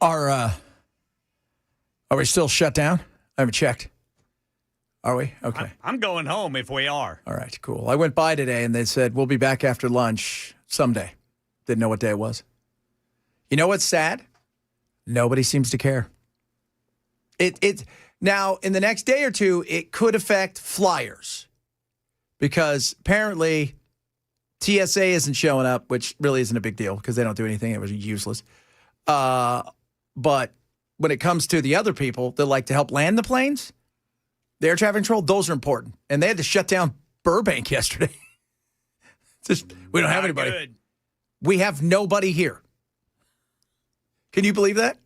Are we still shut down? I haven't checked. Are we? Okay. I'm going home if we are. All right, cool. I went by today and they said, we'll be back after lunch someday. Didn't know what day it was. You know what's sad? Nobody seems to care. Now, in the next day or two, it could affect flyers because apparently TSA isn't showing up, which really isn't a big deal because they don't do anything. It was useless. But when it comes to the other people that like to help land the planes, the air traffic control, those are important. And they had to shut down Burbank yesterday. We don't have anybody. Good. We have nobody here. Can you believe that?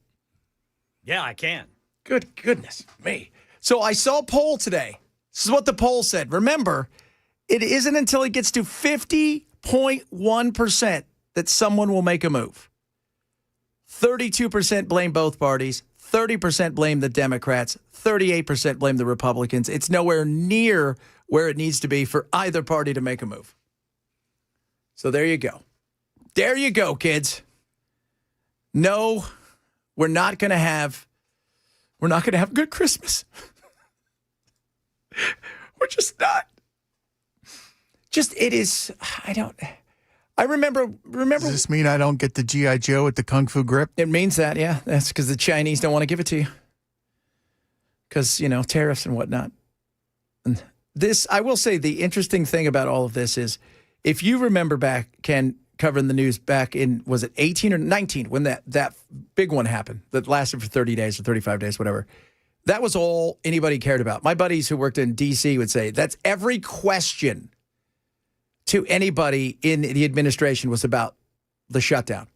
Yeah, I can. Good goodness me. So I saw a poll today. This is what the poll said. Remember, it isn't until it gets to 50.1% that someone will make a move. 32% blame both parties. 30% blame the Democrats. 38% blame the Republicans. It's nowhere near where it needs to be for either party to make a move. So there you go. There you go, kids. No, we're not going to have a good Christmas. We're just not. I remember. Does this mean I don't get the G.I. Joe with the Kung Fu grip? It means that, yeah. That's because the Chinese don't want to give it to you. Because, tariffs and whatnot. And this, I will say, the interesting thing about all of this is, if you remember back, Ken, covering the news back in, was it 18 or 19, when that big one happened that lasted for 30 days or 35 days, whatever. That was all anybody cared about. My buddies who worked in D.C. would say that's every question to anybody in the administration was about the shutdown.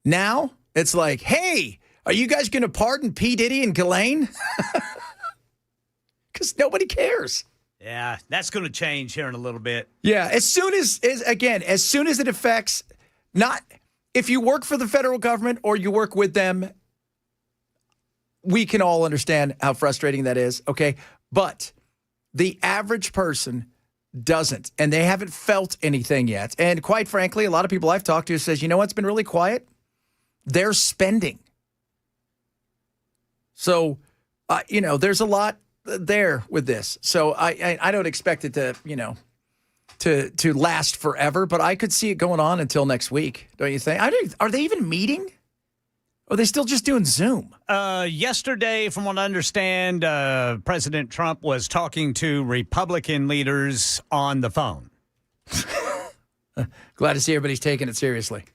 Now it's like, hey, are you guys going to pardon P. Diddy and Ghislaine? Because nobody cares. Yeah, that's going to change here in a little bit. Yeah, as soon as it affects, not if you work for the federal government or you work with them, we can all understand how frustrating that is, okay? But the average person doesn't, and they haven't felt anything yet. And quite frankly, a lot of people I've talked to says, you know what's been really quiet? They're spending. So, there's a lot there with this. So I don't expect it to, to last forever, but I could see it going on until next week. Don't you think? Are they even meeting? Or are they still just doing Zoom? Yesterday, from what I understand, President Trump was talking to Republican leaders on the phone. Glad to see everybody's taking it seriously.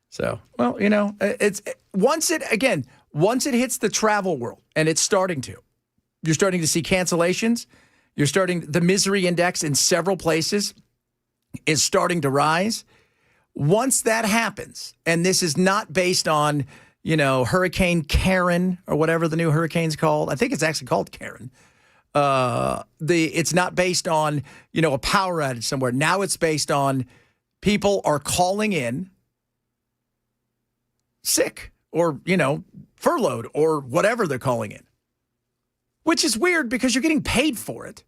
So, well, it's once it hits the travel world, and it's starting to, you're starting to see cancellations. The misery index in several places is starting to rise. Once that happens, and this is not based on, Hurricane Karen or whatever the new hurricane's called. I think it's actually called Karen. It's not based on, a power outage somewhere. Now it's based on people are calling in sick or, furloughed or whatever they're calling in. Which is weird because you're getting paid for it.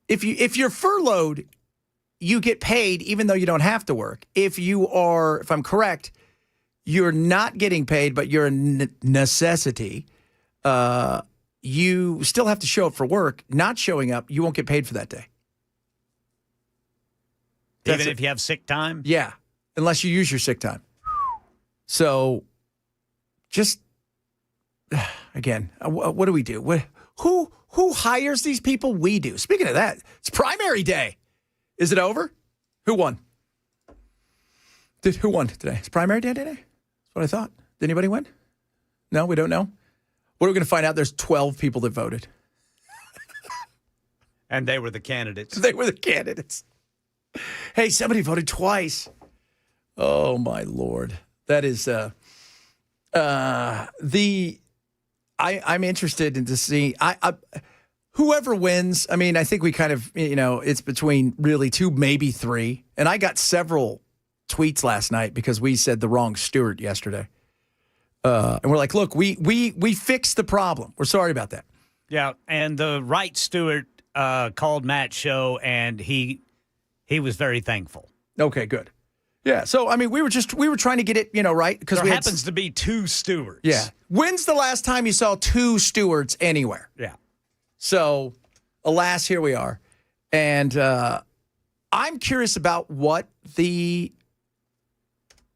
If you're furloughed, you get paid even though you don't have to work. If I'm correct, you're not getting paid, but you're a necessity. You still have to show up for work. Not showing up, you won't get paid for that day. Even if you have sick time? Yeah, unless you use your sick time. So, just, again, what do we do? Who hires these people? We do. Speaking of that, it's primary day. Is it over? Who won? Who won today? It's primary day today? That's what I thought. Did anybody win? No, we don't know. What are we going to find out? There's 12 people that voted. And they were the candidates. They were the candidates. Hey, somebody voted twice. Oh, my Lord. That is I'm interested in to see whoever wins. I mean, I think we kind of, it's between really two, maybe three. And I got several tweets last night because we said the wrong Stewart yesterday. And we're like, look, we fixed the problem. We're sorry about that. Yeah, and the right Stewart called Matt's show, and he was very thankful. Okay, good. Yeah. So, I mean, we were trying to get it, right? Because There happens to be 2 stewards. Yeah. When's the last time you saw 2 stewards anywhere? Yeah. So, alas, here we are. And I'm curious about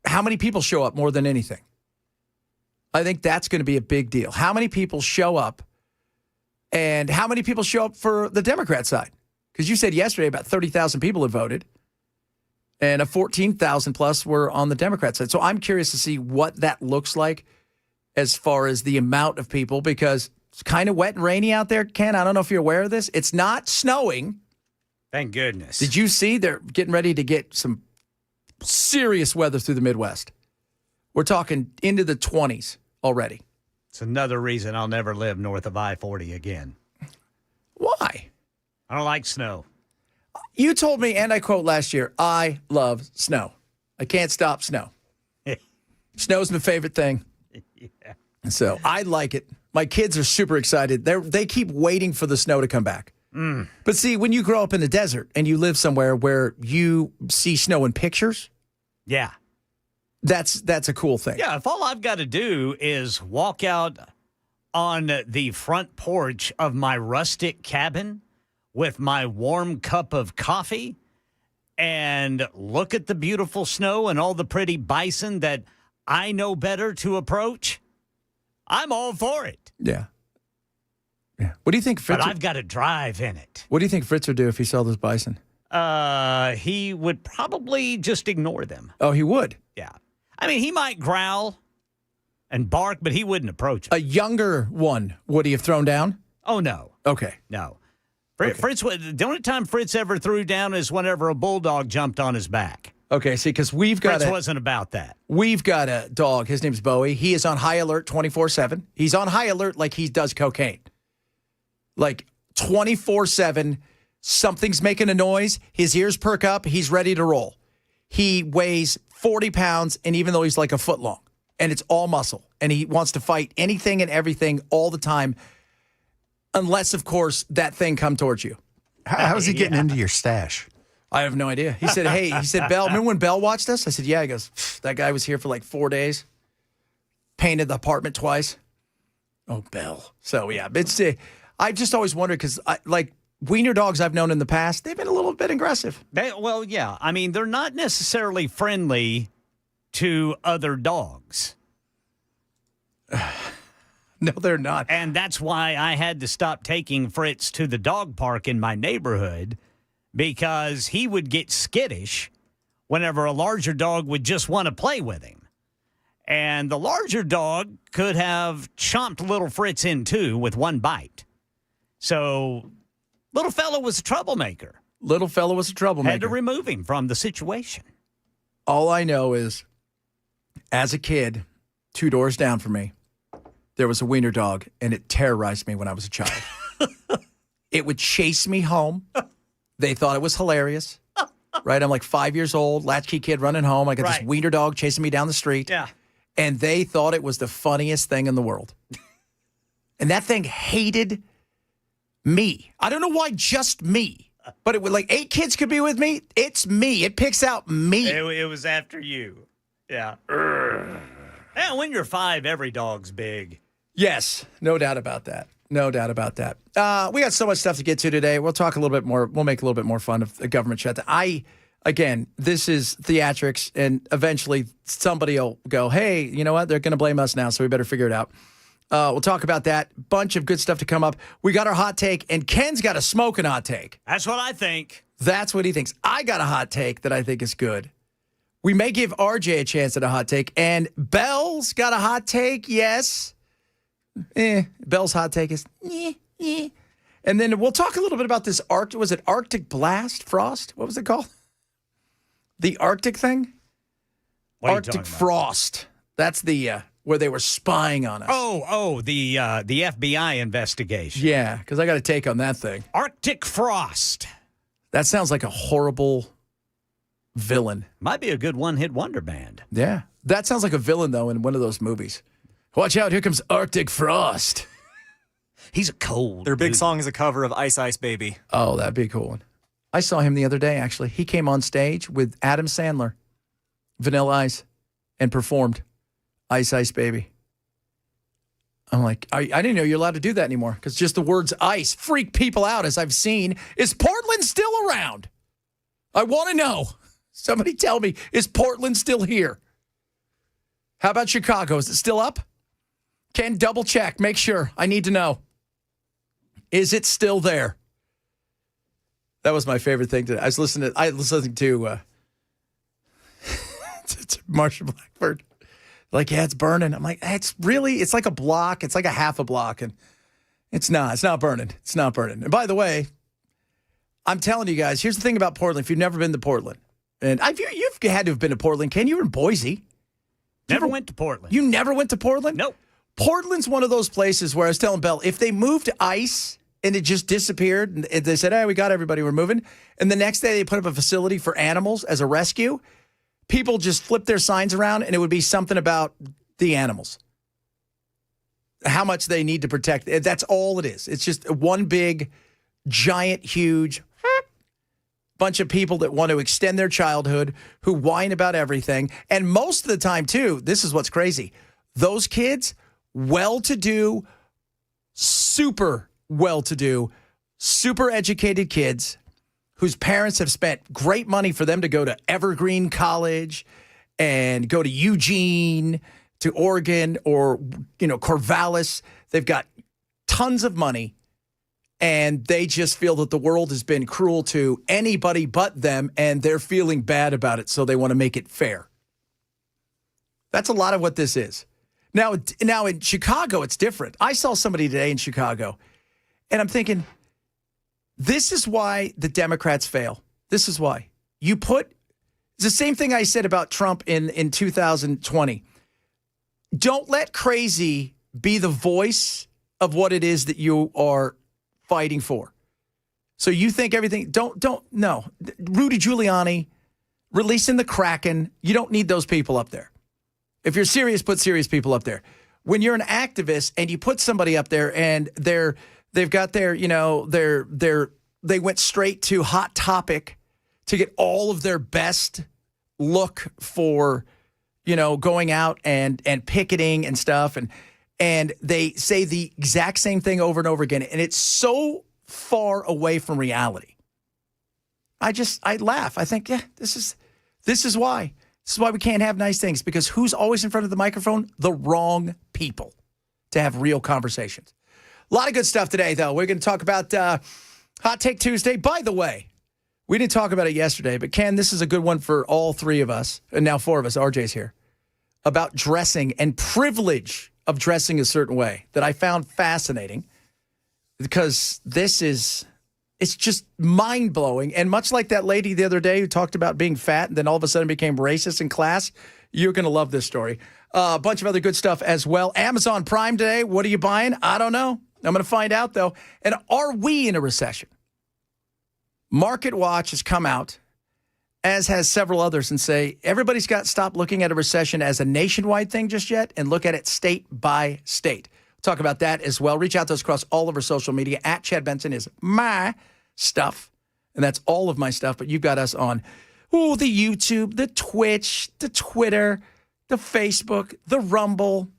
how many people show up more than anything. I think that's going to be a big deal. How many people show up and how many people show up for the Democrat side? Because you said yesterday about 30,000 people had voted and a 14,000 plus were on the Democrat side. So I'm curious to see what that looks like as far as the amount of people, because it's kind of wet and rainy out there, Ken. I don't know if you're aware of this. It's not snowing. Thank goodness. Did you see they're getting ready to get some serious weather through the Midwest? We're talking into the 20s already. It's another reason I'll never live north of I-40 again. Why? I don't like snow. You told me, and I quote last year, I love snow. I can't stop snow. Snow's my favorite thing. Yeah. So I like it. My kids are super excited. They keep waiting for the snow to come back. But see, when you grow up in the desert and you live somewhere where you see snow in pictures, Yeah. that's a cool thing. Yeah, if all I've got to do is walk out on the front porch of my rustic cabin with my warm cup of coffee and look at the beautiful snow and all the pretty bison that I know better to approach, I'm all for it. Yeah. Yeah. What do you think Fritz? But I've got to drive in it. What do you think Fritz would do if he saw this bison? He would probably just ignore them. Oh, he would. Yeah. I mean, he might growl and bark, but he wouldn't approach A it. younger one, would he have thrown down? Oh, no. Okay. No. Okay. Fritz, the only time Fritz ever threw down is whenever a bulldog jumped on his back. Okay, see, because we've got Fritz wasn't about that. We've got a dog. His name's Bowie. He is on high alert 24/7. He's on high alert like he does cocaine. Like 24/7, something's making a noise. His ears perk up. He's ready to roll. He weighs 40 pounds, and even though he's like a foot long, and it's all muscle, and he wants to fight anything and everything all the time, unless, of course, that thing come towards you. How's he getting into your stash? I have no idea. He said, hey, Bell, remember when Bell watched us? I said, yeah. He goes, that guy was here for like 4 days. Painted the apartment twice. Oh, Bell. So, yeah, it's I just always wondered because, like, wiener dogs I've known in the past, they've been a little bit aggressive. Well, yeah. I mean, they're not necessarily friendly to other dogs. No, they're not. And that's why I had to stop taking Fritz to the dog park in my neighborhood, because he would get skittish whenever a larger dog would just want to play with him. And the larger dog could have chomped little Fritz in two with one bite. So little fella was a troublemaker. Little fella was a troublemaker. Had to remove him from the situation. All I know is, as a kid, 2 doors down from me, there was a wiener dog, and it terrorized me when I was a child. It would chase me home. They thought it was hilarious, right? I'm like 5 years old, latchkey kid running home. I got this wiener dog chasing me down the street. Yeah. And they thought it was the funniest thing in the world. And that thing hated me. I don't know why just me, but it would, like 8 kids could be with me. It's me. It picks out me. It was after you. Yeah. And when you're 5, every dog's big. Yes, no doubt about that. No doubt about that. We got so much stuff to get to today. We'll talk a little bit more. We'll make a little bit more fun of the government shutdown. Again, this is theatrics, and eventually somebody will go, hey, you know what? They're going to blame us now, so we better figure it out. We'll talk about that. Bunch of good stuff to come up. We got our hot take, and Ken's got a smoking hot take. That's what I think. That's what he thinks. I got a hot take that I think is good. We may give RJ a chance at a hot take, and Bell's got a hot take, yes. Bell's hot take is, And then we'll talk a little bit about this Arctic blast, frost? What was it called? The Arctic thing? What are you Arctic talking about? frost. That's the where they were spying on us. The FBI investigation. Yeah, because I got a take on that thing. Arctic frost. That sounds like a horrible villain. Might be a good one-hit wonder band. Yeah. That sounds like a villain, though, in one of those movies. Watch out, here comes Arctic Frost. He's a cold Their big dude. song is a cover of Ice Ice Baby. Oh, that'd be a cool one. I saw him the other day, actually. He came on stage with Adam Sandler. Vanilla Ice, and performed Ice Ice Baby. I'm like, I didn't know you're allowed to do that anymore because just the words ice freak people out, as I've seen. Is Portland still around? I want to know. Somebody tell me, is Portland still here? How about Chicago? Is it still up? Can double check. Make sure. I need to know. Is it still there? That was my favorite thing today. I was listening to Marsha Blackbird. Like, yeah, it's burning. I'm like, it's like a block. It's like a half a block. And it's not burning. It's not burning. And by the way, I'm telling you guys, here's the thing about Portland. If you've never been to Portland, and you've had to have been to Portland. Ken, you were in Boise. Never went to Portland. You never went to Portland? Nope. Portland's one of those places where I was telling Belle, if they moved ice and it just disappeared, and they said, hey, we got everybody, we're moving. And the next day they put up a facility for animals as a rescue, people just flip their signs around and it would be something about the animals. How much they need to protect. That's all it is. It's just one big, giant, huge bunch of people that want to extend their childhood, who whine about everything. And most of the time, too, this is what's crazy. Those kids, well-to-do, super well-to-do, super educated kids whose parents have spent great money for them to go to Evergreen College and go to Eugene, to Oregon, or, Corvallis. They've got tons of money, and they just feel that the world has been cruel to anybody but them, and they're feeling bad about it, so they want to make it fair. That's a lot of what this is. Now in Chicago, it's different. I saw somebody today in Chicago, and I'm thinking, this is why the Democrats fail. This is why. It's the same thing I said about Trump in 2020. Don't let crazy be the voice of what it is that you are fighting for. So you think everything, no. Rudy Giuliani, releasing the Kraken, you don't need those people up there. If you're serious, put serious people up there. When you're an activist and you put somebody up there and they've got their, they went straight to Hot Topic to get all of their best look for, going out and picketing and stuff. And they say the exact same thing over and over again. And it's so far away from reality. I laugh. I think, yeah, this is why. This is why we can't have nice things, because who's always in front of the microphone? The wrong people to have real conversations. A lot of good stuff today, though. We're going to talk about Hot Take Tuesday. By the way, we didn't talk about it yesterday, but Ken, this is a good one for all three of us, and now four of us. RJ's here, about dressing and privilege of dressing a certain way that I found fascinating, because it's just mind-blowing. And much like that lady the other day who talked about being fat and then all of a sudden became racist in class, you're going to love this story. A bunch of other good stuff as well. Amazon Prime today. What are you buying? I don't know. I'm going to find out, though. And are we in a recession? Market Watch has come out, as has several others, and say everybody's got to stop looking at a recession as a nationwide thing just yet and look at it state by state. Talk about that as well. Reach out to us across all of our social media. At Chad Benson is my stuff, and that's all of my stuff. But you've got us on the YouTube, the Twitch, the Twitter, the Facebook, the Rumble.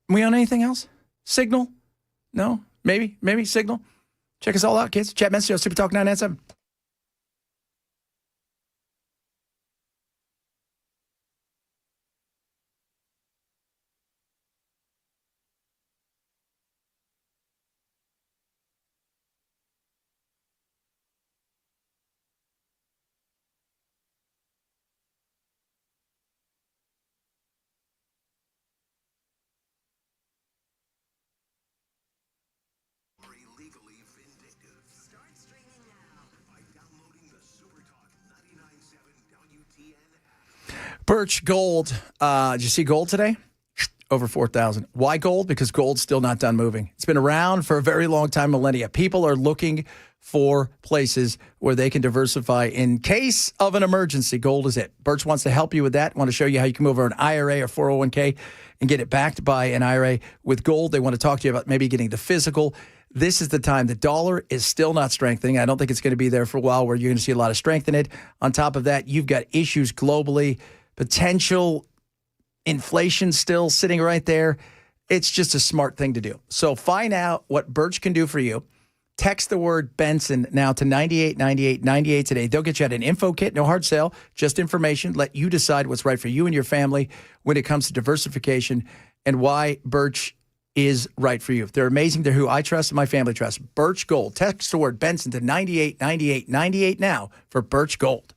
Are we on anything else? Signal? No? Maybe Signal. Check us all out, kids. Chad Benson, Super Talk 997. Birch Gold. Did you see gold today? Over 4,000. Why gold? Because gold's still not done moving. It's been around for a very long time, millennia. People are looking for places where they can diversify in case of an emergency. Gold is it. Birch wants to help you with that. Want to show you how you can move over an IRA or 401k and get it backed by an IRA with gold. They want to talk to you about maybe getting the physical. This is the time. The dollar is still not strengthening. I don't think it's going to be there for a while where you're going to see a lot of strength in it. On top of that, you've got issues globally, potential inflation still sitting right there. It's just a smart thing to do. So find out what Birch can do for you. Text the word Benson now to 989898 today. They'll get you at an info kit, no hard sell, just information. Let you decide what's right for you and your family when it comes to diversification and why Birch is right for you. They're amazing. They're who I trust and my family trusts. Birch Gold. Text the word Benson to 989898 now for Birch Gold.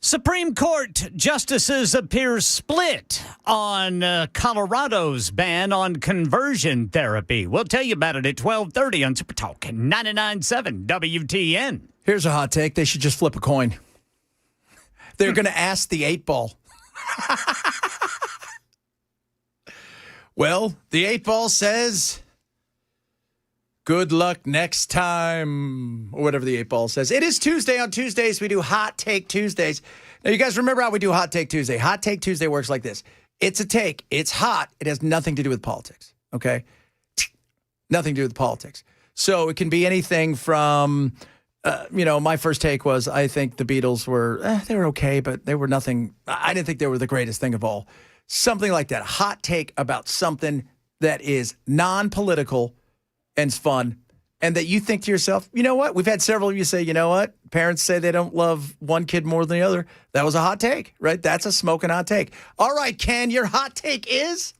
Supreme Court justices appear split on Colorado's ban on conversion therapy. We'll tell you about it at 12:30 on Super Talk 99.7 WTN. Here's a hot take. They should just flip a coin. They're going to ask the 8-ball. Well, the 8-ball says, good luck next time, or whatever the 8-ball says. It is Tuesday. On Tuesdays, we do Hot Take Tuesdays. Now, you guys remember how we do Hot Take Tuesday? Hot Take Tuesday works like this. It's a take. It's hot. It has nothing to do with politics, okay? Nothing to do with politics. So it can be anything from, my first take was I think the Beatles were, they were okay, but they were nothing. I didn't think they were the greatest thing of all. Something like that. Hot take about something that is non-political and it's fun, and that you think to yourself, you know what? We've had several of you say, you know what? Parents say they don't love one kid more than the other. That was a hot take, right? That's a smoking hot take. All right, Ken, your hot take is?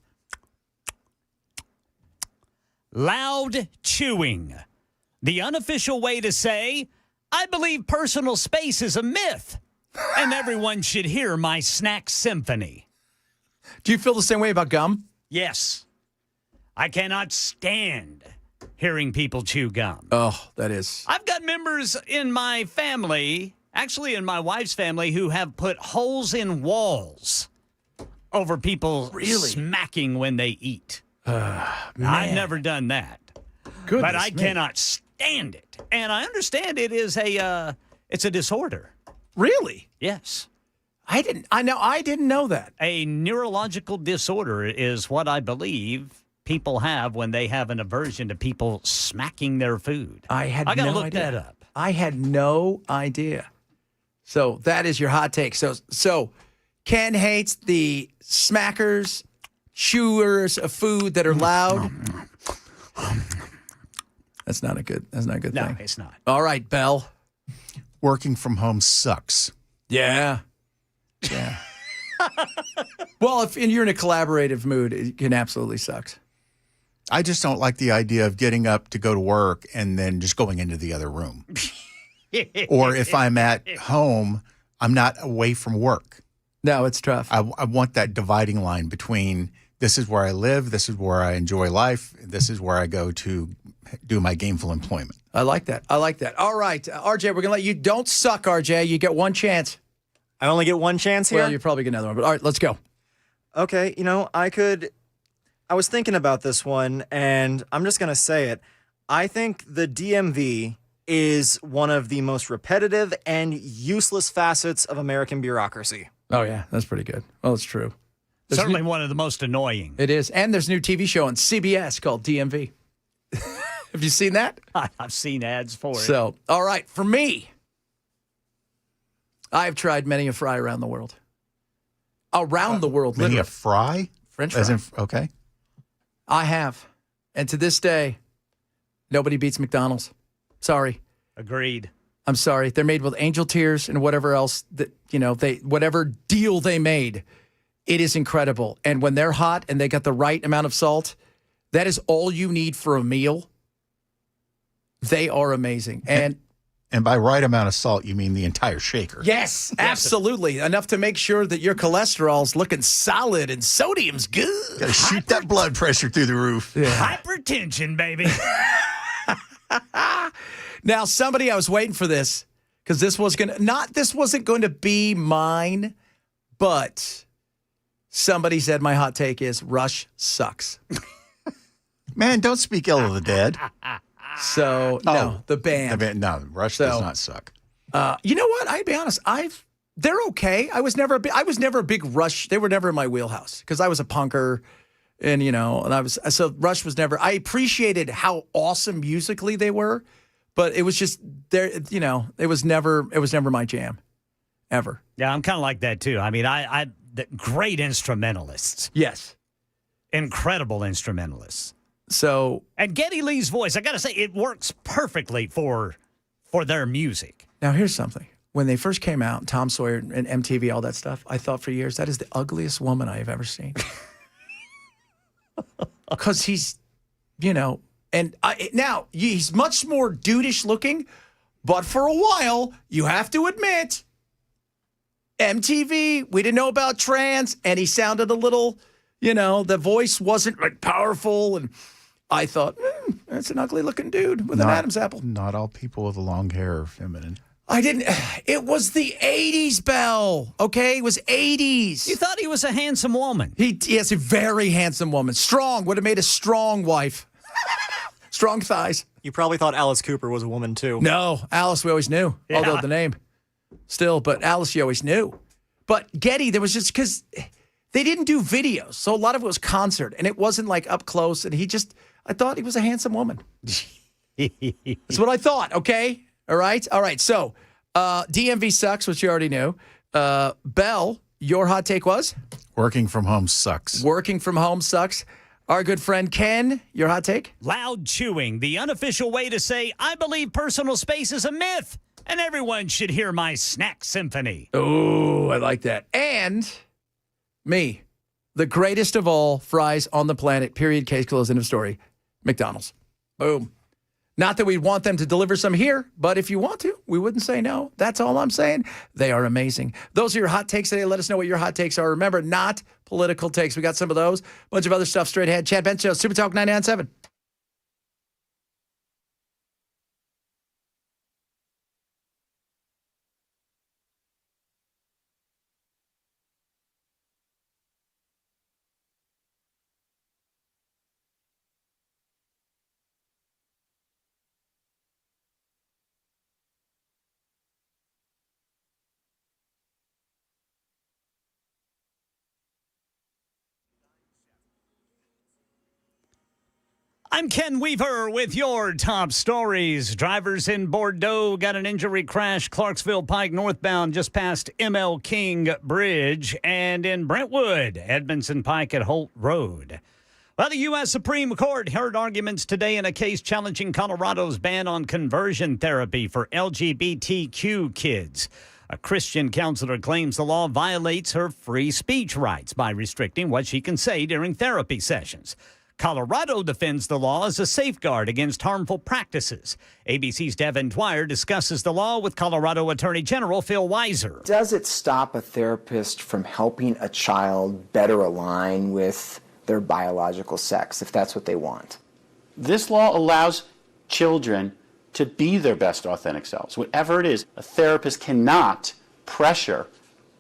Loud chewing. The unofficial way to say, I believe personal space is a myth, and everyone should hear my snack symphony. Do you feel the same way about gum? Yes. I cannot stand hearing people chew gum. Oh, that is. I've got members in my family, actually in my wife's family, who have put holes in walls over people Really? smacking when they eat. I've Man. never done that. Goodness But I me. cannot stand it. And I understand it is it's a disorder. Really? Yes. I didn't know that. A neurological disorder is what I believe people have when they have an aversion to people smacking their food. I gotta no look idea. that up. I had no idea. So that is your hot take. So Ken hates the smackers, chewers of food that are loud. That's not a good No, thing. it's not. All right, Bell. Working from home sucks. Yeah. Yeah. Well, if you're in a collaborative mood, it can absolutely suck. I just don't like the idea of getting up to go to work and then just going into the other room. Or if I'm at home, I'm not away from work. No, it's tough. I want that dividing line between this is where I live, this is where I enjoy life, this is where I go to do my gainful employment. I like that. All right, RJ, we're going to let you. Don't suck, RJ. You get one chance. I only get one chance here? Well, you probably get another one. But all right, let's go. Okay, I was thinking about this one, and I'm just going to say it. I think the DMV is one of the most repetitive and useless facets of American bureaucracy. Oh, yeah. That's pretty good. Well, it's true. Certainly one of the most annoying. It is. And there's a new TV show on CBS called DMV. Have you seen that? I've seen ads for it. So, all right. For me, I've tried many a fry around the world. Around the world, Many literally. a fry? French As fry. in, okay. I have. And to this day, nobody beats McDonald's. Sorry. Agreed. I'm sorry. They're made with angel tears and whatever else that, whatever deal they made. It is incredible. And when they're hot and they got the right amount of salt, that is all you need for a meal. They are amazing. And by right amount of salt, you mean the entire shaker. yes, absolutely. Enough to make sure that your cholesterol's looking solid and sodium's good. Got to shoot that blood pressure through the roof. Hypertension, baby. Now, I was waiting for this because this wasn't going to be mine, but somebody said my hot take is Rush sucks. Man, don't speak ill of the dead. So, no, the band. No, Rush does not suck. You know what? I'd be honest. They're okay. I was never a big Rush. They were never in my wheelhouse because I was a punker, and so Rush was never. I appreciated how awesome musically they were, but it was just there. It was never my jam, ever. Yeah, I'm kind of like that too. I mean, the great instrumentalists, Yes. incredible instrumentalists. So And Geddy Lee's voice, I got to say, it works perfectly for their music. now here's something. When they first came out, Tom Sawyer and MTV, all that stuff, I thought for years that is the ugliest woman I have ever seen. Because he's, now he's much more dudeish looking, but for a while, you have to admit, MTV, we didn't know about trans, and he sounded a little, the voice wasn't like powerful, and I thought, that's an ugly looking dude with an Adam's apple. Not all people with long hair are feminine. It was the 80s, Bell. Okay, it was 80s. You thought he was a handsome woman. Yes, a very handsome woman. Strong, would have made a strong wife. Strong thighs. You probably thought Alice Cooper was a woman, too. No, Alice we always knew, Yeah. although the name still, but Alice you always knew. But Geddy, there was just because they didn't do videos, so a lot of it was concert, and it wasn't like up close, and I thought he was a handsome woman. That's what I thought, okay? All right. So, DMV sucks, which you already knew. Bell, your hot take was? Working from home sucks. Working from home sucks. Our good friend Ken, your hot take? Loud chewing, the unofficial way to say, I believe personal space is a myth, and everyone should hear my snack symphony. Oh, I like that. And me, the greatest of all fries on the planet, period, case closed, end of story, McDonald's. Boom. Not that we'd want them to deliver some here, but if you want to, we wouldn't say no. That's all I'm saying. They are amazing. Those are your hot takes today. Let us know what your hot takes are. Remember, not political takes. We got some of those. Bunch of other stuff straight ahead. Chad Bench Show, Super Talk 99.7. I'm Ken Weaver with your top stories. Drivers in Bordeaux got an injury crash, Clarksville Pike northbound just past ML King Bridge, and in Brentwood, Edmondson Pike at Holt Road. Well, the U.S. Supreme Court heard arguments today in a case challenging Colorado's ban on conversion therapy for LGBTQ kids. A Christian counselor claims the law violates her free speech rights by restricting what she can say during therapy sessions. Colorado defends the law as a safeguard against harmful practices. ABC's Devin Dwyer discusses the law with Colorado Attorney General Phil Weiser. Does it stop a therapist from helping a child better align with their biological sex, if that's what they want? This law allows children to be their best authentic selves. Whatever it is, a therapist cannot pressure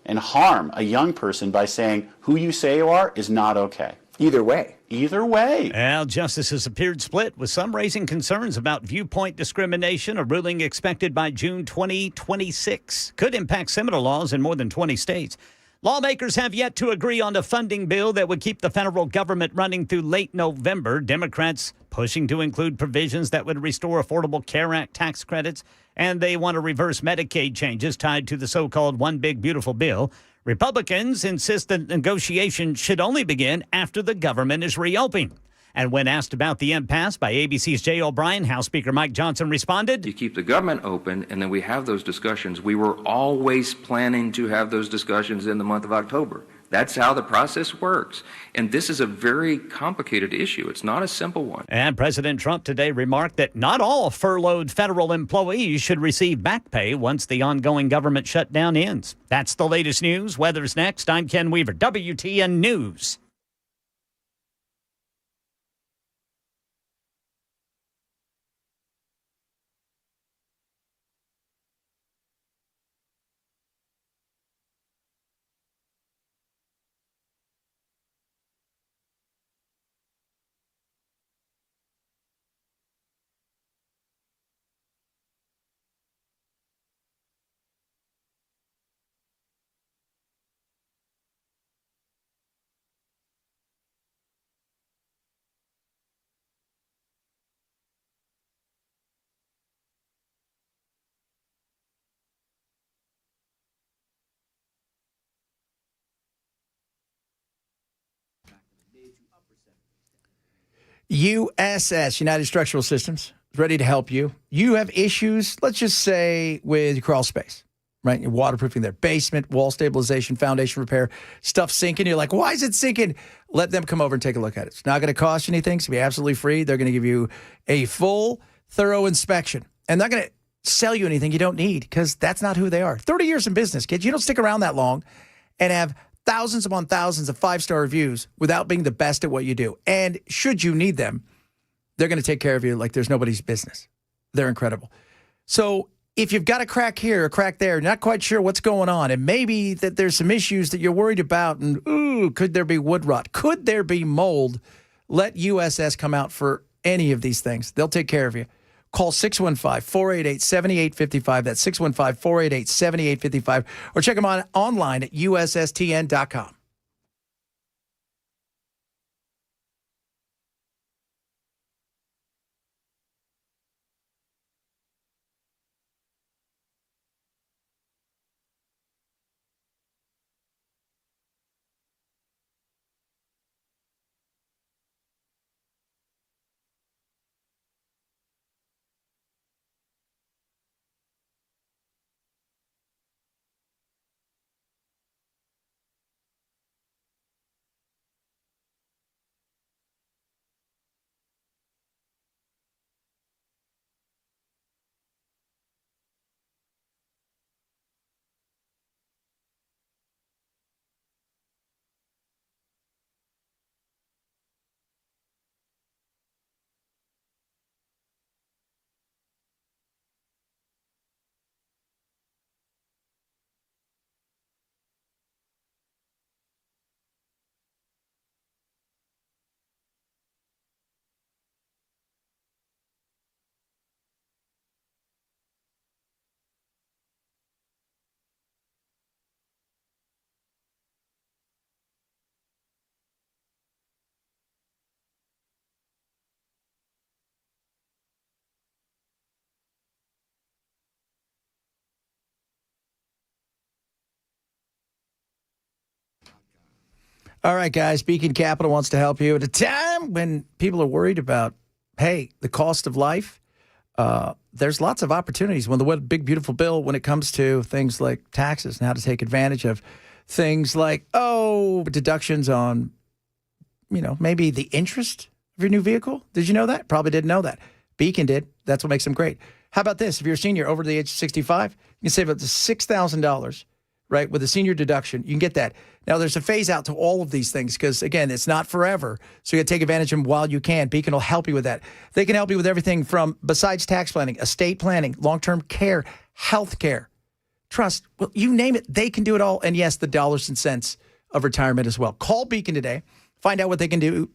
and harm a young person by saying who you say you are is not okay. Either way. Either way. Well, justices appeared split, with some raising concerns about viewpoint discrimination. A ruling expected by June 2026 could impact similar laws in more than 20 states. Lawmakers have yet to agree on a funding bill that would keep the federal government running through late November. Democrats pushing to include provisions that would restore Affordable Care Act tax credits, and they want to reverse Medicaid changes tied to the so-called One Big Beautiful Bill. Republicans insist that negotiations should only begin after the government is reopening. And when asked about the impasse by ABC's Jay O'Brien, House Speaker Mike Johnson responded, You keep the government open, and then we have those discussions. We were always planning to have those discussions in the month of October. That's how the process works. And this is a very complicated issue. It's not a simple one. And President Trump today remarked that not all furloughed federal employees should receive back pay once the ongoing government shutdown ends. That's the latest news. Weather's next. I'm Ken Weaver, WTN News. USS, United Structural Systems, is ready to help you. You have issues, let's just say, with your crawl space, right? You're waterproofing their basement, wall stabilization, foundation repair, stuff sinking. You're like, why is it sinking? Let them come over and take a look at it. It's not going to cost you anything. It's going to be absolutely free. They're going to give you a full, thorough inspection. And they're not going to sell you anything you don't need, because that's not who they are. 30 years in business, kids. You don't stick around that long and have thousands upon thousands of five-star reviews without being the best at what you do. And should you need them, they're going to take care of you like there's nobody's business. They're incredible. So if you've got a crack here, a crack there, not quite sure what's going on, and maybe that there's some issues that you're worried about, and ooh, could there be wood rot? Could there be mold? Let USS come out for any of these things. They'll take care of you. Call 615-488-7855. That's 615-488-7855. Or check them online at USSTN.com. All right, guys. Beacon Capital wants to help you at a time when people are worried about, hey, the cost of life. There's lots of opportunities when the big, beautiful bill when it comes to things like taxes and how to take advantage of things like, deductions on, maybe the interest of your new vehicle. Did you know that? Probably didn't know that. Beacon did. That's what makes them great. How about this? If you're a senior over the age of 65, you can save up to $6,000, right, with a senior deduction. You can get that. Now, there's a phase out to all of these things because, again, it's not forever. So you got to take advantage of them while you can. Beacon will help you with that. They can help you with everything from, besides tax planning, estate planning, long-term care, health care, trust. Well, you name it, they can do it all. And, yes, the dollars and cents of retirement as well. Call Beacon today. Find out what they can do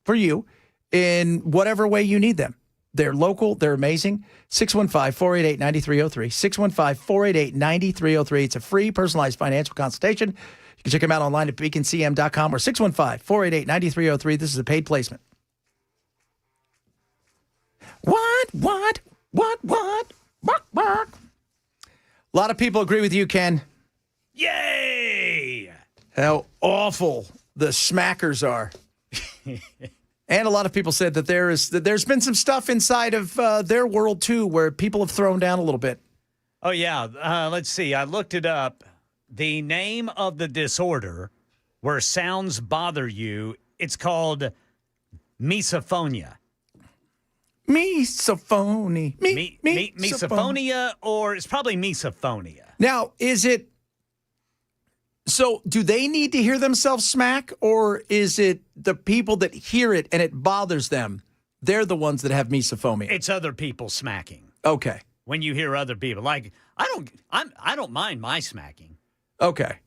for you in whatever way you need them. They're local. They're amazing. 615-488-9303. 615-488-9303. It's a free personalized financial consultation. You can check them out online at beaconcm.com or 615-488-9303. This is a paid placement. What? A lot of people agree with you, Ken. Yay! How awful the smackers are. And a lot of people said that there's been some stuff inside of their world, too, where people have thrown down a little bit. Oh, yeah. Let's see. I looked it up. The name of the disorder where sounds bother you, it's called misophonia. Misophonia. Misophonia, or it's probably misophonia. Now, is it... So do they need to hear themselves smack, or is it the people that hear it and it bothers them? They're the ones that have misophonia. It's other people smacking. Okay. When you hear other people, like I don't mind my smacking. Okay,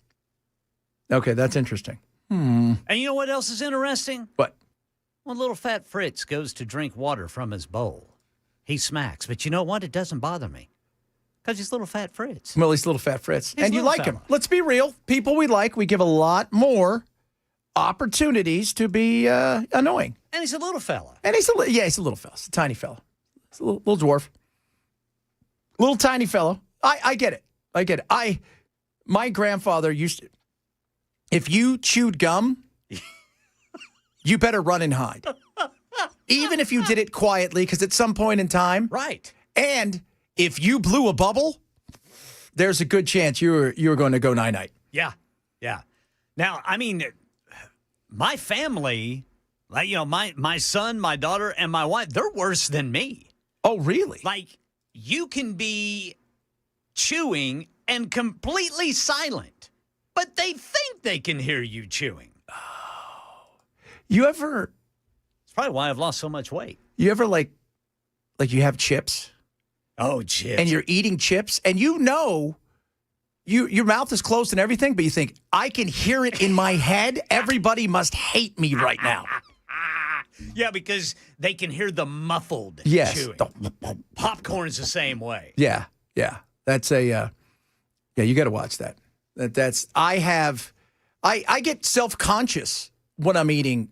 that's interesting. And you know what else is interesting? What? When little fat Fritz goes to drink water from his bowl, he smacks. But you know what? It doesn't bother me. Because he's little fat Fritz. Well, he's little fat Fritz. He's and you like fella. him. Let's be real. People we like, we give a lot more opportunities to be annoying. And he's a little fella. And he's a little fella. He's a tiny fella. He's a little dwarf. Little tiny fellow. I get it. My grandfather used to, if you chewed gum, you better run and hide. Even if you did it quietly, because at some point in time. Right. And if you blew a bubble, there's a good chance you were going to go night-night. Yeah. Now, I mean, my family, like, my son, my daughter, and my wife, they're worse than me. Oh, really? Like, you can be chewing and completely silent, but they think they can hear you chewing. You ever... It's probably why I've lost so much weight. You ever, like you have chips? Oh, chips. And you're eating chips, and your mouth is closed and everything, but you think, I can hear it in my head. Everybody must hate me right now. Yeah, because they can hear the muffled Yes. chewing. Popcorn's the same way. Yeah. That's you got to watch that. I get self-conscious when I'm eating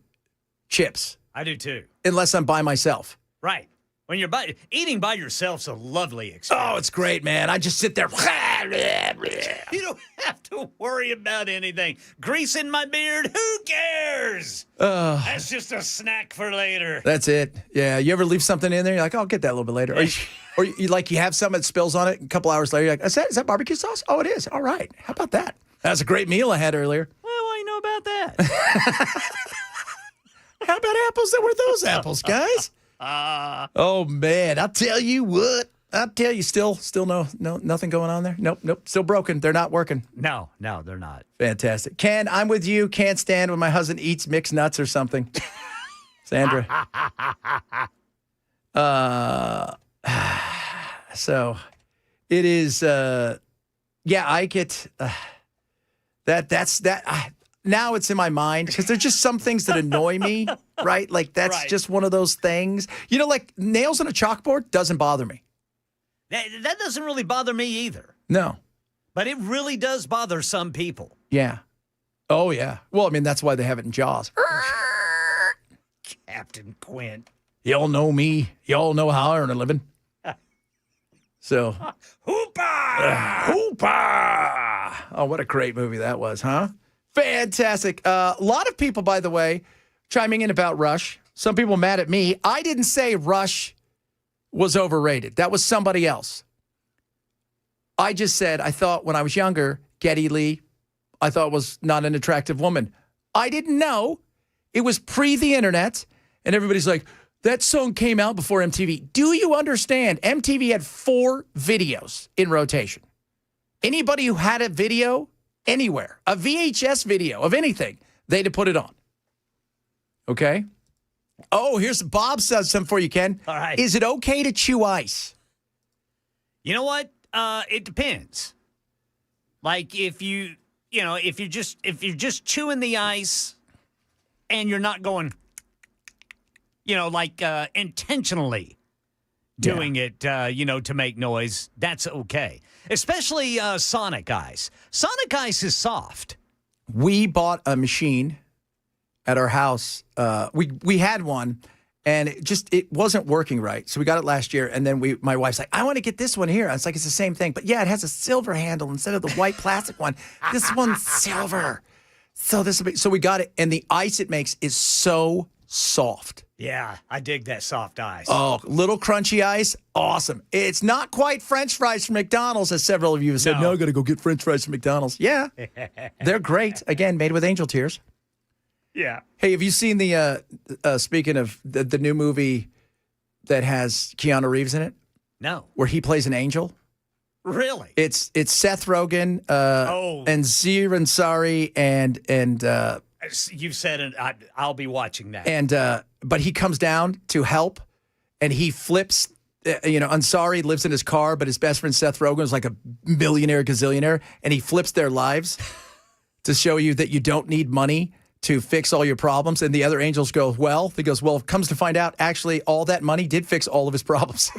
chips. I do too. Unless I'm by myself. Right. When you're eating by yourself's a lovely experience. Oh, it's great, man. I just sit there. You don't have to worry about anything. Grease in my beard, who cares? That's just a snack for later. That's it. Yeah. You ever leave something in there? You're like, I'll get that a little bit later. Or you have some that spills on it, and a couple hours later, you're like, is that barbecue sauce? Oh, it is. All right. How about that? That's a great meal I had earlier. Well, I know about that. How about apples that were those apples, guys? Oh, man. I'll tell you what. Still nothing going on there? Nope. Still broken. They're not working. No, they're not. Fantastic. Ken, I'm with you. Can't stand when my husband eats mixed nuts or something. Sandra. So it is, I get that. Now it's in my mind because there's just some things that annoy me, right? Like that's Right. just one of those things. Like nails on a chalkboard doesn't bother me. That doesn't really bother me either. No. But it really does bother some people. Yeah. Oh, yeah. Well, I mean, that's why they have it in Jaws. Captain Quint. Y'all know me. Y'all know how I earn a living. So. Hoopa! Hoopa! Oh, what a great movie that was, huh? Fantastic. A lot of people, by the way, chiming in about Rush. Some people mad at me. I didn't say Rush was overrated. That was somebody else. I just said I thought when I was younger, Geddy Lee, I thought was not an attractive woman. I didn't know. It was pre the internet, and everybody's like, that song came out before MTV. Do you understand? MTV had 4 videos in rotation. Anybody who had a video anywhere, a VHS video of anything, they'd have put it on. Okay? Oh, here's Bob says something for you, Ken. All right. Is it okay to chew ice? You know what? It depends. Like if you're just chewing the ice and you're not going, intentionally doing it, to make noise, that's okay. Especially Sonic Ice. Sonic Ice is soft. We bought a machine at our house. We had one, and it wasn't working right. So we got it last year, and then my wife's like, I want to get this one here. I was like, it's the same thing. But yeah, it has a silver handle instead of the white plastic one. This one's silver. So we got it, and the ice it makes is so soft. Yeah, I dig that soft ice. Oh, little crunchy ice, awesome. It's not quite French fries from McDonald's, as several of you have said. No, I got to go get French fries from McDonald's. Yeah, they're great. Again, made with angel tears. Yeah. Hey, have you seen the, speaking of the new movie that has Keanu Reeves in it? No. Where he plays an angel? Really? It's Seth Rogen and Zir Ansari and you've said it. I'll be watching that. And but he comes down to help, and he flips. Ansari lives in his car, but his best friend Seth Rogen is like a millionaire, gazillionaire, and he flips their lives to show you that you don't need money to fix all your problems. And the other angels go, well, he goes, well, comes to find out, actually, all that money did fix all of his problems.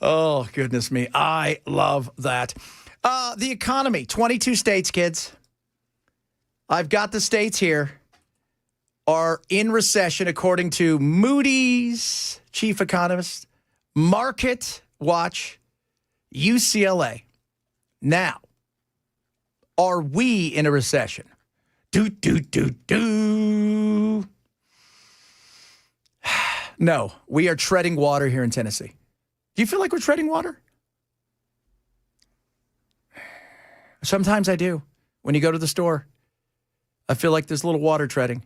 Oh, goodness me. I love that. The economy, 22 states, kids. I've got the states here are in recession, according to Moody's chief economist, Market Watch, UCLA. Now, are we in a recession? No, we are treading water here in Tennessee. Do you feel like we're treading water? Sometimes I do. When you go to the store, I feel like there's a little water treading.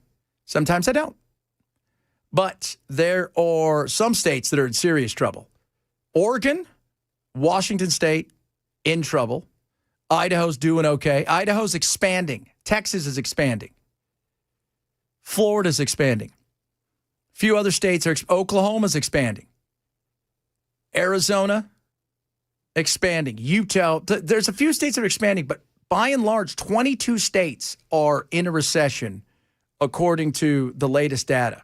Sometimes I don't. But there are some states that are in serious trouble. Oregon, Washington State, in trouble. Idaho's doing okay. Idaho's expanding. Texas is expanding. Florida's expanding. A few other states are, Oklahoma's expanding. Arizona, expanding. Utah, there's a few states that are expanding, but by and large, 22 states are in a recession, according to the latest data.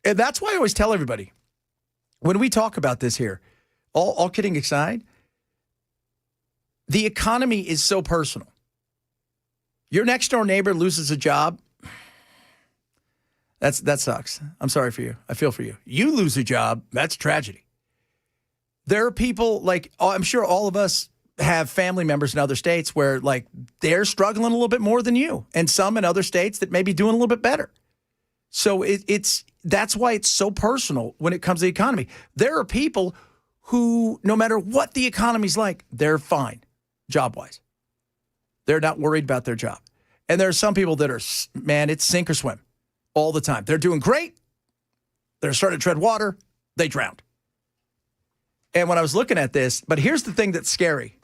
And that's why I always tell everybody, when we talk about this here, all kidding aside, the economy is so personal. Your next door neighbor loses a job. That sucks. I'm sorry for you. I feel for you. You lose a job. That's tragedy. There are people I'm sure all of us have family members in other states where they're struggling a little bit more than you, and some in other states that may be doing a little bit better. So that's why it's so personal when it comes to the economy. There are people who, no matter what the economy's like, they're fine job-wise. They're not worried about their job. And there are some people that are, man, it's sink or swim all the time. They're doing great. They're starting to tread water. They drowned. And when I was looking at this, but here's the thing that's scary.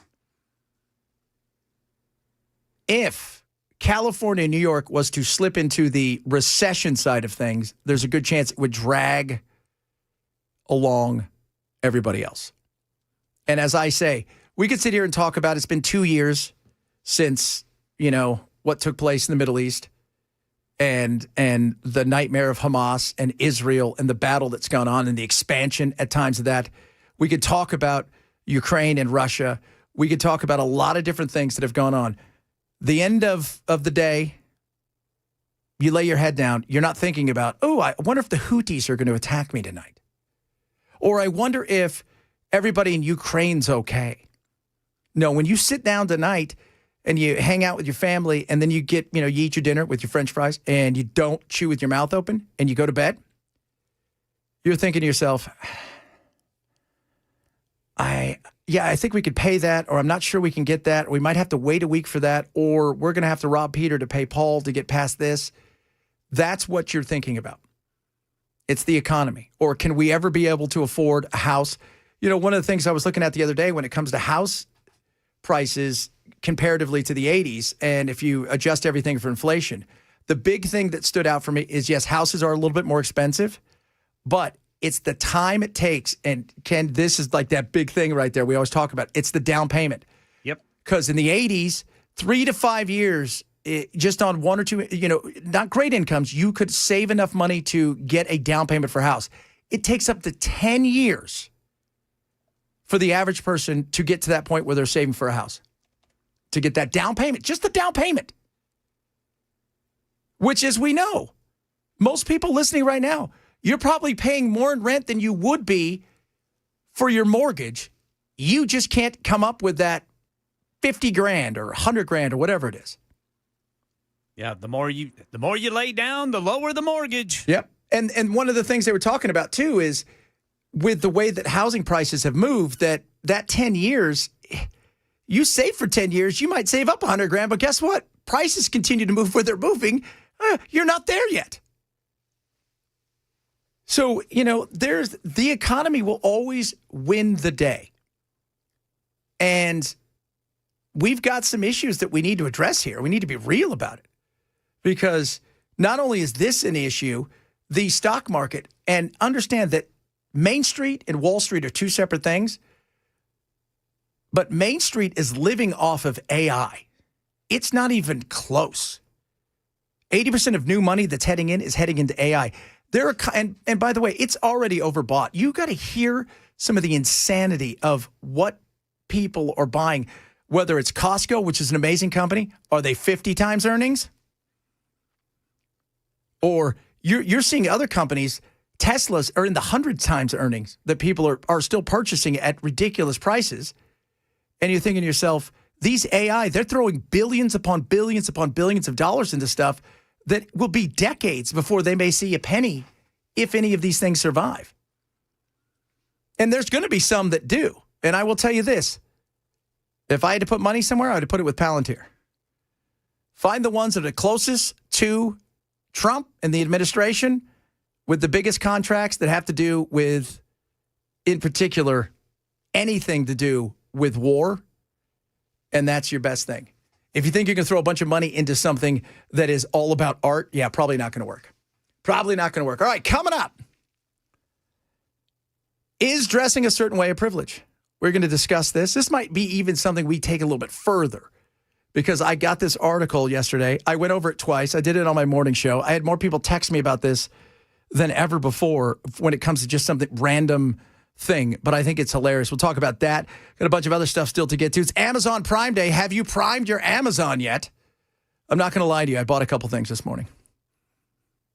If California and New York was to slip into the recession side of things, there's a good chance it would drag along everybody else. And as I say, we could sit here and talk about it's been 2 years since, what took place in the Middle East and the nightmare of Hamas and Israel and the battle that's gone on and the expansion at times of that. We could talk about Ukraine and Russia. We could talk about a lot of different things that have gone on. The end of the day, you lay your head down. You're not thinking about, I wonder if the Houthis are going to attack me tonight. Or I wonder if everybody in Ukraine's okay. No, when you sit down tonight and you hang out with your family, and then you eat your dinner with your French fries, and you don't chew with your mouth open, and you go to bed, you're thinking to yourself, I think we could pay that, or I'm not sure we can get that, or we might have to wait a week for that, or we're going to have to rob Peter to pay Paul to get past this. That's what you're thinking about. It's the economy. Or can we ever be able to afford a house? One of the things I was looking at the other day when it comes to house prices comparatively to the 80s, and if you adjust everything for inflation, the big thing that stood out for me is, yes, houses are a little bit more expensive, but it's the time it takes. And Ken, this is like that big thing right there we always talk about. It's the down payment. Yep. Because in the 80s, 3 to 5 years, just on one or two, not great incomes, you could save enough money to get a down payment for a house. It takes up to 10 years for the average person to get to that point where they're saving for a house, to get that down payment, just the down payment, which, as we know, most people listening right now, you're probably paying more in rent than you would be for your mortgage. You just can't come up with that 50 grand or 100 grand or whatever it is. Yeah, the more you lay down, the lower the mortgage. Yep. And one of the things they were talking about too is with the way that housing prices have moved, that 10 years, you save for 10 years, you might save up 100 grand, but guess what? Prices continue to move where they're moving. You're not there yet. So, the economy will always win the day. And we've got some issues that we need to address here. We need to be real about it. Because not only is this an issue, the stock market, and understand that Main Street and Wall Street are two separate things, but Main Street is living off of AI. It's not even close. 80% of new money that's heading in is heading into AI. And by the way, it's already overbought. You got to hear some of the insanity of what people are buying, whether it's Costco, which is an amazing company. Are they 50 times earnings? Or you're seeing other companies, Teslas are in the 100 times earnings that people are still purchasing at ridiculous prices. And you're thinking to yourself, these AI, they're throwing billions upon billions upon billions of dollars into stuff that will be decades before they may see a penny if any of these things survive. And there's going to be some that do. And I will tell you this. If I had to put money somewhere, I would have put it with Palantir. Find the ones that are closest to Trump and the administration with the biggest contracts that have to do with, in particular, anything to do with war. And that's your best thing. If you think you can throw a bunch of money into something that is all about art, yeah, probably not going to work. Probably not going to work. All right, coming up. Is dressing a certain way a privilege? We're going to discuss this. This might be even something we take a little bit further because I got this article yesterday. I went over it twice. I did it on my morning show. I had more people text me about this than ever before when it comes to just something random thing, but I think it's hilarious. We'll talk about that. Got a bunch of other stuff still to get to. It's Amazon Prime Day. Have you primed your Amazon yet? I'm not going to lie to you. I bought a couple things this morning.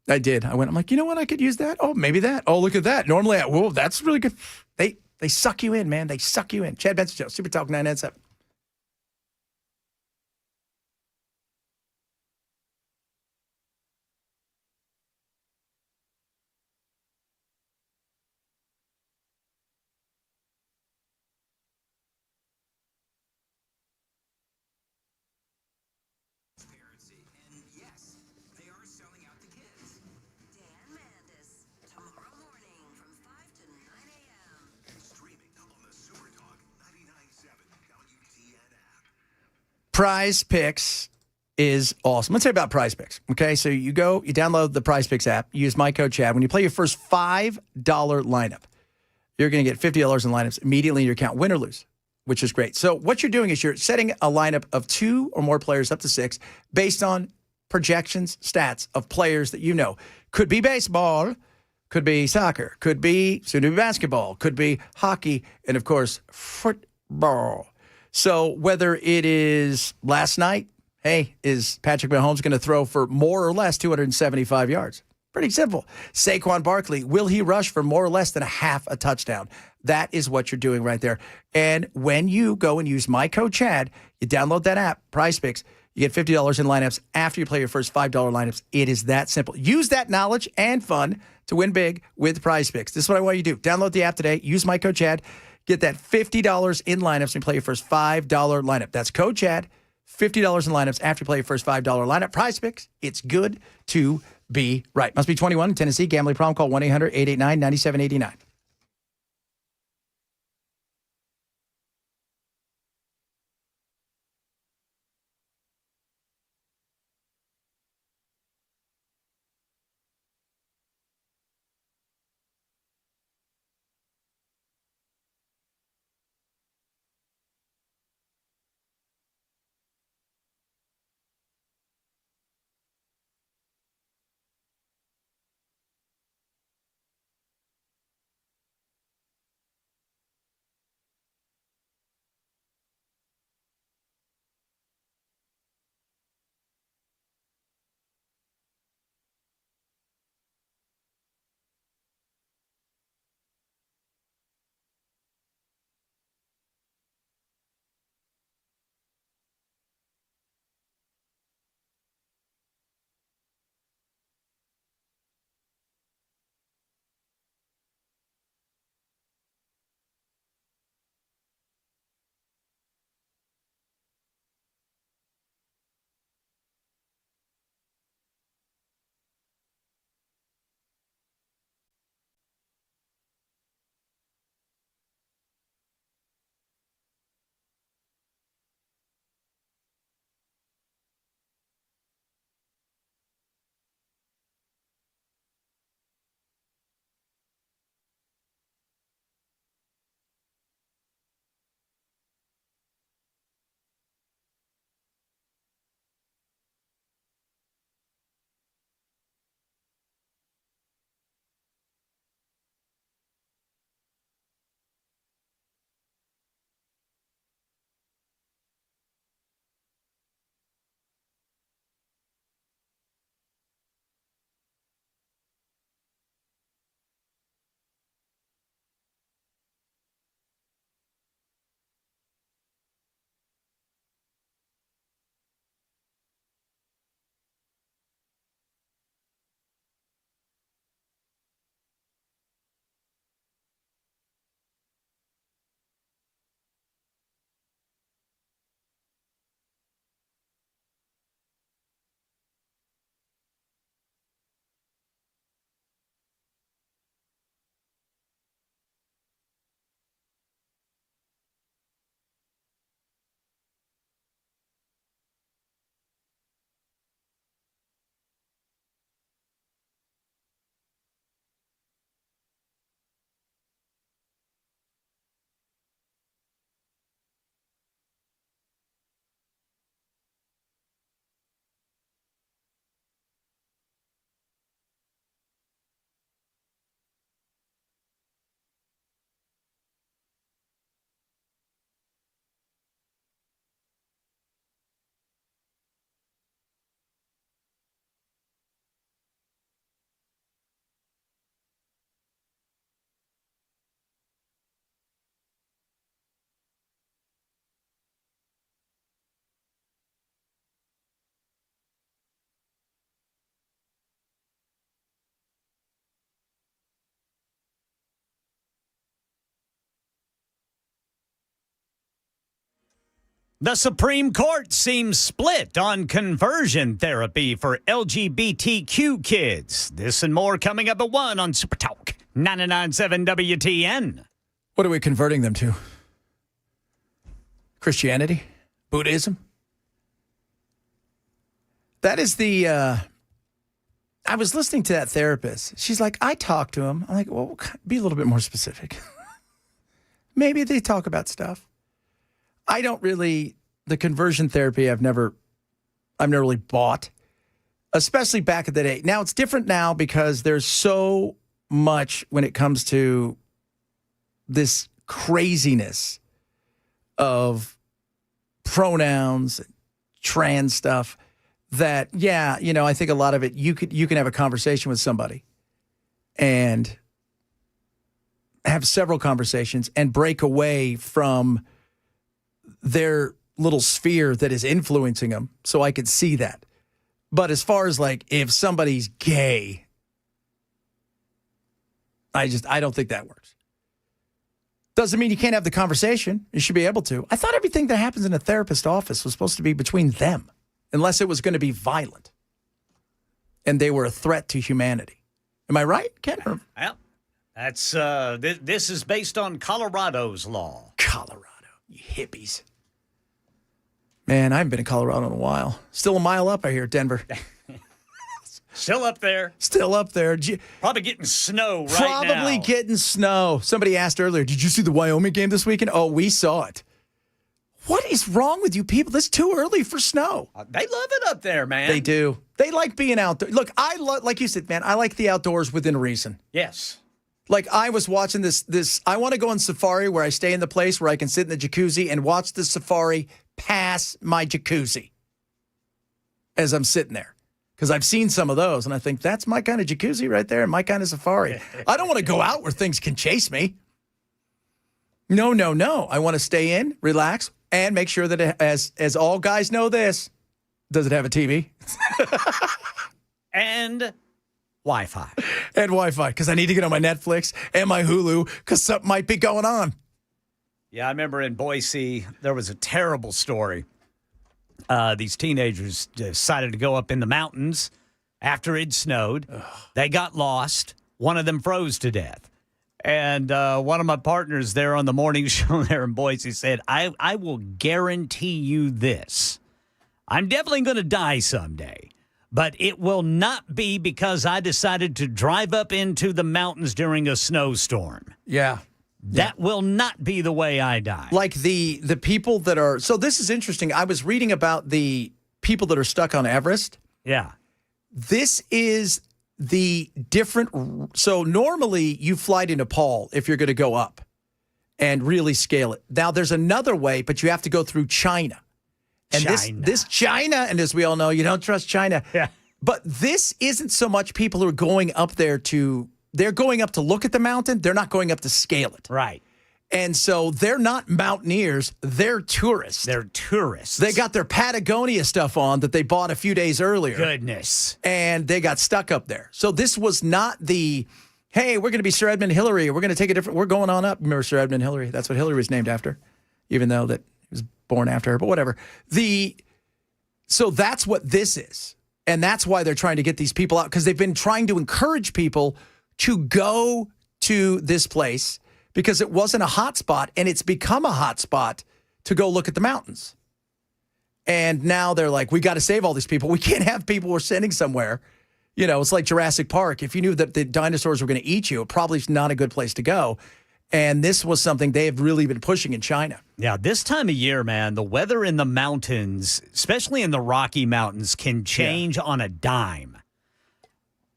I did. I'm like, you know what? I could use that. Oh, maybe that. Oh, look at that. Normally, whoa, that's really good. They suck you in, man. They suck you in. Chad Benson Show, Super Talk 997. Prize Picks is awesome. Let's say about Prize Picks. Okay, so you download the Prize Picks app, you use my code Chad. When you play your first $5 lineup, you're going to get $50 in lineups immediately in your account, win or lose, which is great. So what you're doing is you're setting a lineup of 2 or more players up to 6 based on projections, stats of players that you know. Could be baseball, could be soccer, could be soon to be basketball, could be hockey, and of course, football. So whether it is last night, hey, is Patrick Mahomes going to throw for more or less 275 yards? Pretty simple. Saquon Barkley, will he rush for more or less than a half a touchdown? That is what you're doing right there. And when you go and use my code Chad, you download that app, PrizePicks, you get $50 in lineups after you play your first $5 lineups. It is that simple. Use that knowledge and fun to win big with PrizePicks. This is what I want you to do. Download the app today. Use my code Chad. Get that $50 in lineups when you play your first $5 lineup. That's code Chad, $50 in lineups after you play your first $5 lineup. PrizePicks, it's good to be right. Must be 21 in Tennessee. Gambling problem, call 1-800-889-9789. The Supreme Court seems split on conversion therapy for LGBTQ kids. This and more coming up at 1 on Super Talk 99.7 WTN. What are we converting them to? Christianity? Buddhism? That is the, I was listening to that therapist. She's like, I talked to him. I'm like, well, be a little bit more specific. Maybe they talk about stuff. I don't really, the conversion therapy I've never really bought, especially back in the day. Now it's different now because there's so much when it comes to this craziness of pronouns, trans stuff, that, yeah, I think a lot of it, you can have a conversation with somebody and have several conversations and break away from their little sphere that is influencing them. So I could see that. But as far as like, if somebody's gay, I don't think that works. Doesn't mean you can't have the conversation. You should be able to. I thought everything that happens in a therapist office was supposed to be between them, unless it was going to be violent and they were a threat to humanity. Am I right, Ken? Well, that's this is based on Colorado's law. Colorado, you hippies. Man, I haven't been in Colorado in a while. Still a mile up, I hear, Denver. Still up there. Still up there. Probably getting snow right now. Probably getting snow. Somebody asked earlier, did you see the Wyoming game this weekend? Oh, we saw it. What is wrong with you people? It's too early for snow. They love it up there, man. They do. They like being out there. Look, like you said, man, I like the outdoors within reason. Yes. Like I was watching this. I want to go on safari where I stay in the place where I can sit in the jacuzzi and watch the safari pass my jacuzzi as I'm sitting there. Because I've seen some of those, and I think that's my kind of jacuzzi right there and my kind of safari. I don't want to go out where things can chase me. No. I want to stay in, relax, and make sure that as all guys know this, does it have a TV? And Wi-Fi. And Wi-Fi, because I need to get on my Netflix and my Hulu, because something might be going on. Yeah, I remember in Boise, there was a terrible story. These teenagers decided to go up in the mountains after it snowed. Ugh. They got lost. One of them froze to death. And one of my partners there on the morning show there in Boise said, I will guarantee you this. I'm definitely going to die someday. But it will not be because I decided to drive up into the mountains during a snowstorm. Yeah. That will not be the way I die. Like the people that are, so this is interesting. I was reading about the people that are stuck on Everest. Yeah. This is the different, so normally you fly to Nepal if you're going to go up and really scale it. Now there's another way, but you have to go through China. And this China, and as we all know, you don't trust China. Yeah. But this isn't so much people who are going up there they're going up to look at the mountain. They're not going up to scale it. Right. And so they're not mountaineers. They're tourists. They're tourists. They got their Patagonia stuff on that they bought a few days earlier. Goodness. And they got stuck up there. So this was not the, hey, we're going to be Sir Edmund Hillary. We're going to take we're going on up. Remember Sir Edmund Hillary? That's what Hillary was named after, even though that he was born after her, but whatever. So that's what this is. And that's why they're trying to get these people out, because they've been trying to encourage people to go to this place because it wasn't a hot spot, and it's become a hot spot to go look at the mountains. And now they're like, we got to save all these people. We can't have people we're sending somewhere. It's like Jurassic Park. If you knew that the dinosaurs were going to eat you, it probably is not a good place to go. And this was something they have really been pushing in China. Yeah, this time of year, man, the weather in the mountains, especially in the Rocky Mountains, can change on a dime.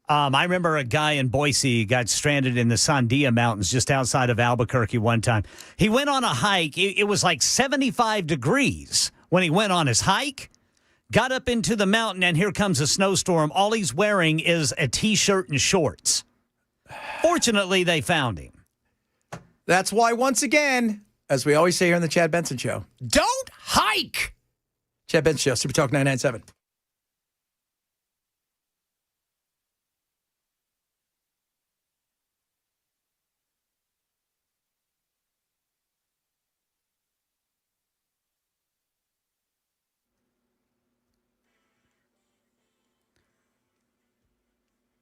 I remember a guy in Boise got stranded in the Sandia Mountains just outside of Albuquerque one time. He went on a hike. It was like 75 degrees when he went on his hike, got up into the mountain, and here comes a snowstorm. All he's wearing is a T-shirt and shorts. Fortunately, they found him. That's why, once again, as we always say here on the Chad Benson Show, don't hike. Chad Benson Show, Super Talk 997.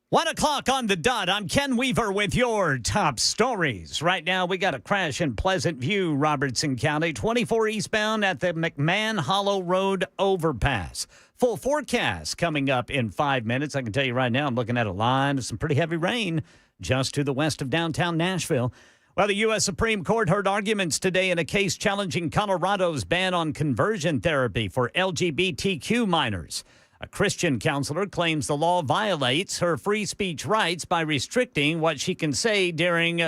One o'clock on the dot. I'm Ken Weaver with your top stories. Right now, we got a crash in Pleasant View, Robertson County, 24 eastbound at the McMahon Hollow Road overpass. Full forecast coming up in 5 minutes. I can tell you right now, I'm looking at a line of some pretty heavy rain just to the west of downtown Nashville. Well, the U.S. Supreme Court heard arguments today in a case challenging Colorado's ban on conversion therapy for LGBTQ minors. A Christian counselor claims the law violates her free speech rights by restricting what she can say during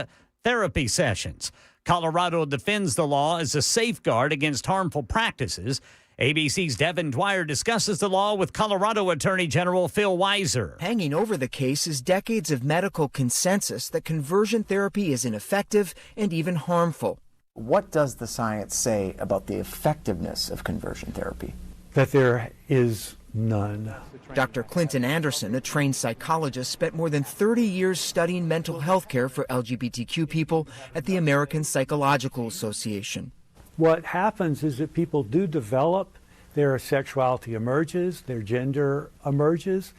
therapy sessions. Colorado defends the law as a safeguard against harmful practices ABC's Devin Dwyer discusses the law with Colorado Attorney General Phil Weiser. Hanging over the case is decades of medical consensus that conversion therapy is ineffective and even harmful. What does the science say about the effectiveness of conversion therapy? That there is none. Dr. Clinton Anderson, a trained psychologist, spent more than 30 years studying mental health care for LGBTQ people at the American Psychological Association. What happens is that people do develop, their sexuality emerges, their gender emerges.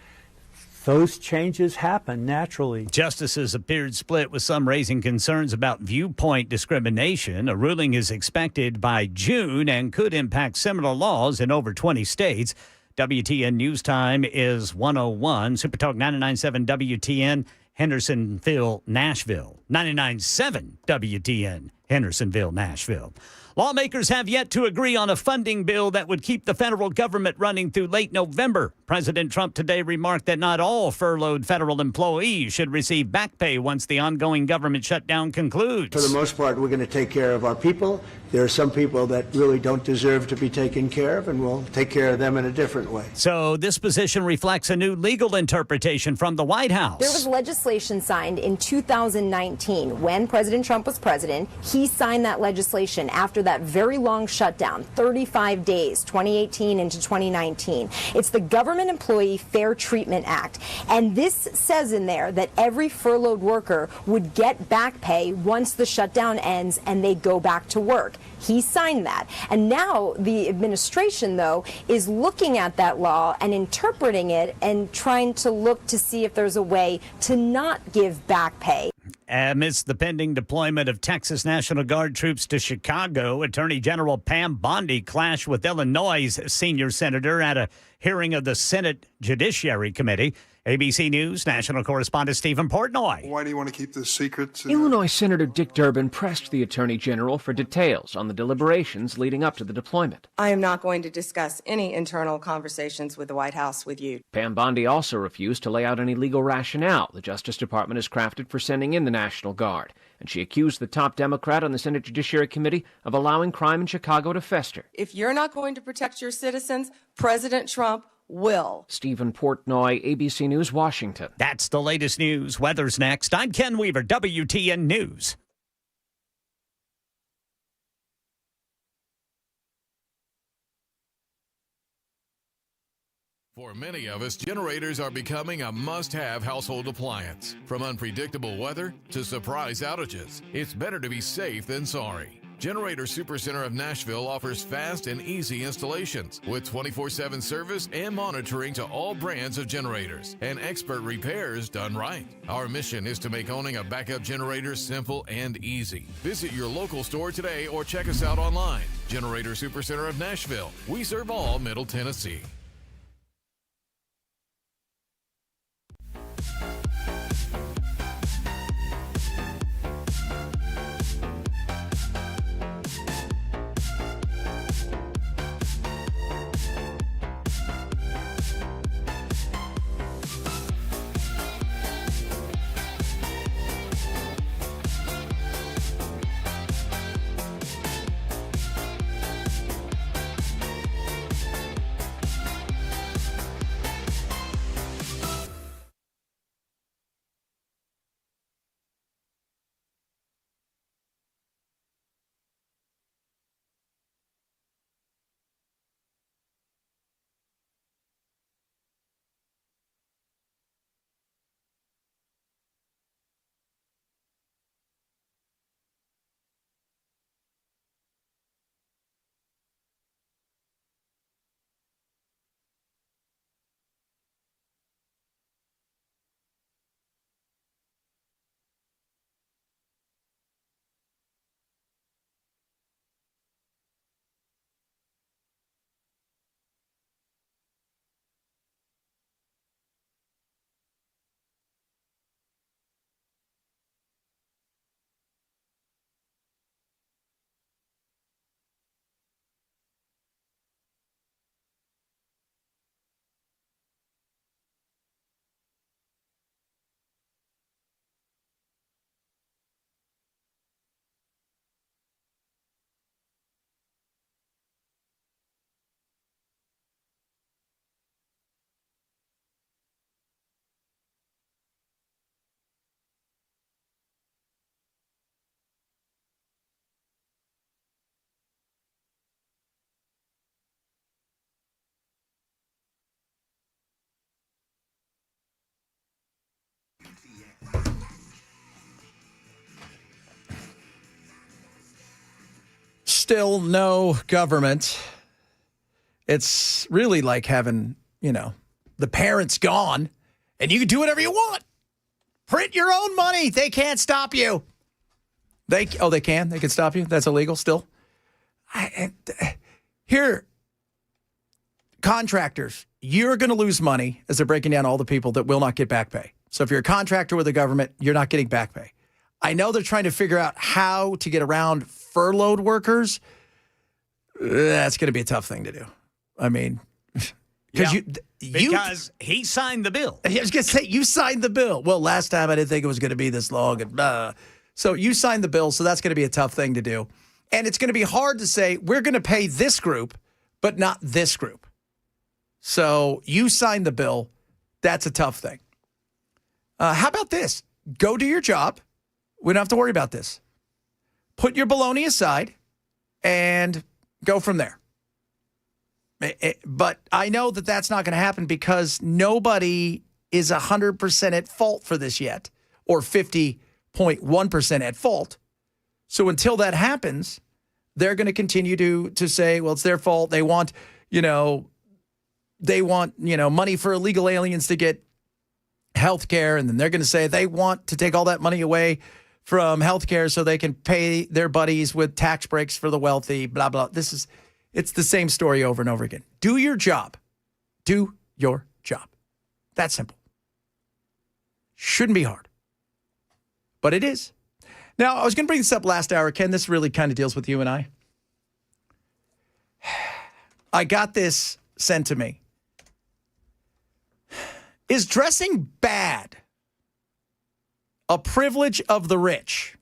Those changes happen naturally. Justices appeared split, with some raising concerns about viewpoint discrimination. A ruling is expected by June and could impact similar laws in over 20 states. WTN News Time is 1:01. Supertalk 99.7 WTN, Hendersonville, Nashville. 99.7 WTN, Hendersonville, Nashville. Lawmakers have yet to agree on a funding bill that would keep the federal government running through late November. President Trump today remarked that not all furloughed federal employees should receive back pay once the ongoing government shutdown concludes. For the most part, we're going to take care of our people. There are some people that really don't deserve to be taken care of, and we'll take care of them in a different way. So this position reflects a new legal interpretation from the White House. There was legislation signed in 2019 when President Trump was president. He signed that legislation after that very long shutdown, 35 days, 2018 into 2019. It's the Government Employee Fair Treatment Act. And this says in there that every furloughed worker would get back pay once the shutdown ends and they go back to work. He signed that. And now the administration, though, is looking at that law and interpreting it and trying to look to see if there's a way to not give back pay. Amidst the pending deployment of Texas National Guard troops to Chicago, Attorney General Pam Bondi clashed with Illinois' senior senator at a hearing of the Senate Judiciary Committee. ABC News national correspondent Stephen Portnoy. Why do you want to keep this secret? Illinois Senator Dick Durbin pressed the Attorney General for details on the deliberations leading up to the deployment. I am not going to discuss any internal conversations with the White House with you. Pam Bondi also refused to lay out any legal rationale the Justice Department has crafted for sending in the National Guard, and she accused the top Democrat on the Senate Judiciary Committee of allowing crime in Chicago to fester. If you're not going to protect your citizens, President Trump will. Stephen Portnoy, ABC News, Washington. That's the latest news. Weather's next. I'm Ken Weaver, WTN News. For many of us, generators are becoming a must-have household appliance. From unpredictable weather to surprise outages, it's better to be safe than sorry. Generator Supercenter of Nashville offers fast and easy installations with 24/7 service and monitoring to all brands of generators and expert repairs done right. Our mission is to make owning a backup generator simple and easy. Visit your local store today or check us out online. Generator Supercenter of Nashville. We serve all Middle Tennessee. still no government. It's really like having, the parents gone and you can do whatever you want. Print your own money. They can't stop you. They can? They can stop you? That's illegal still? Here, contractors, you're going to lose money as they're breaking down all the people that will not get back pay. So if you're a contractor with the government, you're not getting back pay. I know they're trying to figure out how to get around furloughed workers. That's going to be a tough thing to do. I mean, because he signed the bill. I was going to say, you signed the bill. Well, last time I didn't think it was going to be this long. And so you signed the bill, so that's going to be a tough thing to do. And it's going to be hard to say, we're going to pay this group, but not this group. So you signed the bill. That's a tough thing. How about this? Go do your job. We don't have to worry about this. Put your baloney aside and go from there. But I know that that's not going to happen because nobody is 100% at fault for this yet, or 50.1% at fault. So until that happens, they're going to continue to say, well, it's their fault. They want, money for illegal aliens to get health care. And then they're going to say they want to take all that money away from health care so they can pay their buddies with tax breaks for the wealthy, blah, blah. It's the same story over and over again. Do your job. Do your job. That's simple. Shouldn't be hard. But it is. Now, I was going to bring this up last hour. Ken, this really kind of deals with you and I. I got this sent to me. Is dressing bad a privilege of the rich?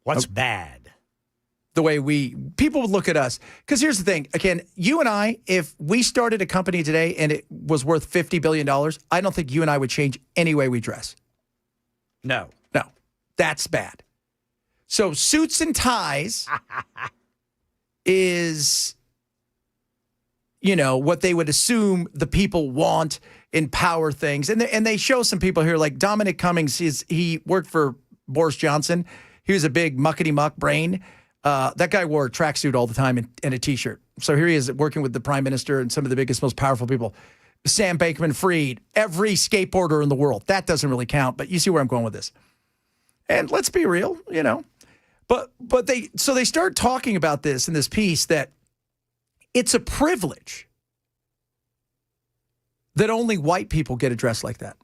What's bad? The way people would look at us. Because here's the thing. Again, you and I, if we started a company today and it was worth $50 billion, I don't think you and I would change any way we dress. No. No. That's bad. So suits and ties is, what they would assume the people want in power things. And they show some people here, like Dominic Cummings, he worked for Boris Johnson. He was a big muckety-muck brain. That guy wore a tracksuit all the time and a T-shirt. So here he is working with the prime minister and some of the biggest, most powerful people. Sam Bankman-Fried, every skateboarder in the world. That doesn't really count, but you see where I'm going with this. And let's be real, But they start talking about this in this piece that it's a privilege that only white people get addressed like that.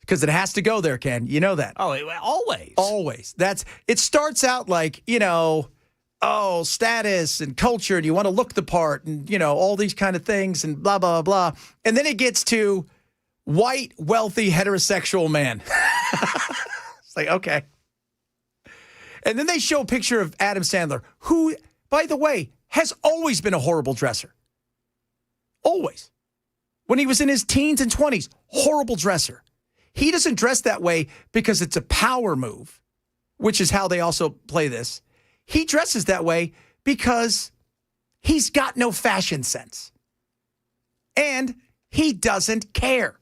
Because it has to go there, Ken. You know that. Oh, always. Always. It starts out like, status and culture, and you want to look the part and, all these kind of things and blah, blah, blah. And then it gets to white, wealthy, heterosexual man. It's like, okay. And then they show a picture of Adam Sandler, who, by the way, has always been a horrible dresser. Always. When he was in his teens and 20s, horrible dresser. He doesn't dress that way because it's a power move, which is how they also play this. He dresses that way because he's got no fashion sense. And he doesn't care.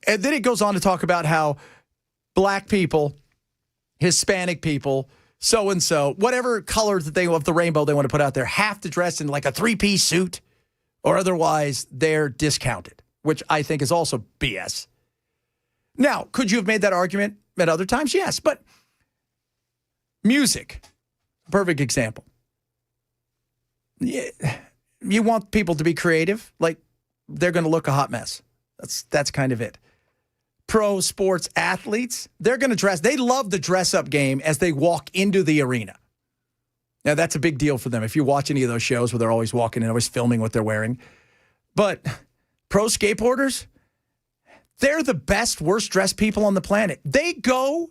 And then it goes on to talk about how black people, Hispanic people, so-and-so, whatever color that they of the rainbow they want to put out there, have to dress in like a three-piece suit or otherwise they're discounted, which I think is also BS. Now, could you have made that argument at other times? Yes, but music, perfect example. You want people to be creative, like they're going to look a hot mess. That's kind of it. Pro sports athletes, they're going to dress. They love the dress-up game as they walk into the arena. Now, that's a big deal for them. If you watch any of those shows where they're always walking and always filming what they're wearing. But pro skateboarders, they're the best, worst-dressed people on the planet. They go,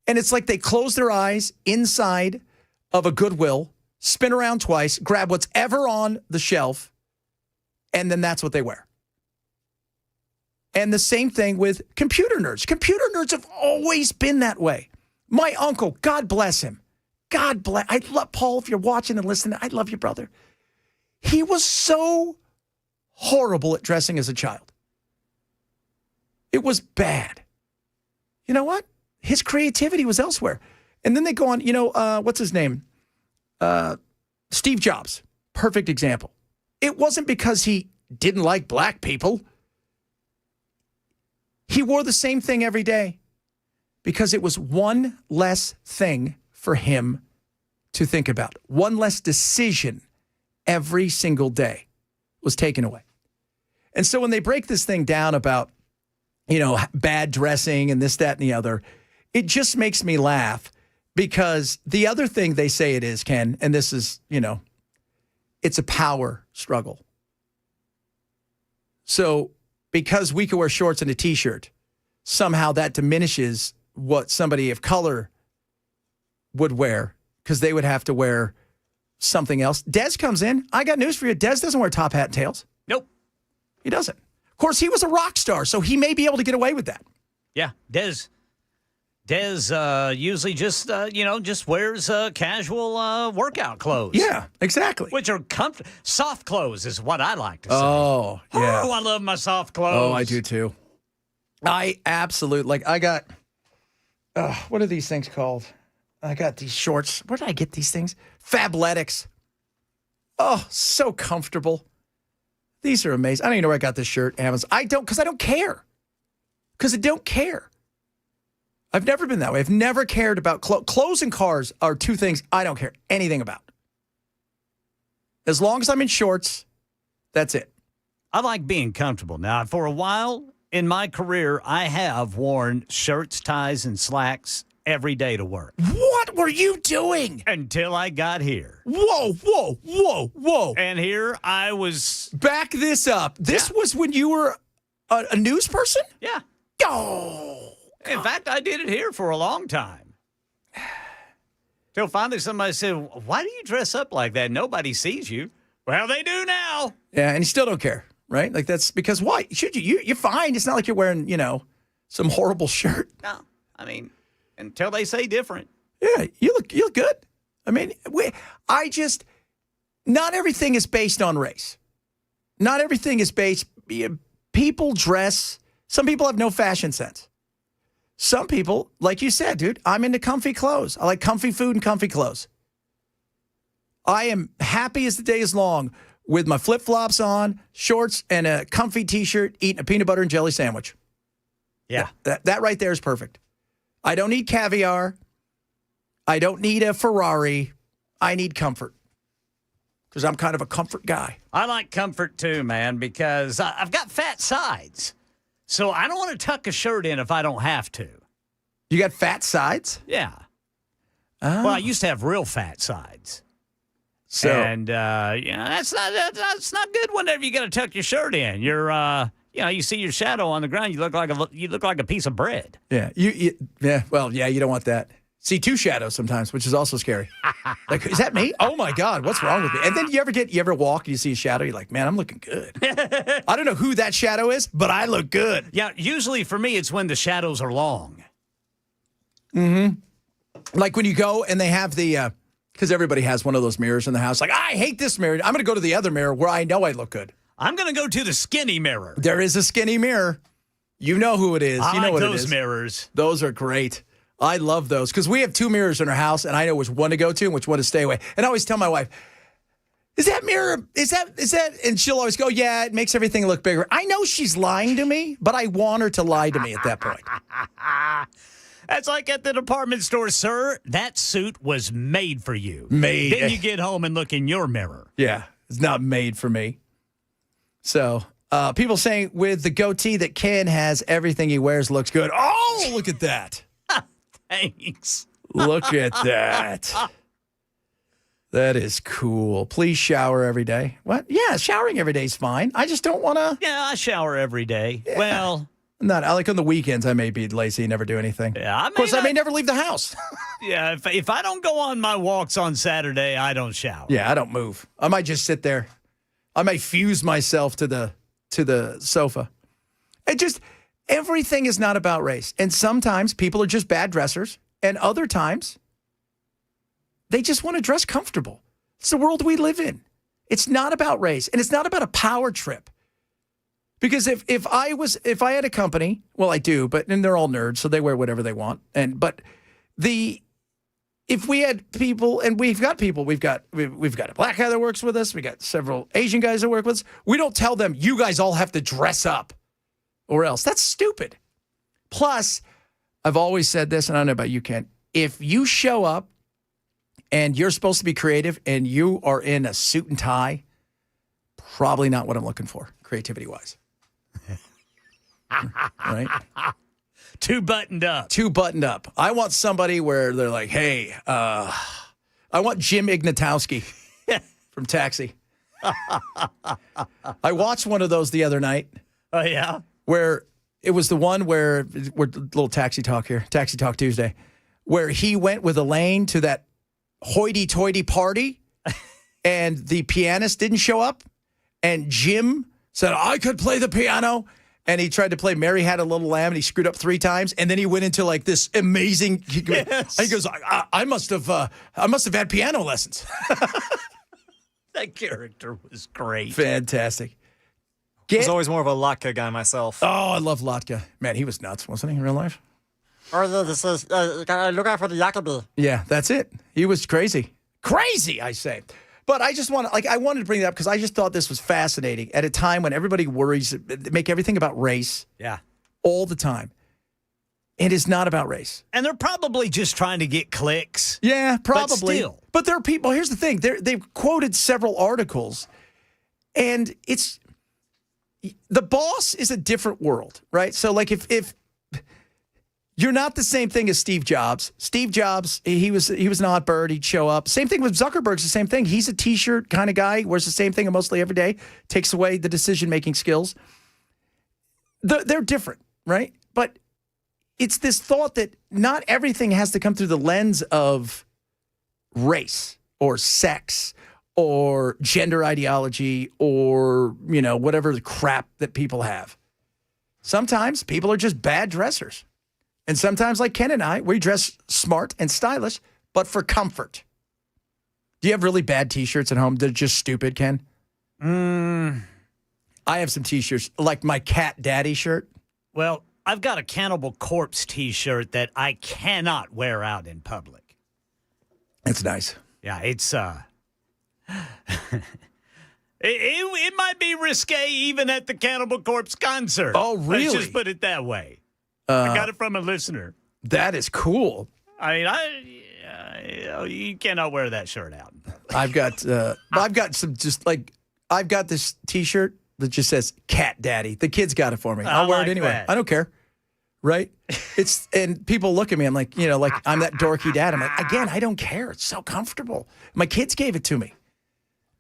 and it's like they close their eyes inside of a Goodwill, spin around twice, grab what's ever on the shelf, and then that's what they wear. And the same thing with computer nerds. Computer nerds have always been that way. My uncle, God bless him. God bless. I love Paul, if you're watching and listening, I love you, brother. He was so horrible at dressing as a child. It was bad. You know what? his creativity was elsewhere. And then they go on, what's his name? Steve Jobs, perfect example. It wasn't because he didn't like black people. He wore the same thing every day because it was one less thing for him to think about. One less decision every single day was taken away. And so when they break this thing down about, bad dressing and this, that, and the other, it just makes me laugh because the other thing they say it is, Ken, and this is, it's a power struggle. So because we can wear shorts and a T-shirt, somehow that diminishes what somebody of color would wear because they would have to wear something else. Dez comes in. I got news for you. Dez doesn't wear top hat and tails. Nope. He doesn't. Of course, he was a rock star, so he may be able to get away with that. Yeah, Dez usually just wears casual workout clothes. Yeah, exactly. Which are soft clothes is what I like to say. Oh, yeah. Oh, I love my soft clothes. Oh, I do too. I absolutely, I got, what are these things called? I got these shorts. Where did I get these things? Fabletics. Oh, so comfortable. These are amazing. I don't even know where I got this shirt. Amazon. Because I don't care. Because I don't care. I've never been that way. I've never cared about clothes and cars are two things I don't care anything about. As long as I'm in shorts, that's it. I like being comfortable. Now, for a while in my career, I have worn shirts, ties, and slacks every day to work. What were you doing? Until I got here. Whoa. And here I was. Back this up. This was when you were a news person? Yeah. Oh. In fact, I did it here for a long time. Till finally somebody said, why do you dress up like that? Nobody sees you. Well, they do now. Yeah, and you still don't care, right? Like that's because why? Should you? You're fine. It's not like you're wearing, some horrible shirt. No. I mean, until they say different. Yeah, you look good. I mean, not everything is based on race. Not everything is based, people dress, some people have no fashion sense. Some people, like you said, dude, I'm into comfy clothes. I like comfy food and comfy clothes. I am happy as the day is long with my flip-flops on, shorts, and a comfy T-shirt, eating a peanut butter and jelly sandwich. Yeah. That right there is perfect. I don't need caviar. I don't need a Ferrari. I need comfort because I'm kind of a comfort guy. I like comfort too, man, because I've got fat sides. So I don't want to tuck a shirt in if I don't have to. You got fat sides? Yeah. Oh. Well, I used to have real fat sides. So, and that's not good whenever you got to tuck your shirt in. You're you see your shadow on the ground. You look like a piece of bread. Yeah. You don't want that. See two shadows sometimes, which is also scary. Like, is that me? Oh my God, what's wrong with me? And then you ever walk and you see a shadow, you're like, man, I'm looking good. I don't know who that shadow is, but I look good. Yeah, usually for me, it's when the shadows are long. Mm-hmm. Like when you go and they have the, because everybody has one of those mirrors in the house. Like, I hate this mirror. I'm going to go to the other mirror where I know I look good. I'm going to go to the skinny mirror. There is a skinny mirror. You know who it is. I you know like what those it is. mirrors. Those are great. I love those because we have two mirrors in our house, and I know which one to go to and which one to stay away. And I always tell my wife, is that mirror, is that, and she'll always go, yeah, it makes everything look bigger. I know she's lying to me, but I want her to lie to me at that point. That's like at the department store, sir. That suit was made for you. Made. Then you get home and look in your mirror. Yeah, it's not made for me. So, people saying with the goatee that Ken has, everything he wears looks good. Oh, look at that. Thanks. Look at that. That is cool. Please shower every day. What? Yeah, showering every day is fine. I just don't want to. Yeah, I shower every day. Yeah. Well, not. I like on the weekends. I may be lazy and never do anything. Yeah, of course, I may never leave the house. Yeah, if I don't go on my walks on Saturday, I don't shower. Yeah, I don't move. I might just sit there. I might fuse myself to the sofa. Everything is not about race. And sometimes people are just bad dressers. And other times, they just want to dress comfortable. It's the world we live in. It's not about race. And it's not about a power trip. Because if I had a company, well, I do, and they're all nerds, so they wear whatever they want. If we had people, and we've got people, we've got a black guy that works with us, we got several Asian guys that work with us. We don't tell them, you guys all have to dress up or else. That's stupid. Plus, I've always said this, and I don't know about you, Ken. If you show up and you're supposed to be creative and you are in a suit and tie, probably not what I'm looking for, creativity-wise. Right? Too buttoned up. Too buttoned up. I want somebody where they're like, hey, I want Jim Ignatowski from Taxi. I watched one of those the other night. Oh, yeah? Where it was the one where, we're little Taxi Talk here, Taxi Talk Tuesday, where he went with Elaine to that hoity-toity party and the pianist didn't show up. And Jim said, I could play the piano. And he tried to play Mary Had a Little Lamb, and he screwed up 3 times. And then he went into like this amazing. He goes, I must have had piano lessons. That character was great. Fantastic. I was always more of a Latka guy myself. Oh, I love Latka. Man, he was nuts, wasn't he, in real life? Oh, yeah, this is, look out for the Yakubi. Yeah, that's it. He was crazy. Crazy, I say. But I just I wanted to bring it up because I just thought this was fascinating at a time when everybody worries, make everything about race. Yeah. All the time. It is not about race. And they're probably just trying to get clicks. Yeah, probably. But still. But there are people, here's the thing. They've quoted several articles, and it's, the boss is a different world, right? So like if you're not the same thing as Steve Jobs. Steve Jobs, he was an odd bird. He'd show up. Same thing with Zuckerberg's the same thing. He's a T-shirt kind of guy, wears the same thing mostly every day, takes away the decision-making skills. They're different, right? But it's this thought that not everything has to come through the lens of race or sex or gender ideology or, whatever the crap that people have. Sometimes people are just bad dressers. And sometimes, like Ken and I, we dress smart and stylish, but for comfort. Do you have really bad T-shirts at home that are just stupid, Ken? I have some T-shirts, like my Cat Daddy shirt. Well, I've got a Cannibal Corpse T-shirt that I cannot wear out in public. It's nice. Yeah, it's it might be risque even at the Cannibal Corpse concert. Oh, really? Let's just put it that way. I got it from a listener. That is cool. I mean, you cannot wear that shirt out. I've got some I've got this T-shirt that just says Cat Daddy. The kids got it for me. I'll wear it anyway. That. I don't care. Right? And people look at me. I'm like, like I'm that dorky dad. I'm like, again, I don't care. It's so comfortable. My kids gave it to me.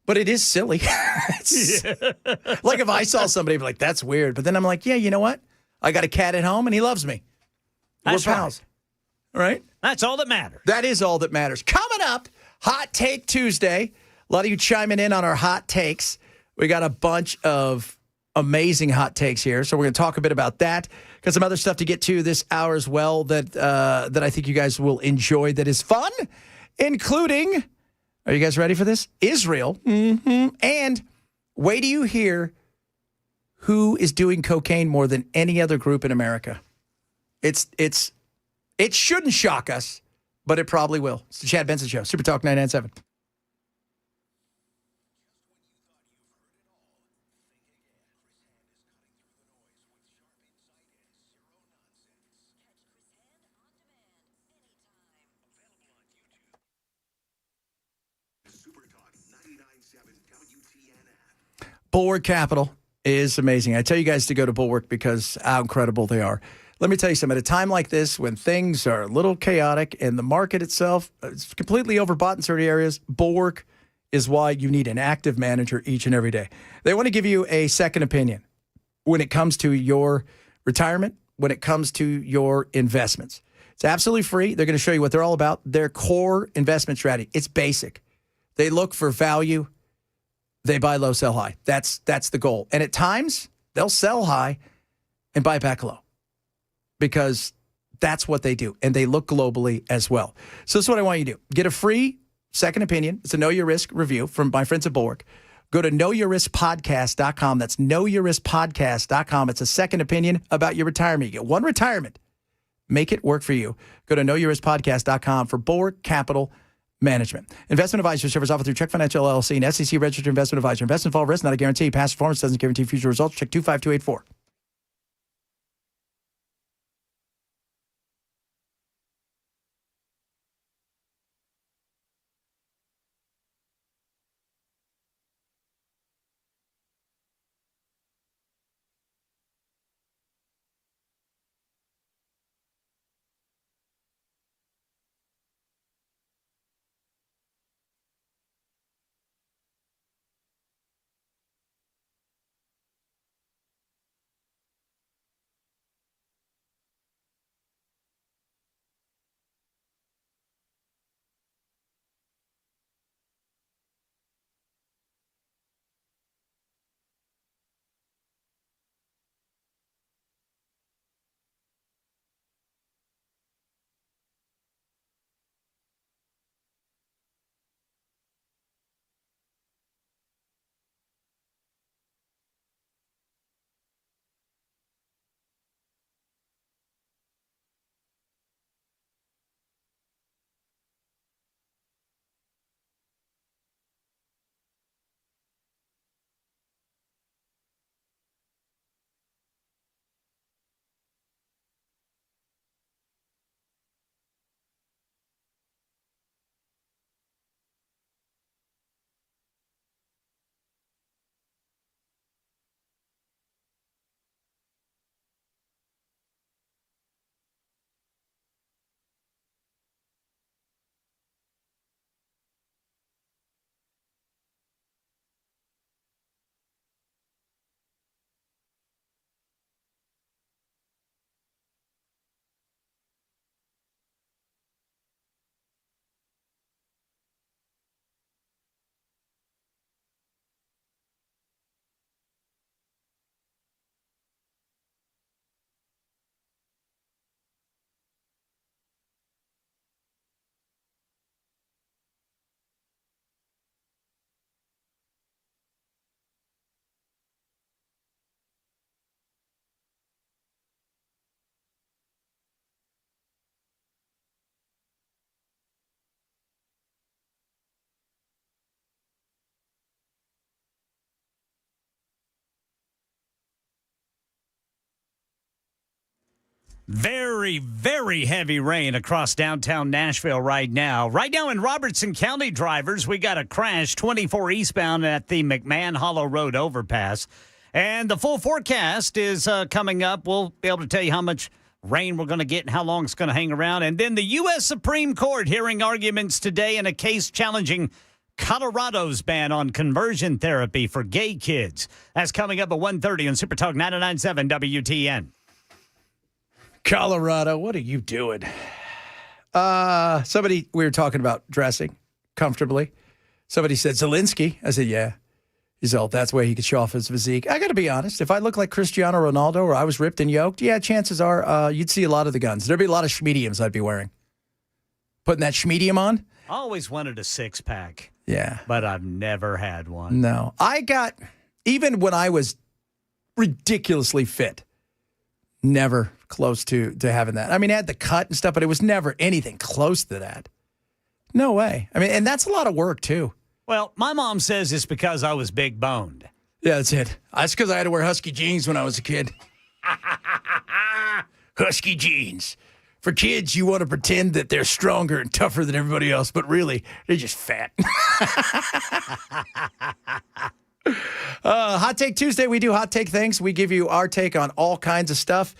But it is silly. Like if I saw somebody, I'd be like, that's weird. But then I'm like, yeah, you know what? I got a cat at home, and he loves me. That's We're pals. All right? That's all that matters. That is all that matters. Coming up, Hot Take Tuesday. A lot of you chiming in on our hot takes. We got a bunch of amazing hot takes here, so we're going to talk a bit about that. Got some other stuff to get to this hour as well that I think you guys will enjoy that is fun, including, are you guys ready for this? Israel. And wait till you hear who is doing cocaine more than any other group in America. It shouldn't shock us, but it probably will. It's the Chad Benson Show, Super Talk 99.7. Bulwark Capital is amazing. I tell you guys to go to Bulwark because how incredible they are. Let me tell you something. At a time like this, when things are a little chaotic and the market itself is completely overbought in certain areas, Bulwark is why you need an active manager each and every day. They want to give you a second opinion when it comes to your retirement, when it comes to your investments. It's absolutely free. They're going to show you what they're all about. Their core investment strategy. It's basic. They look for value. They buy low, sell high. That's the goal. And at times, they'll sell high and buy back low because that's what they do. And they look globally as well. So this is what I want you to do. Get a free second opinion. It's a Know Your Risk review from my friends at Bulwark. Go to knowyourriskpodcast.com. That's knowyourriskpodcast.com. It's a second opinion about your retirement. You get one retirement. Make it work for you. Go to knowyourriskpodcast.com for Board Capital Management. Investment advisory service offered through Check Financial LLC, an SEC registered investment advisor. Investment involved risk, not a guarantee. Past performance doesn't guarantee future results. Check 25284. Very, very heavy rain across downtown Nashville right now. Right now in Robertson County, drivers, we got a crash 24 eastbound at the McMahon Hollow Road overpass. And the full forecast is coming up. We'll be able to tell you how much rain we're going to get and how long it's going to hang around. And then the U.S. Supreme Court hearing arguments today in a case challenging Colorado's ban on conversion therapy for gay kids. That's coming up at 1:30 on Super Talk 99.7 WTN. Colorado, what are you doing? We were talking about dressing comfortably. Somebody said, Zelensky. I said, yeah. He's all, that's where he could show off his physique. I got to be honest. If I look like Cristiano Ronaldo or I was ripped and yoked, yeah, chances are you'd see a lot of the guns. There'd be a lot of schmediums I'd be wearing. Putting that schmedium on? I always wanted a six-pack. Yeah. But I've never had one. No. Even when I was ridiculously fit, never close to having that. I mean, I had the cut and stuff, but it was never anything close to that. No way. I mean, and that's a lot of work, too. Well, my mom says it's because I was big boned. Yeah, that's it. That's because I had to wear husky jeans when I was a kid. Husky jeans. For kids, you want to pretend that they're stronger and tougher than everybody else, but really, they're just fat. Hot Take Tuesday, we do hot take things. We give you our take on all kinds of stuff.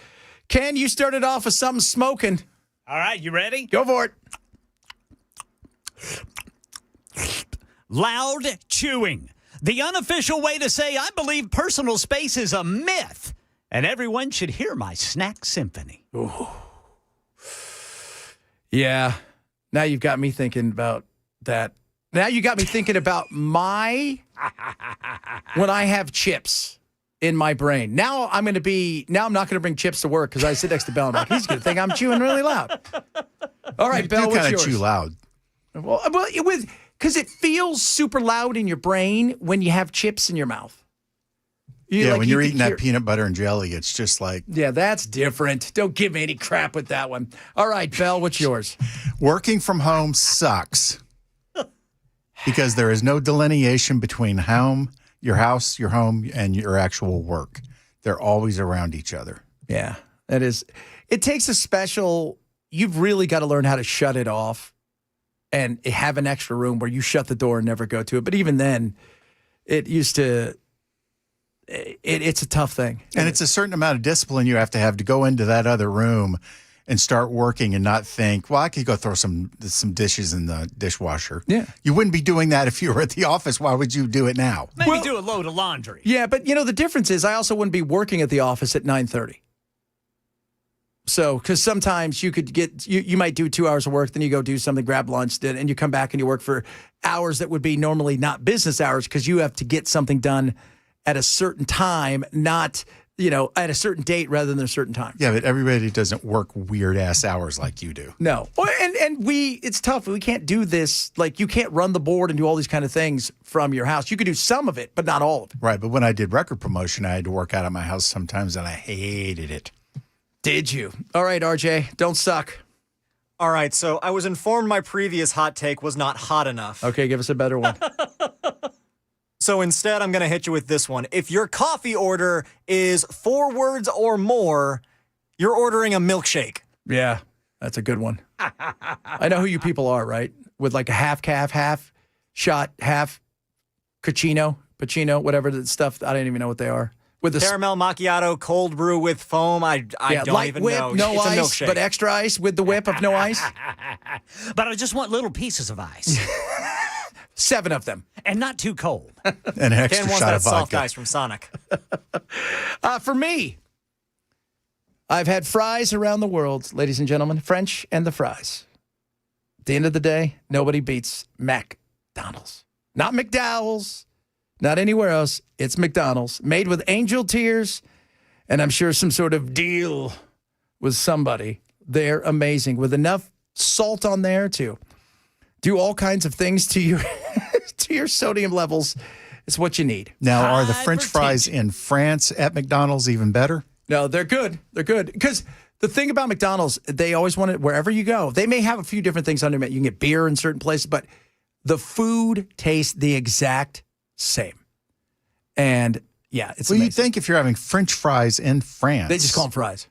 Ken, you started off with something smoking. All right, you ready? Go for it. Loud chewing. The unofficial way to say I believe personal space is a myth, and everyone should hear my snack symphony. Ooh. Yeah. Now you've got me thinking about that. Now you got me thinking about when I have chips in my brain. Now I'm not going to bring chips to work because I sit next to Bell and he's going to think I'm chewing really loud. All right, Bell, what's yours? You kind of chew loud. Well, because it feels super loud in your brain when you have chips in your mouth. When you're eating that peanut butter and jelly, it's just like... Yeah, that's different. Don't give me any crap with that one. All right, Bell, what's yours? Working from home sucks because there is no delineation between your house, your home, and your actual work. They're always around each other. Yeah, that is. It takes a special... You've really got to learn how to shut it off and have an extra room where you shut the door and never go to it. But even then, it used to... It's a tough thing. And it's a certain amount of discipline you have to go into that other room and start working and not think, well, I could go throw some dishes in the dishwasher. Yeah. You wouldn't be doing that if you were at the office. Why would you do it now? Maybe do a load of laundry. Yeah, but the difference is I also wouldn't be working at the office at 9:30. So, because sometimes you could you might do 2 hours of work, then you go do something, grab lunch, and you come back and you work for hours that would be normally not business hours because you have to get something done at a certain time, not, at a certain date rather than a certain time. Yeah, but everybody doesn't work weird-ass hours like you do. No. Well, and it's tough. We can't do this. Like, you can't run the board and do all these kind of things from your house. You could do some of it, but not all of it. Right, but when I did record promotion, I had to work out of my house sometimes, and I hated it. Did you? All right, RJ, don't suck. All right, so I was informed my previous hot take was not hot enough. Okay, give us a better one. So instead, I'm going to hit you with this one. If your coffee order is 4 words or more, you're ordering a milkshake. Yeah, that's a good one. I know who you people are, right? With like a half calf, half shot, half Pacino, whatever the stuff. I don't even know what they are. With the caramel macchiato, cold brew with foam. I don't light even whip, know. no It's ice, a milkshake. but extra ice with the whip of no ice. But I just want little pieces of ice. 7 of them. And not too cold. An extra Ken wants shot that of soft vodka. ice from Sonic. For me, I've had fries around the world, ladies and gentlemen, French and the fries. At the end of the day, nobody beats McDonald's. Not McDowell's, not anywhere else. It's McDonald's, made with angel tears, and I'm sure some sort of deal with somebody. They're amazing, with enough salt on there to do all kinds of things to your to your sodium levels. It's what you need. Now, are the French fries in France at McDonald's even better? No, they're good. They're good. Because the thing about McDonald's, they always want it wherever you go. They may have a few different things under it. You can get beer in certain places, but the food tastes the exact same. And yeah, it's well, amazing. you'd think if you're having French fries in France, They just call them fries.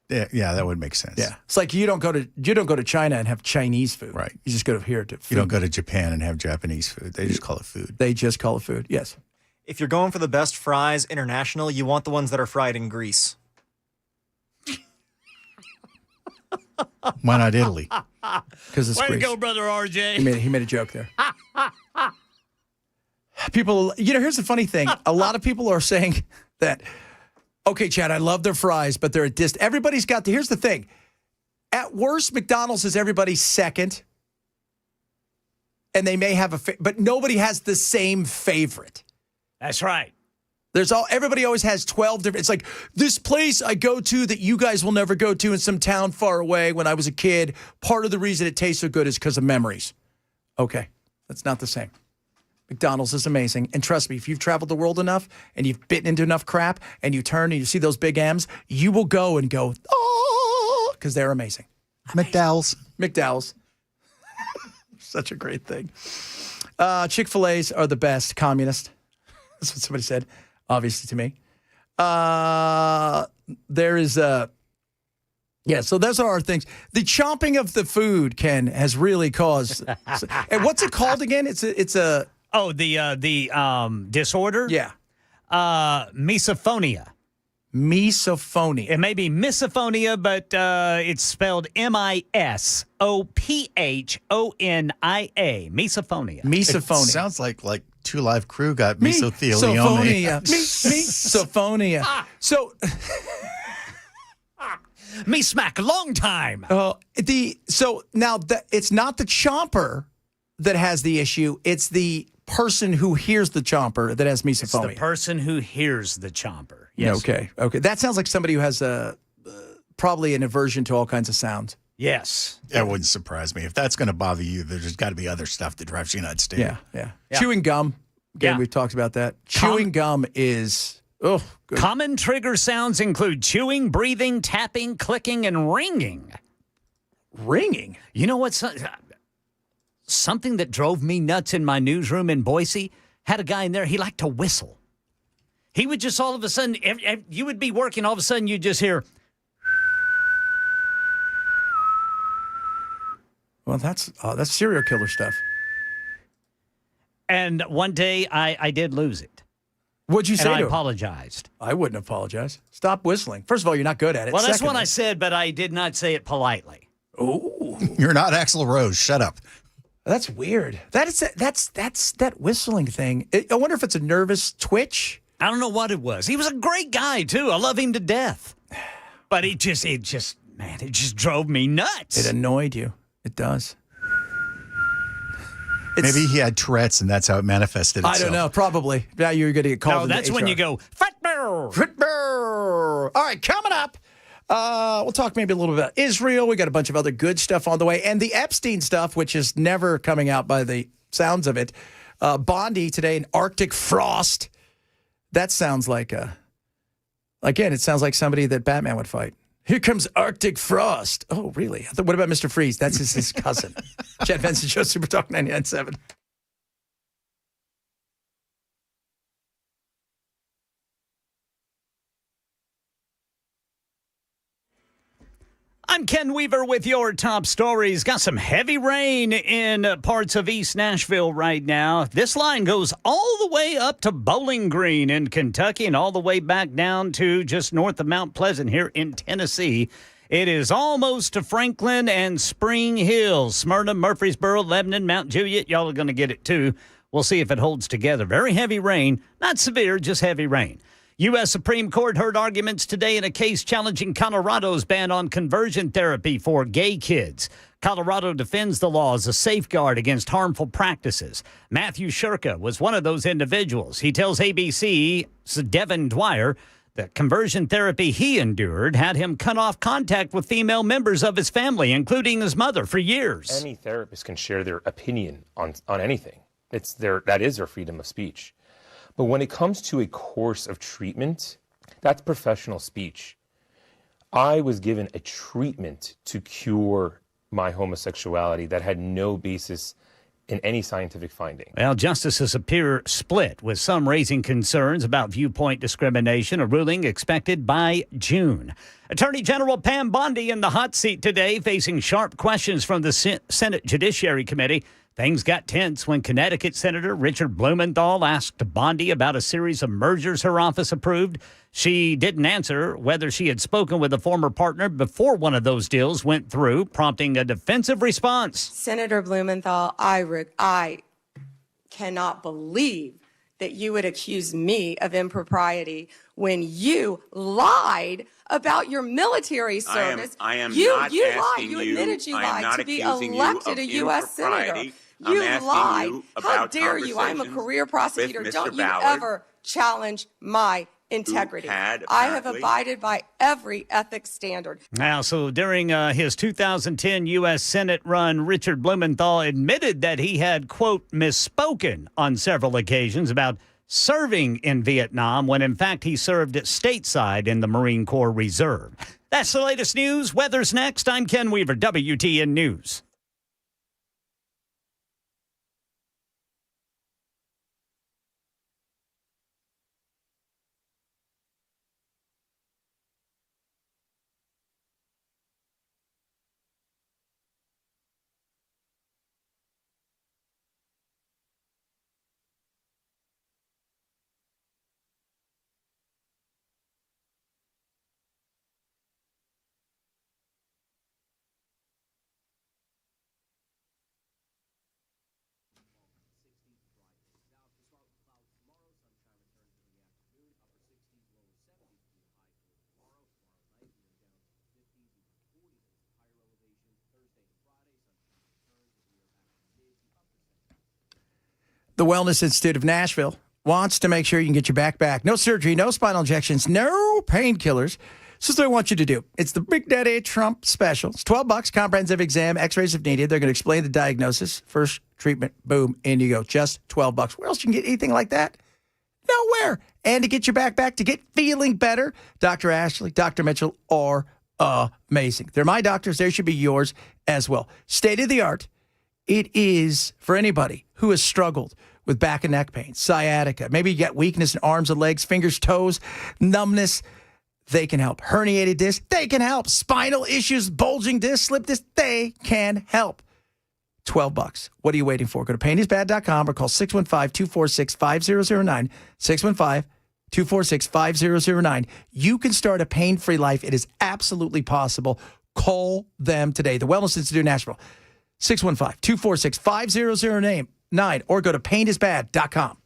Yeah, that would make sense. Yeah, it's like you don't go to China and have Chinese food. Right. You just go here to food. You don't go to Japan and have Japanese food. They just call it food. They just call it food. Yes. If you're going for the best fries international, you want the ones that are fried in grease. Why not Italy? Because it's Way to grease. go, brother RJ. He made a joke there. People, here's the funny thing. A lot of people are saying that, okay, Chad, I love their fries, but they're a dist. Everybody's got here's the thing. At worst, McDonald's is everybody's second. And they may have but nobody has the same favorite. That's right. Everybody always has 12 different. It's like this place I go to that you guys will never go to in some town far away when I was a kid. Part of the reason it tastes so good is because of memories. Okay, that's not the same. McDonald's is amazing. And trust me, if you've traveled the world enough and you've bitten into enough crap and you turn and you see those big M's, you will go, oh, because they're amazing. McDowell's. Such a great thing. Chick-fil-A's are the best. Communist. That's what somebody said, obviously to me. There is so those are our things. The chomping of the food, Ken, has really caused. And what's it called again? It's a the disorder? Yeah. Misophonia. Misophonia. It may be misophonia, but it's spelled Misophonia. Misophonia. Misophonia. It sounds like Two Live Crew got mesothelioma. Misophonia. So, me smack a long time. It's not the chomper that has the issue. It's the person who hears the chomper that has misophonia. It's the person who hears the chomper. Yes. Okay. That sounds like somebody who has probably an aversion to all kinds of sounds. Yes. That wouldn't surprise me. If that's going to bother you, there's got to be other stuff that drives you nuts, too. Yeah. Chewing gum. Again, we've talked about that. Chewing gum is, good. Common trigger sounds include chewing, breathing, tapping, clicking, and ringing. Ringing? You know what's something that drove me nuts in my newsroom in Boise? Had a guy in there, he liked to whistle. He would just all of a sudden, you would be working, all of a sudden you'd just hear. Well, that's serial killer stuff. And one day I did lose it. What'd you say and to I him? apologized. I wouldn't apologize. Stop whistling. First of all, you're not good at it. Well, that's Secondly, what I said, but I did not say it politely. Oh, You're not Axl Rose. Shut up. that's weird. That's that whistling thing. I wonder if it's a nervous twitch. I don't know what it was. He was a great guy, too. I love him to death. But it just drove me nuts. It annoyed you. It does. Maybe he had Tourette's and that's how it manifested itself. I don't know. Probably. Now you're going to get called. No, that's when you go, Football. All right, coming up, we'll talk maybe a little bit about Israel. We got a bunch of other good stuff on the way. And the Epstein stuff, which is never coming out by the sounds of it. Bondi today in Arctic frost. That sounds like, again, it sounds like somebody that Batman would fight. Here comes Arctic frost. Oh, really? What about Mr. Freeze? That's his cousin. Chad Benson Show, Super Talk 99.7. I'm Ken Weaver with your top stories. Got some heavy rain in parts of East Nashville right now. This line goes all the way up to Bowling Green in Kentucky and all the way back down to just north of Mount Pleasant here in Tennessee. It is almost to Franklin and Spring Hill, Smyrna, Murfreesboro, Lebanon, Mount Juliet. Y'all are going to get it too. We'll see if it holds together. Very heavy rain, not severe, just heavy rain. U.S. Supreme Court heard arguments today in a case challenging Colorado's ban on conversion therapy for gay kids. Colorado defends the law as a safeguard against harmful practices. Matthew Shurka was one of those individuals. He tells ABC's Devin Dwyer that conversion therapy he endured had him cut off contact with female members of his family, including his mother, for years. Any therapist can share their opinion on anything. That is their freedom of speech. But when it comes to a course of treatment, that's professional speech. I was given a treatment to cure my homosexuality that had no basis in any scientific finding. Well, justices appear split, with some raising concerns about viewpoint discrimination, a ruling expected by June. Attorney General Pam Bondi in the hot seat today, facing sharp questions from the Senate Judiciary Committee. Things got tense when Connecticut Senator Richard Blumenthal asked Bondi about a series of mergers her office approved. She didn't answer whether she had spoken with a former partner before one of those deals went through, prompting a defensive response. Senator Blumenthal, I cannot believe that you would accuse me of impropriety when you lied about your military service. I am you not lied. asking You you. admitted you I am lied not to be accusing you elected of a U.S. senator. impropriety. You I'm asking lied. you How about dare you? I'm a conversations career prosecutor. with Mr. Don't you Ballard, ever challenge my integrity. had I have apparently- abided by every ethics standard. Now, so during his 2010 U.S. Senate run, Richard Blumenthal admitted that he had, quote, misspoken on several occasions about serving in Vietnam when, in fact, he served stateside in the Marine Corps Reserve. That's the latest news. Weather's next. I'm Ken Weaver, WTN News. The Wellness Institute of Nashville wants to make sure you can get your back. No surgery, no spinal injections, no painkillers. So this is what I want you to do. It's the Big Daddy Trump special. It's $12, comprehensive exam, x-rays if needed. They're going to explain the diagnosis. First treatment, boom, in you go. Just $12. Where else you can get anything like that? Nowhere. And to get your back, to get feeling better, Dr. Ashley, Dr. Mitchell are amazing. They're my doctors. They should be yours as well. State of the art. It is for anybody who has struggled with back and neck pain, sciatica. Maybe you got weakness in arms and legs, fingers, toes, numbness. They can help. Herniated disc, they can help. Spinal issues, bulging disc, slip disc, they can help. $12. What are you waiting for? Go to painisbad.com or call 615-246-5009. 615-246-5009. You can start a pain-free life. It is absolutely possible. Call them today. The Wellness Institute of Nashville. 615-246-5009 or go to painisbad.com.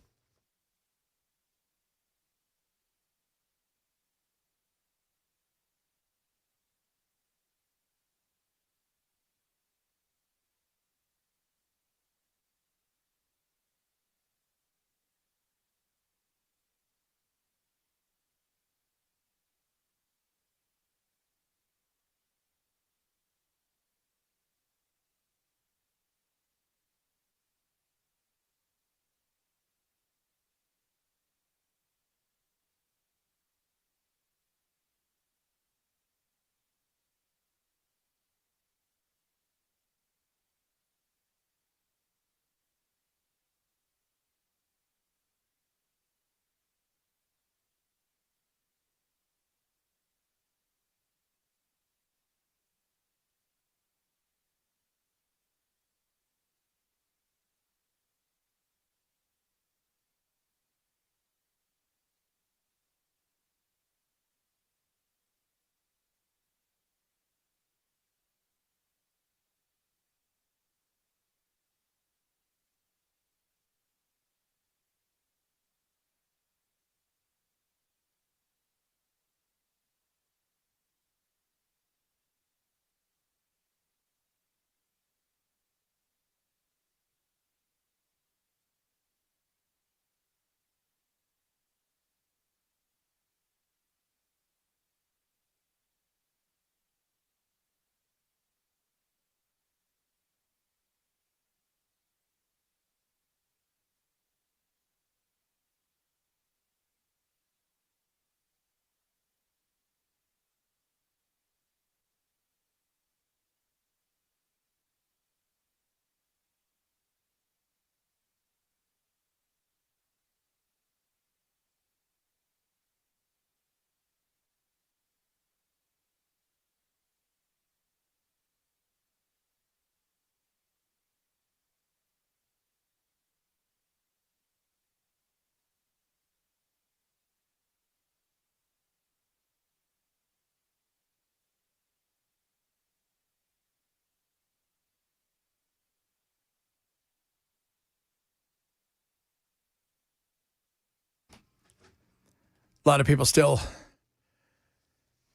A lot of people still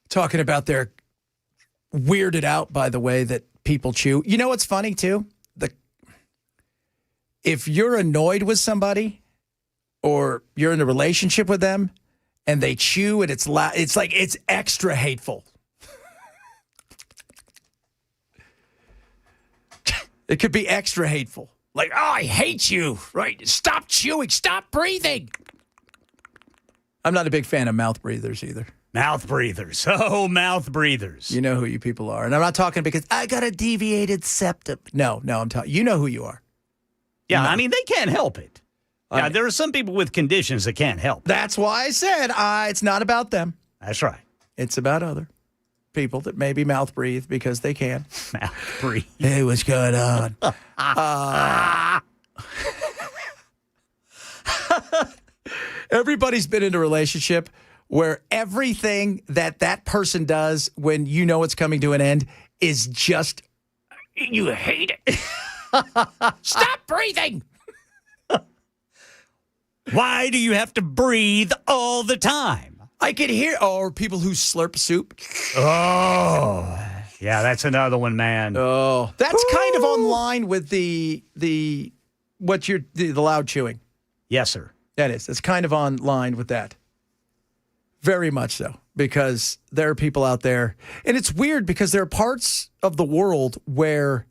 talking about their weirded out by the way that people chew. You know what's funny too? If you're annoyed with somebody or you're in a relationship with them and they chew and it's loud, it's like it's extra hateful. It could be extra hateful. Like, oh, I hate you, right? Stop chewing, stop breathing. I'm not a big fan of mouth breathers either. Mouth breathers. Oh, mouth breathers. You know who you people are. And I'm not talking because I got a deviated septum. No, I'm talking. You know who you are. Yeah, no. I mean, they can't help it. Yeah, there are some people with conditions that can't help. That's why I said it's not about them. That's right. It's about other people that maybe mouth breathe because they can. Mouth breathe. Hey, what's going on? Everybody's been in a relationship where everything that person does when you know it's coming to an end is just, you hate it. Stop breathing. Why do you have to breathe all the time? I can hear, or people who slurp soup. Oh, yeah, that's another one, man. Oh, that's kind of on line with the loud chewing. Yes, sir. That is. That's kind of on line with that. Very much so, because there are people out there. And it's weird because there are parts of the world where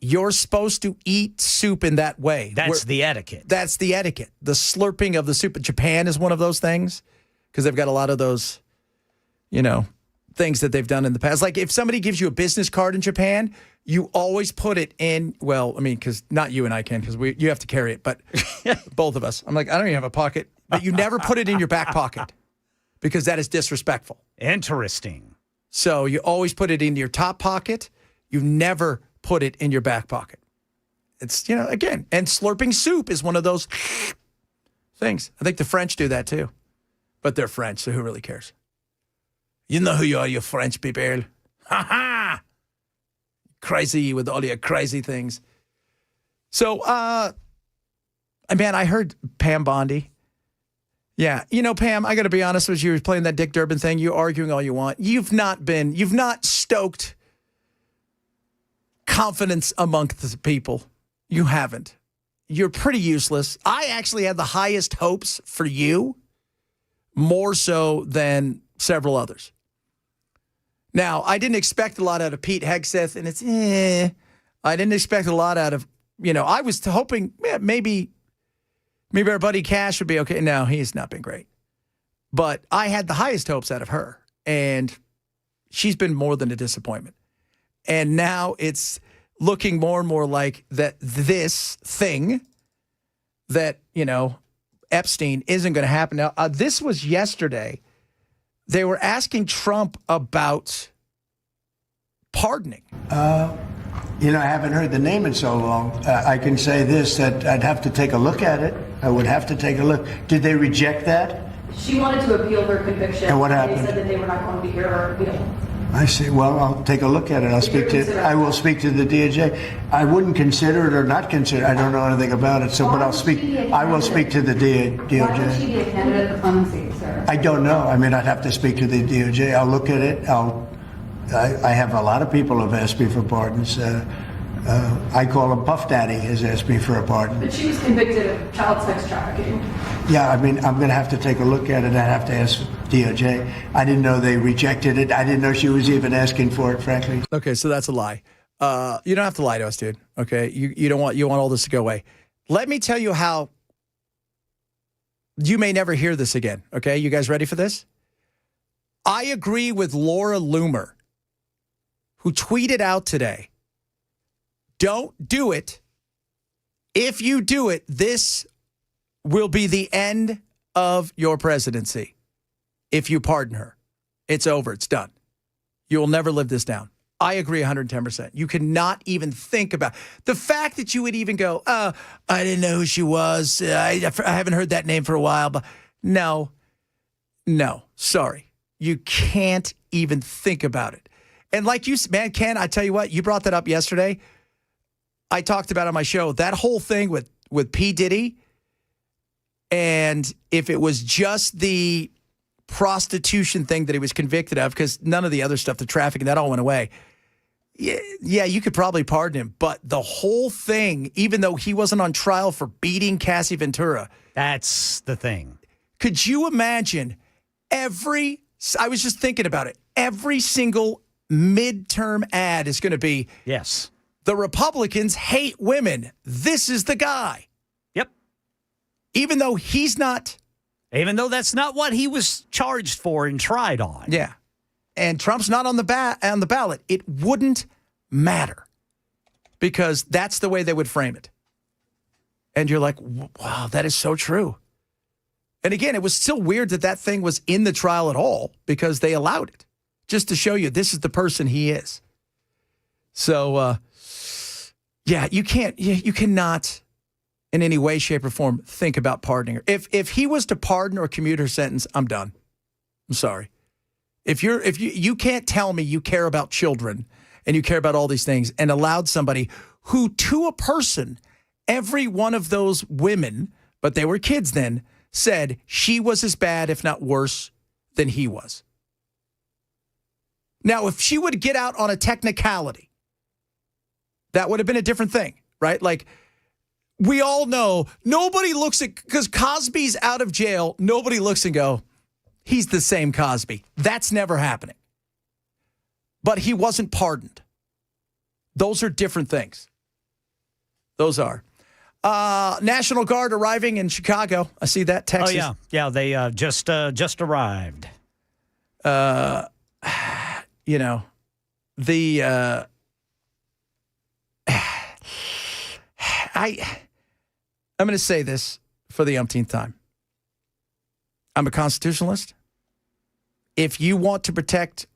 you're supposed to eat soup in that way. That's the etiquette. That's the etiquette. The slurping of the soup. Japan is one of those things because they've got a lot of those, things that they've done in the past. Like if somebody gives you a business card in Japan, you always put it in, because not you and I can, because you have to carry it, but both of us. I'm like, I don't even have a pocket. But you never put it in your back pocket because that is disrespectful. Interesting. So you always put it in your top pocket. You never put it in your back pocket. It's, again, and slurping soup is one of those things. I think the French do that too. But they're French, so who really cares? You know who you are, you French people. Ha ha! Crazy with all your crazy things. So, I heard Pam Bondi. Yeah, Pam, I got to be honest with you, playing that Dick Durbin thing, you're arguing all you want. You've not stoked confidence amongst the people. You haven't. You're pretty useless. I actually had the highest hopes for you, more so than several others. Now, I didn't expect a lot out of Pete Hegseth, and it's I didn't expect a lot out of, I was hoping maybe our buddy Cash would be okay. No, he's not been great. But I had the highest hopes out of her, and she's been more than a disappointment. And now it's looking more and more like that this thing that, Epstein isn't going to happen. Now, this was yesterday. They were asking Trump about pardoning. I haven't heard the name in so long. I can say this, that I'd have to take a look at it. I would have to take a look. Did they reject that? She wanted to appeal her conviction. And what happened? They said that they were not going to hear her appeal. I see. Well, I'll take a look at it. I will speak to the DOJ. I wouldn't consider it or not consider it. I don't know anything about it. I will speak to the DOJ. Why would she be a candidate for clemency, sir? I don't know. I'd have to speak to the DOJ. I'll look at it. I have a lot of people have asked me for pardons. I call him Puff Daddy has asked me for a pardon. But she was convicted of child sex trafficking. Yeah, I'm going to have to take a look at it. I have to ask DOJ. I didn't know they rejected it. I didn't know she was even asking for it, frankly. Okay, so that's a lie. You don't have to lie to us, dude. Okay, you want all this to go away. Let me tell you how you may never hear this again. Okay, you guys ready for this? I agree with Laura Loomer, who tweeted out today, don't do it. If you do it, this will be the end of your presidency. If you pardon her, it's over. It's done. You will never live this down. I agree 110%. You cannot even think about the fact that you would even go, I didn't know who she was. I haven't heard that name for a while. But no, sorry. You can't even think about it. And like you, man, Ken, I tell you what, you brought that up yesterday. I talked about it on my show, that whole thing with P. Diddy. And if it was just the prostitution thing that he was convicted of, because none of the other stuff, the trafficking, that all went away. Yeah, you could probably pardon him. But the whole thing, even though he wasn't on trial for beating Cassie Ventura. That's the thing. Could you imagine I was just thinking about it. Every single midterm ad is going to be, yes, the Republicans hate women. This is the guy. Yep. Even though he's not. Even though that's not what he was charged for and tried on. Yeah. And Trump's not on the ballot. It wouldn't matter because that's the way they would frame it. And you're like, wow, that is so true. And again, it was still weird that thing was in the trial at all because they allowed it just to show you this is the person he is. So, you cannot in any way, shape, or form think about pardoning her. If he was to pardon or commute her sentence, I'm done. I'm sorry. If you can't tell me you care about children and you care about all these things and allowed somebody who, to a person, every one of those women, but they were kids then, said she was as bad, if not worse, than he was. Now, if she would get out on a technicality, that would have been a different thing, right? Like, we all know nobody looks at, because Cosby's out of jail, nobody looks and go, he's the same Cosby. That's never happening. But he wasn't pardoned. Those are different things. Those are. National Guard arriving in Chicago. I see that, Texas. Oh, yeah. Yeah, they just arrived. You know, the I'm going to say this for the umpteenth time. I'm a constitutionalist. If you want to protect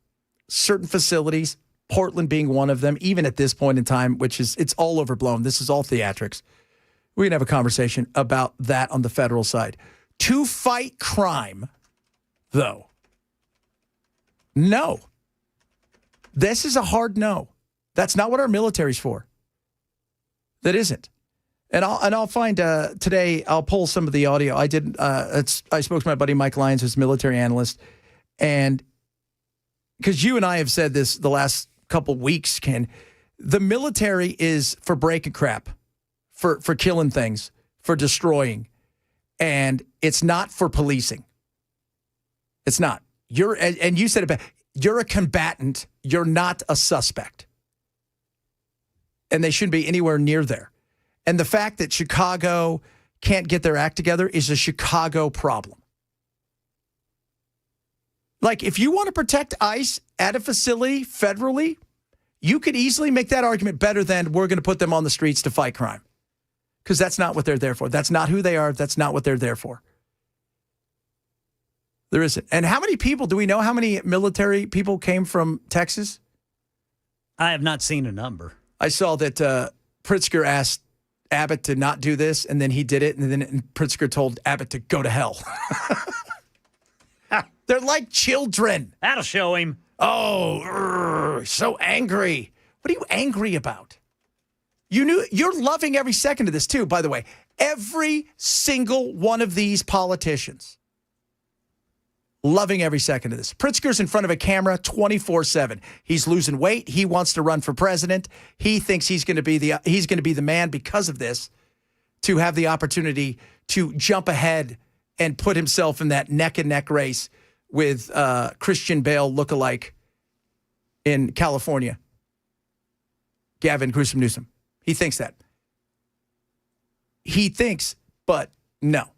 certain facilities, Portland being one of them, even at this point in time, which is, it's all overblown. This is all theatrics. We can have a conversation about that on the federal side. To fight crime, though, no. This is a hard no. That's not what our military's for. That isn't. And I'll find today. I'll pull some of the audio. I did. I spoke to my buddy Mike Lyons, who's a military analyst, and because you and I have said this the last couple weeks, Ken, the military is for breaking crap, for killing things, for destroying, and it's not for policing. It's not. And you said it. You're a combatant. You're not a suspect, and they shouldn't be anywhere near there. And the fact that Chicago can't get their act together is a Chicago problem. Like, if you want to protect ICE at a facility federally, you could easily make that argument better than we're going to put them on the streets to fight crime. Because that's not what they're there for. That's not who they are. That's not what they're there for. There isn't. And how many people, do we know how many military people came from Texas? I have not seen a number. I saw that Pritzker asked Abbott to not do this, and then he did it, and then Pritzker told Abbott to go to hell. They're like children. That'll show him. Oh, so angry. What are you angry about? You're loving every second of this, too, by the way. Every single one of these politicians. Loving every second of this. Pritzker's in front of a camera 24/7. He's losing weight. He wants to run for president. He thinks he's going to be the man because of this, to have the opportunity to jump ahead and put himself in that neck and neck race with Christian Bale lookalike in California, Gavin Newsom. He thinks that. He thinks, but no.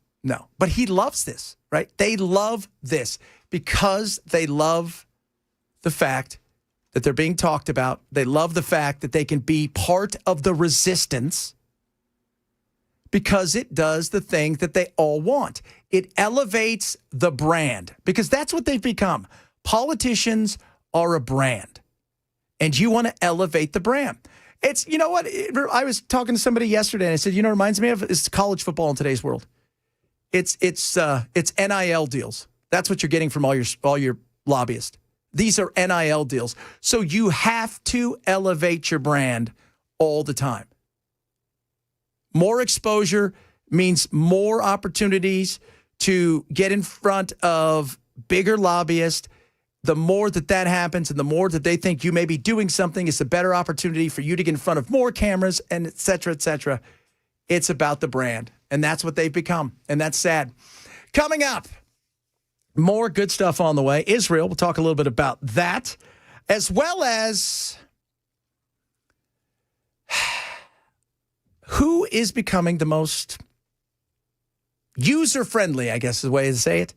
But he loves this, right? They love this because they love the fact that they're being talked about. They love the fact that they can be part of the resistance because it does the thing that they all want. It elevates the brand because that's what they've become. Politicians are a brand, and you want to elevate the brand. It's, you know what? I was talking to somebody yesterday, and I said, you know, it reminds me of is college football in today's world. It's NIL deals. That's what you're getting from all your lobbyists. These are NIL deals. So you have to elevate your brand all the time. More exposure means more opportunities to get in front of bigger lobbyists. The more that happens and the more that they think you may be doing something, it's a better opportunity for you to get in front of more cameras and et cetera, et cetera. It's about the brand. And that's what they've become. And that's sad. Coming up, more good stuff on the way. Israel, we'll talk a little bit about that, as well as who is becoming the most user-friendly, I guess is the way to say it,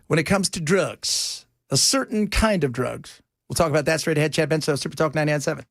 when it comes to drugs, a certain kind of drugs. We'll talk about that straight ahead. Chad Benso, Super Talk 99.7.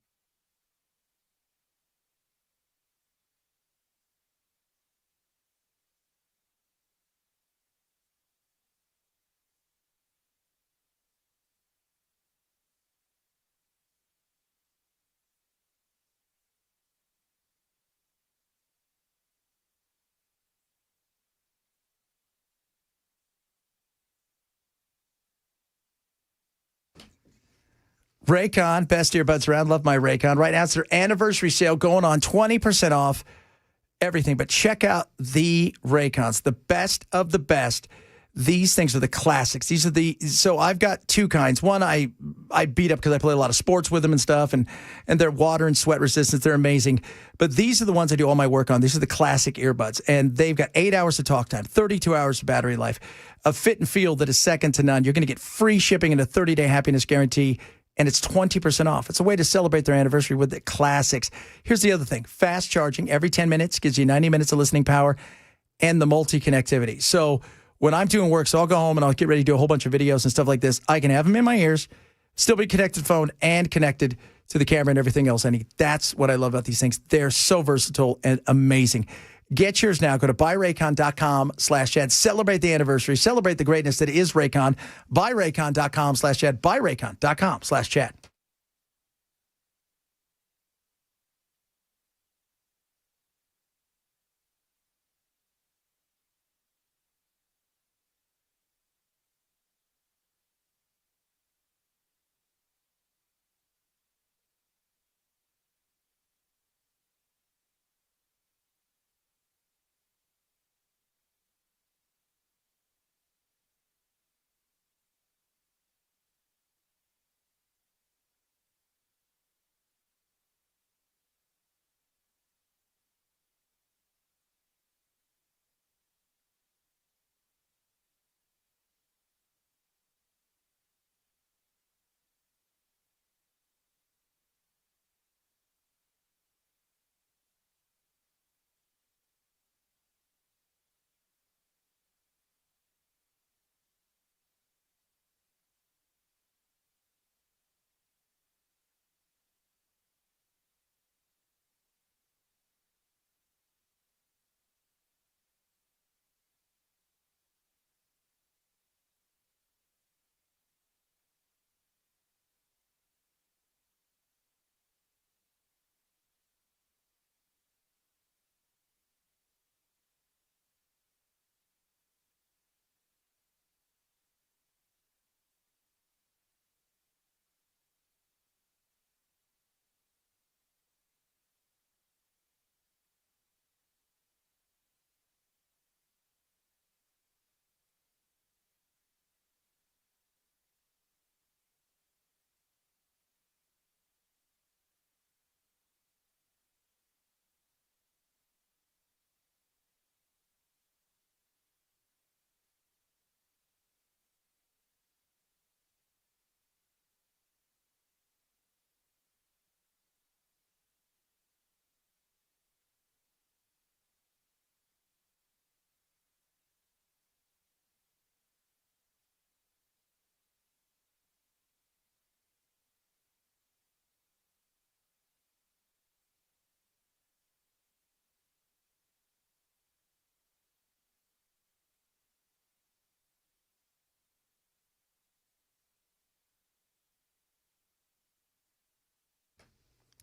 Raycon, best earbuds around. Love my Raycon. Right now, it's their anniversary sale going on, 20% off everything. But check out the Raycons, the best of the best. These things are the classics. So I've got two kinds. One I beat up because I play a lot of sports with them and stuff, and they're water and sweat resistant. They're amazing. But these are the ones I do all my work on. These are the classic earbuds, and they've got 8 hours of talk time, 32 hours of battery life. a fit and feel that is second to none. You're going to get free shipping and a 30-day happiness guarantee, and it's 20% off. It's a way to celebrate their anniversary with the classics. Here's the other thing. Fast charging every 10 minutes gives you 90 minutes of listening power and the multi-connectivity. So when I'm doing work, so I'll go home and I'll get ready to do a whole bunch of videos and stuff like this. I can have them in my ears, still be connected phone and connected to the camera and everything else I need. That's what I love about these things. They're so versatile and amazing. Get yours now. Go to buyraycon.com/Chad. Celebrate the anniversary. Celebrate the greatness that is Raycon. Buyraycon.com/Chad. Buyraycon.com/Chad.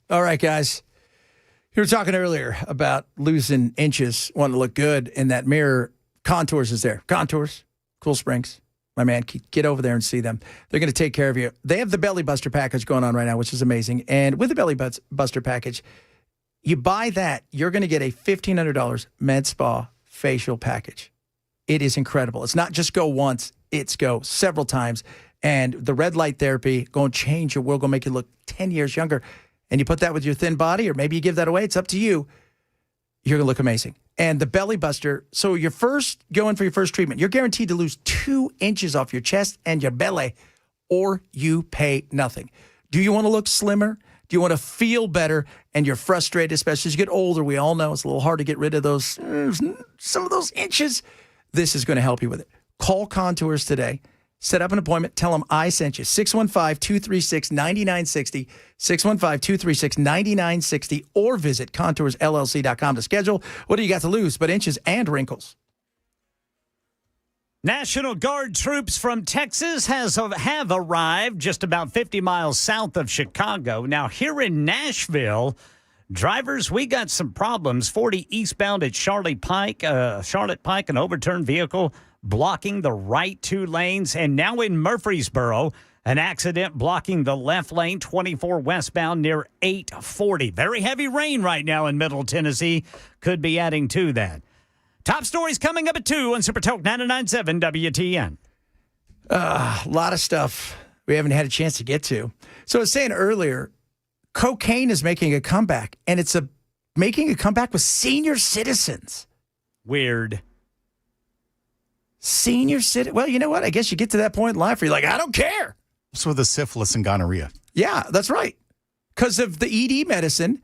All right, guys. You were talking earlier about losing inches, wanting to look good, and that mirror. Contours is there. Contours, Cool Springs. My man, get over there and see them. They're going to take care of you. They have the Belly Buster package going on right now, which is amazing. And with the Belly Buster package, you buy that, you're going to get a $1,500 med spa facial package. It is incredible. It's not just go once, it's go several times. And the red light therapy going to change your world, going to make you look 10 years younger. And you put that with your thin body, or maybe you give that away. It's up to you. You're going to look amazing. And the Belly Buster, so you're going for your first treatment, you're guaranteed to lose 2 inches off your chest and your belly, or you pay nothing. Do you want to look slimmer? Do you want to feel better? And you're frustrated, especially as you get older. We all know it's a little hard to get rid of those, some of those inches. This is going to help you with it. Call Contours today. Set up an appointment. Tell them I sent you. 615-236-9960. 615-236-9960. Or visit contoursllc.com to schedule. What do you got to lose but inches and wrinkles? National Guard troops from Texas have arrived just about 50 miles south of Chicago. Now, here in Nashville, drivers, we got some problems. 40 eastbound at Charlotte Pike, an overturned vehicle blocking the right 2 lanes. And now in Murfreesboro, an accident blocking the left lane, 24 westbound near 840. Very heavy rain right now in Middle Tennessee. Could be adding to that. Top stories coming up at 2 on Super Talk 99.7 WTN. A lot of stuff we haven't had a chance to get to. So I was saying earlier, cocaine is making a comeback, and it's making a comeback with senior citizens. Weird. Senior citizen. Well, you know what? I guess you get to that point in life where you're like, I don't care. So the syphilis and gonorrhea. Yeah, that's right. Because of the ED medicine,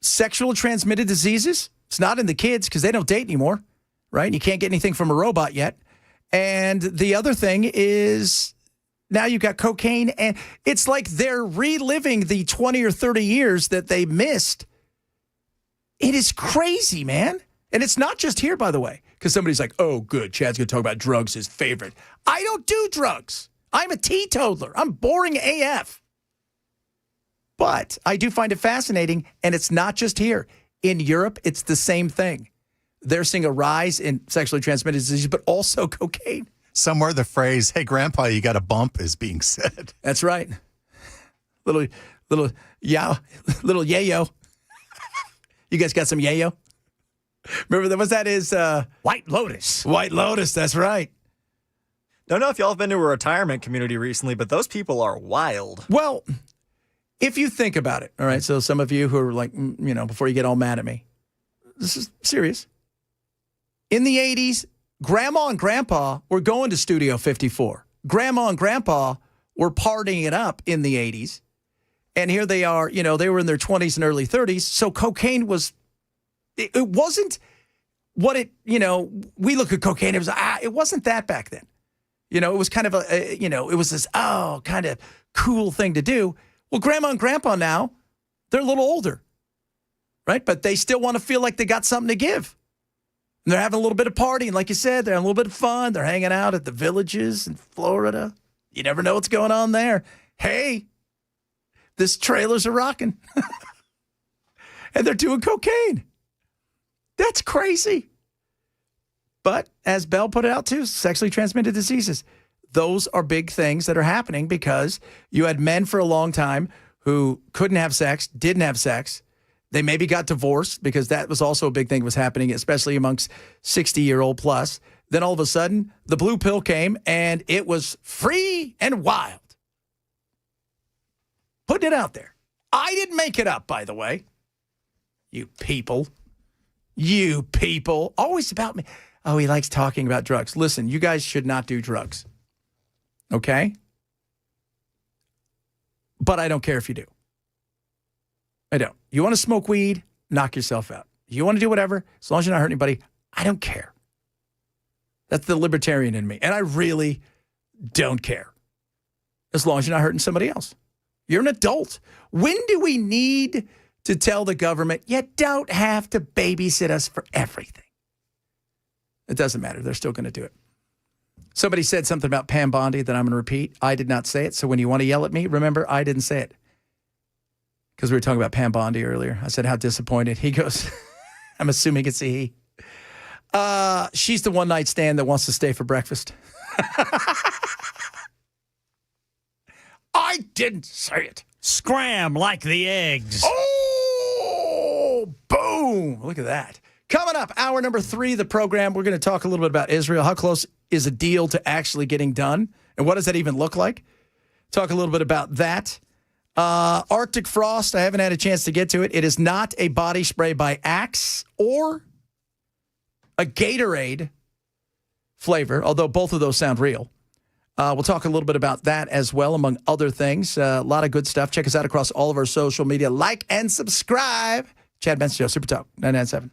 sexual transmitted diseases, it's not in the kids because they don't date anymore, right? You can't get anything from a robot yet. And the other thing is now you've got cocaine, and it's like they're reliving the 20 or 30 years that they missed. It is crazy, man. And it's not just here, by the way, because somebody's like, oh, good, Chad's going to talk about drugs, his favorite. I don't do drugs. I'm a teetotaler. I'm boring AF. But I do find it fascinating, and it's not just here. In Europe, it's the same thing. They're seeing a rise in sexually transmitted diseases, but also cocaine. Somewhere the phrase, hey, Grandpa, you got a bump is being said. That's right. Little yayo. You guys got some yayo? Remember that? That is White Lotus. White Lotus, that's right. Don't know if y'all have been to a retirement community recently, but those people are wild. Well, if you think about it, all right, so some of you who are like, before you get all mad at me, this is serious. In the 80s, Grandma and Grandpa were going to Studio 54. Grandma and Grandpa were partying it up in the 80s. And here they are, they were in their 20s and early 30s. So cocaine was, it wasn't what it, we look at cocaine, it wasn't that back then. It was kind of it was this, kind of cool thing to do. Well, Grandma and Grandpa now, they're a little older, right? But they still want to feel like they got something to give. And they're having a little bit of partying. Like you said, they're having a little bit of fun. They're hanging out at the villages in Florida. You never know what's going on there. Hey, this trailers are rocking. And they're doing cocaine. That's crazy. But as Bell put it out too, sexually transmitted diseases. Those are big things that are happening because you had men for a long time who couldn't have sex, didn't have sex. They maybe got divorced because that was also a big thing that was happening, especially amongst 60-year-old plus. Then all of a sudden, the blue pill came and it was free and wild. Putting it out there. I didn't make it up, by the way. You people. Always about me. Oh, he likes talking about drugs. Listen, you guys should not do drugs. Okay? But I don't care if you do. I don't. You want to smoke weed? Knock yourself out. You want to do whatever? As long as you're not hurting anybody, I don't care. That's the libertarian in me. And I really don't care. As long as you're not hurting somebody else. You're an adult. When do we need to tell the government, you don't have to babysit us for everything? It doesn't matter. They're still going to do it. Somebody said something about Pam Bondi that I'm going to repeat. I did not say it. So when you want to yell at me, remember, I didn't say it. Because we were talking about Pam Bondi earlier. I said, how disappointed. He goes, I'm assuming it's a he. She's the one-night stand that wants to stay for breakfast. I didn't say it. Scram like the eggs. Oh, boom. Look at that. Coming up, hour number 3 of the program, we're going to talk a little bit about Israel. How close is a deal to actually getting done? And what does that even look like? Talk a little bit about that. Arctic frost, I haven't had a chance to get to it. It is not a body spray by Axe or a Gatorade flavor, although both of those sound real. We'll talk a little bit about that as well, among other things. A lot of good stuff. Check us out across all of our social media. Like and subscribe. Chad Benson Show, Super Talk 997.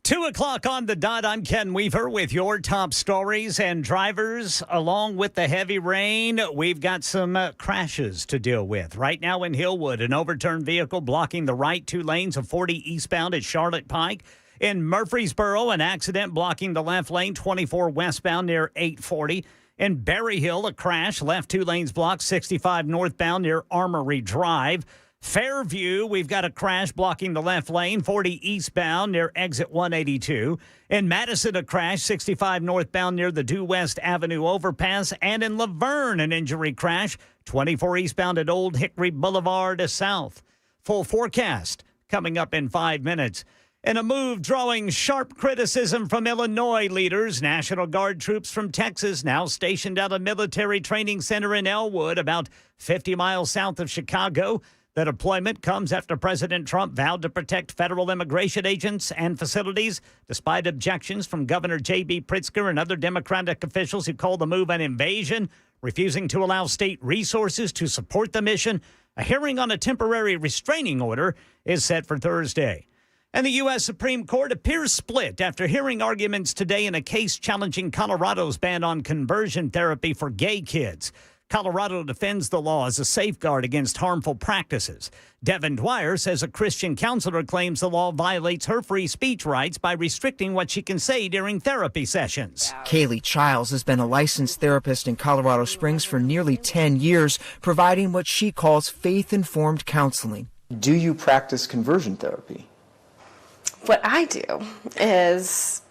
Two o'clock on the dot. I'm Ken Weaver with your top stories and drivers. Along with the heavy rain, we've got some crashes to deal with. Right now in Hillwood, an overturned vehicle blocking the right 2 lanes of 40 eastbound at Charlotte Pike. In Murfreesboro, an accident blocking the left lane 24 westbound near 840. In Berryhill, a crash left 2 lanes blocked 65 northbound near Armory Drive. Fairview, we've got a crash blocking the left lane, 40 eastbound near exit 182. In Madison, a crash, 65 northbound near the Due West Avenue overpass. And in Laverne, an injury crash, 24 eastbound at Old Hickory Boulevard south. Full forecast coming up in 5 minutes. In a move drawing sharp criticism from Illinois leaders, National Guard troops from Texas now stationed at a military training center in Elwood, about 50 miles south of Chicago. The deployment comes after President Trump vowed to protect federal immigration agents and facilities, despite objections from Governor J.B. Pritzker and other Democratic officials who called the move an invasion, refusing to allow state resources to support the mission. A hearing on a temporary restraining order is set for Thursday. And the U.S. Supreme Court appears split after hearing arguments today in a case challenging Colorado's ban on conversion therapy for gay kids. Colorado defends the law as a safeguard against harmful practices. Devin Dwyer says a Christian counselor claims the law violates her free speech rights by restricting what she can say during therapy sessions. Kaylee Childs has been a licensed therapist in Colorado Springs for nearly 10 years, providing what she calls faith-informed counseling. Do you practice conversion therapy? What I do is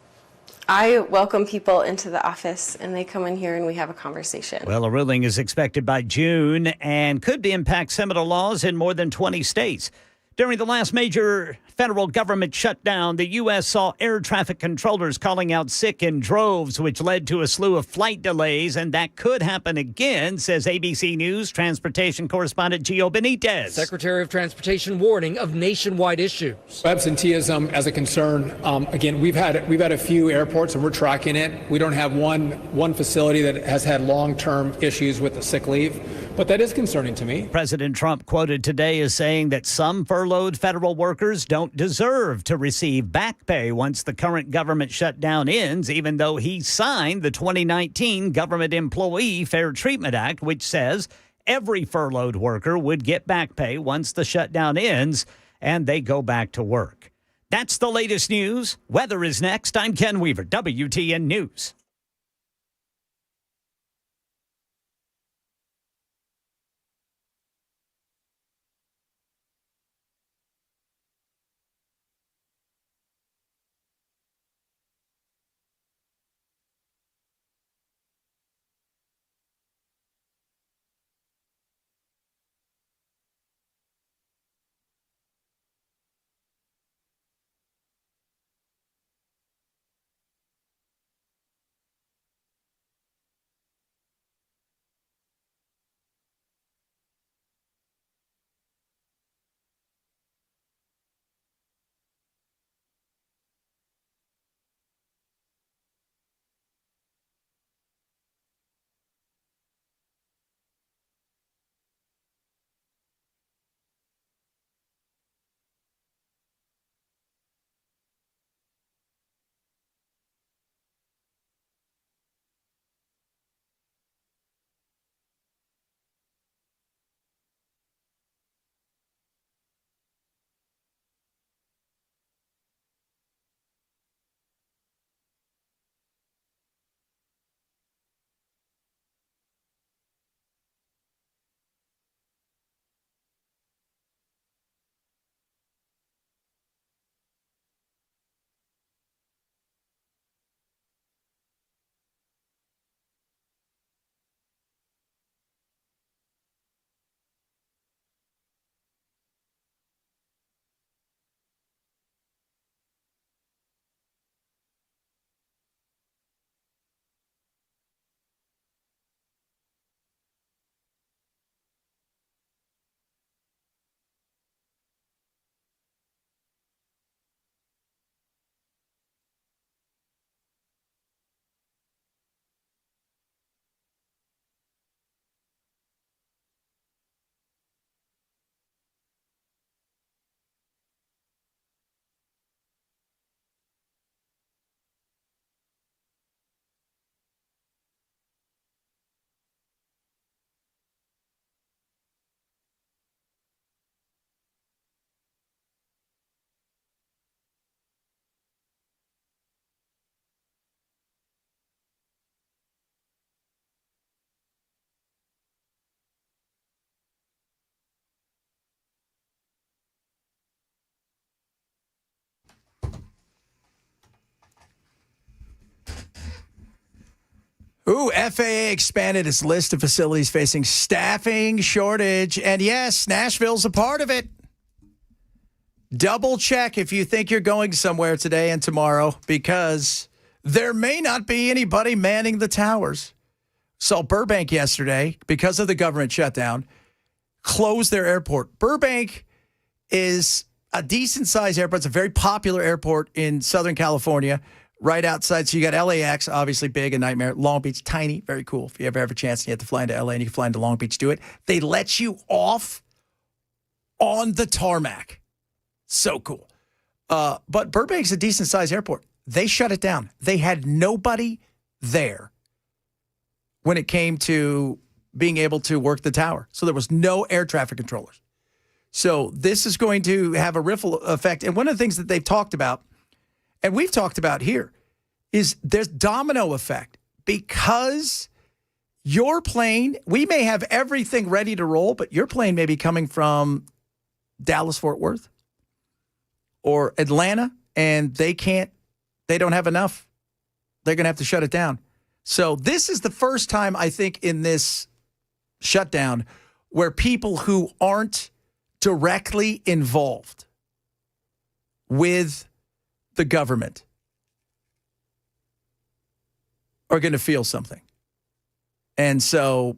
I welcome people into the office and they come in here and we have a conversation. Well, a ruling is expected by June and could impact similar laws in more than 20 states. During the last major federal government shutdown, the U.S. saw air traffic controllers calling out sick in droves, which led to a slew of flight delays, and that could happen again, says ABC News transportation correspondent Gio Benitez. Secretary of Transportation warning of nationwide issues. Absenteeism as a concern. Again, we've had a few airports and we're tracking it. We don't have one facility that has had long-term issues with the sick leave, but that is concerning to me. President Trump quoted today as saying that some furloughed federal workers don't deserve to receive back pay once the current government shutdown ends, even though he signed the 2019 Government Employee Fair Treatment Act, which says every furloughed worker would get back pay once the shutdown ends and they go back to work. That's the latest news. Weather is next. I'm Ken Weaver, WTN News. Ooh, FAA expanded its list of facilities facing staffing shortage. And yes, Nashville's a part of it. double check if you think you're going somewhere today and tomorrow, because there may not be anybody manning the towers. Saw Burbank yesterday, because of the government shutdown, closed their airport. Burbank is a decent-sized airport. It's a very popular airport in Southern California, right outside. So you got LAX, obviously big, a nightmare. Long Beach, tiny, very cool. If you ever have a chance and you have to fly into LA and you can fly into Long Beach, do it. They let you off on the tarmac. So cool. But Burbank's a decent-sized airport. They shut it down. They had nobody there when it came to being able to work the tower. So there was no air traffic controllers. So this is going to have a ripple effect. And one of the things that they've talked about, and we've talked about here, is there's domino effect. Because your plane, we may have everything ready to roll, but your plane may be coming from Dallas-Fort Worth or Atlanta, and they don't have enough. They're going to have to shut it down. So this is the first time, I think, in this shutdown where people who aren't directly involved with the government are going to feel something. And so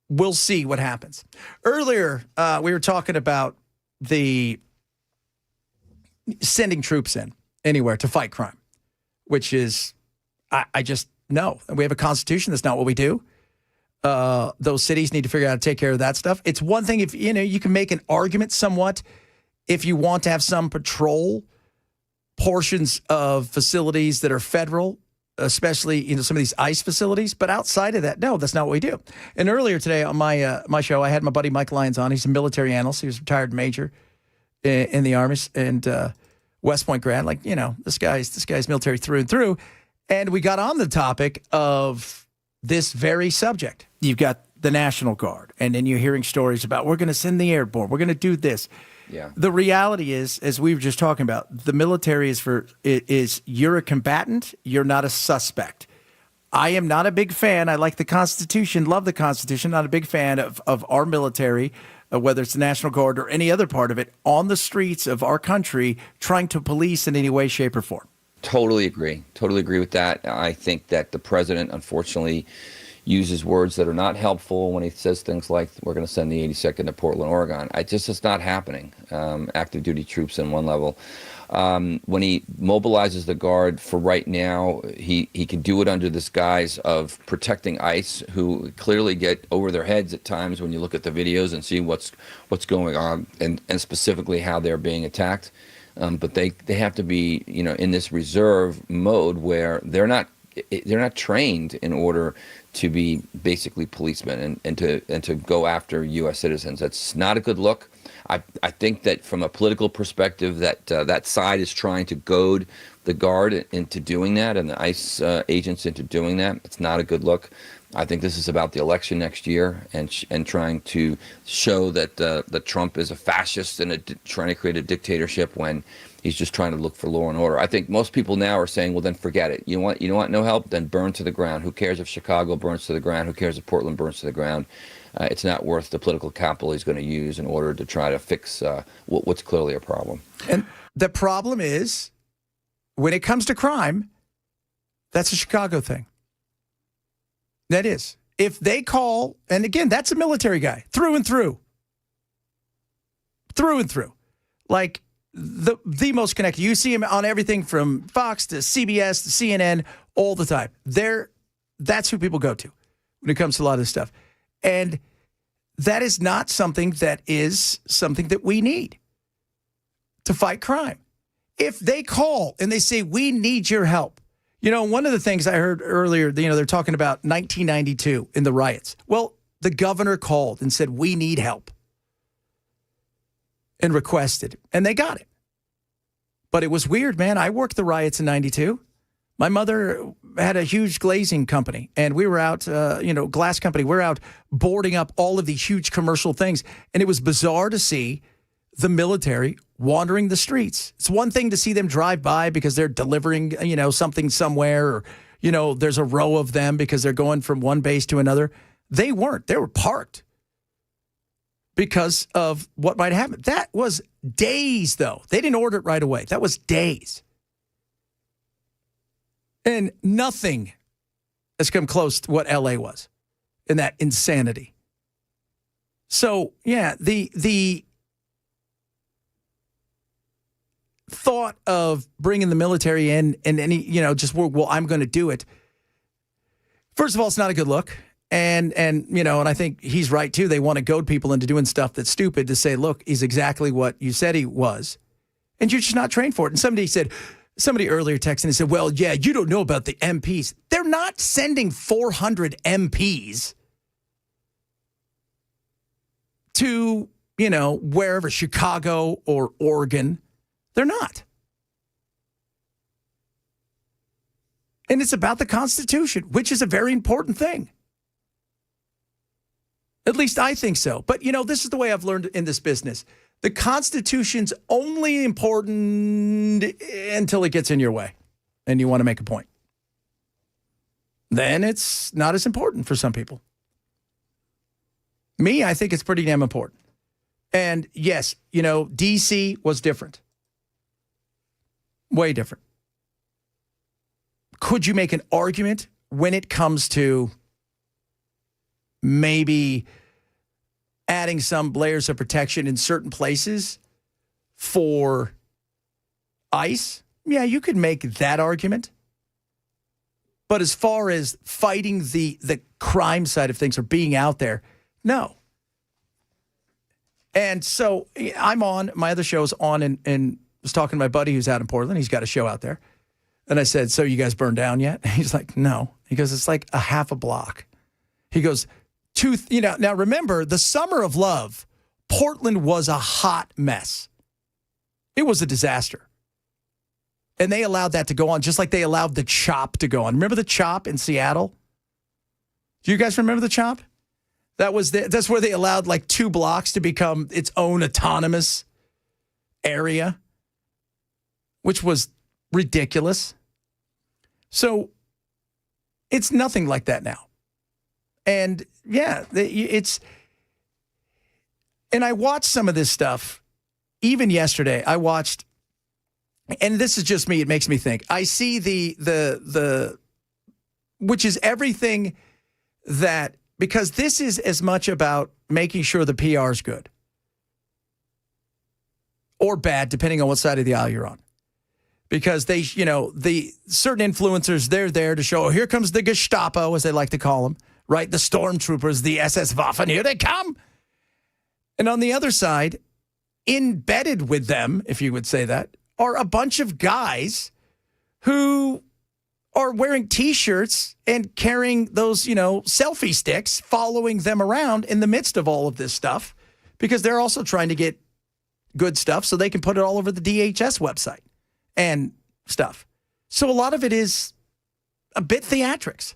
we'll see what happens. Earlier, we were talking about the sending troops in anywhere to fight crime, which is, I just know. We have a constitution. That's not what we do. Those cities need to figure out how to take care of that stuff. It's one thing if, you can make an argument somewhat if you want to have some patrol portions of facilities that are federal, especially, some of these ICE facilities. But outside of that, no, that's not what we do. And earlier today on my show, I had my buddy Mike Lyons on. He's a military analyst. He was a retired major in the Army and West Point grad. Like, this guy's military through and through. And we got on the topic of this very subject. You've got the National Guard, and then you're hearing stories about we're going to send the airborne, we're going to do this. Yeah. The reality is, as we were just talking about, the military is you're a combatant, you're not a suspect. I am not a big fan. I like the Constitution, love the Constitution, not a big fan of our military, whether it's the National Guard or any other part of it, on the streets of our country trying to police in any way, shape, or form. Totally agree. Totally agree with that. I think that the president, unfortunately, uses words that are not helpful when he says things like, we're going to send the 82nd to Portland, Oregon. It's not happening. Active duty troops in one level. When he mobilizes the Guard for right now, he can do it under this guise of protecting ICE, who clearly get over their heads at times when you look at the videos and see what's going on and specifically how they're being attacked. But they have to be, in this reserve mode where they're not trained in order to be basically policemen and to go after U.S. citizens. That's not a good look. I think that from a political perspective, that side is trying to goad the Guard into doing that and the ICE agents into doing that. It's not a good look. I think this is about the election next year and trying to show that Trump is a fascist and trying to create a dictatorship when he's just trying to look for law and order. I think most people now are saying, well, then forget it. You don't want no help? Then burn to the ground. Who cares if Chicago burns to the ground? Who cares if Portland burns to the ground? It's not worth the political capital he's going to use in order to try to fix what's clearly a problem. And the problem is, when it comes to crime, that's a Chicago thing. That is. If they call, and again, that's a military guy, through and through. Through and through. Like, the most connected. You see him on everything from Fox to CBS to CNN all the time. That's who people go to when it comes to a lot of this stuff. And that is not something that we need to fight crime. If they call and they say, we need your help. One of the things I heard earlier, they're talking about 1992 in the riots. Well, the governor called and said, we need help. And requested, and they got it. But it was weird, man. I worked the riots in 92. My mother had a huge glazing company, and we were out, glass company. We're out boarding up all of these huge commercial things, and it was bizarre to see the military wandering the streets. It's one thing to see them drive by because they're delivering, something somewhere, or, there's a row of them because they're going from one base to another. They weren't. They were parked. because of what might happen. That was days, though. They didn't order it right away. That was days. And nothing has come close to what LA was in that insanity. So, yeah, the thought of bringing the military in and any, just, well, I'm going to do it. First of all, it's not a good look. And I think he's right, too. They want to goad people into doing stuff that's stupid to say, look, he's exactly what you said he was. And you're just not trained for it. And somebody earlier texted and said, well, yeah, you don't know about the MPs. They're not sending 400 MPs to, wherever, Chicago or Oregon. They're not. And it's about the Constitution, which is a very important thing. At least I think so. But, this is the way I've learned in this business. The Constitution's only important until it gets in your way and you want to make a point. Then it's not as important for some people. Me, I think it's pretty damn important. And yes, D.C. was different. Way different. Could you make an argument when it comes to maybe adding some layers of protection in certain places for ICE? Yeah, you could make that argument. But as far as fighting the crime side of things or being out there, no. And so my other show's on and was talking to my buddy who's out in Portland. He's got a show out there. And I said, so you guys burned down yet? And he's like, no. He goes, it's like a half a block. He goes, now remember, the summer of love, Portland was a hot mess. It was a disaster. And they allowed that to go on, just like they allowed the CHOP to go on. Remember the CHOP in Seattle? Do you guys remember the CHOP? That's where they allowed like 2 blocks to become its own autonomous area, which was ridiculous. So it's nothing like that now. And yeah, and I watched some of this stuff. Even yesterday, I watched, and this is just me, it makes me think. I see the which is everything that, because this is as much about making sure the PR is good or bad, depending on what side of the aisle you're on. Because they, the certain influencers, they're there to show, here comes the Gestapo, as they like to call them. Right? The stormtroopers, the SS Waffen, here they come. And on the other side, embedded with them, if you would say that, are a bunch of guys who are wearing T-shirts and carrying those, selfie sticks, following them around in the midst of all of this stuff, because they're also trying to get good stuff so they can put it all over the DHS website and stuff. So a lot of it is a bit theatrics.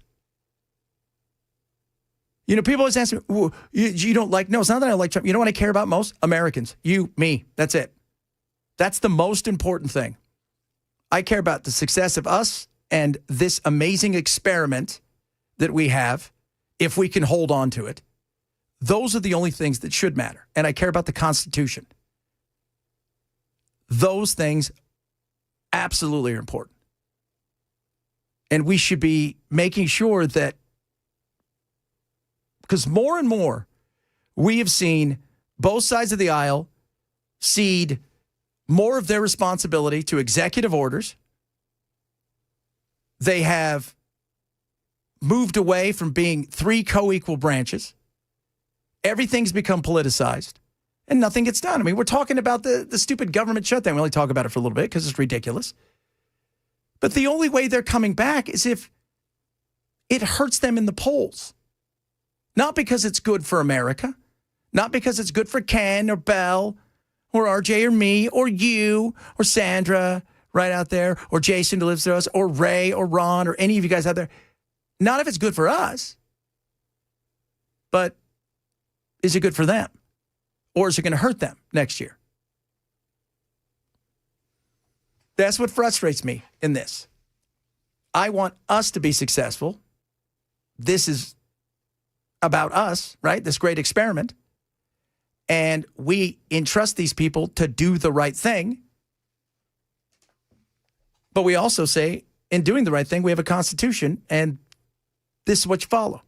People always ask me, you don't like, no, it's not that I like Trump. You know what I care about most? Americans. You, me. That's it. That's the most important thing. I care about the success of us and this amazing experiment that we have, if we can hold on to it. Those are the only things that should matter. And I care about the Constitution. Those things absolutely are important. And we should be making sure that, because more and more, we have seen both sides of the aisle cede more of their responsibility to executive orders. They have moved away from being 3 co-equal branches. Everything's become politicized, and nothing gets done. I mean, we're talking about the stupid government shutdown. We only talk about it for a little bit because it's ridiculous. But the only way they're coming back is if it hurts them in the polls. Not because it's good for America, not because it's good for Ken or Belle or RJ or me or you or Sandra right out there or Jason who lives with us or Ray or Ron or any of you guys out there. Not if it's good for us, but is it good for them? Or is it going to hurt them next year? That's what frustrates me in this. I want us to be successful. This is about us, right? This great experiment. And we entrust these people to do the right thing. But we also say, in doing the right thing, we have a constitution, and this is what you follow.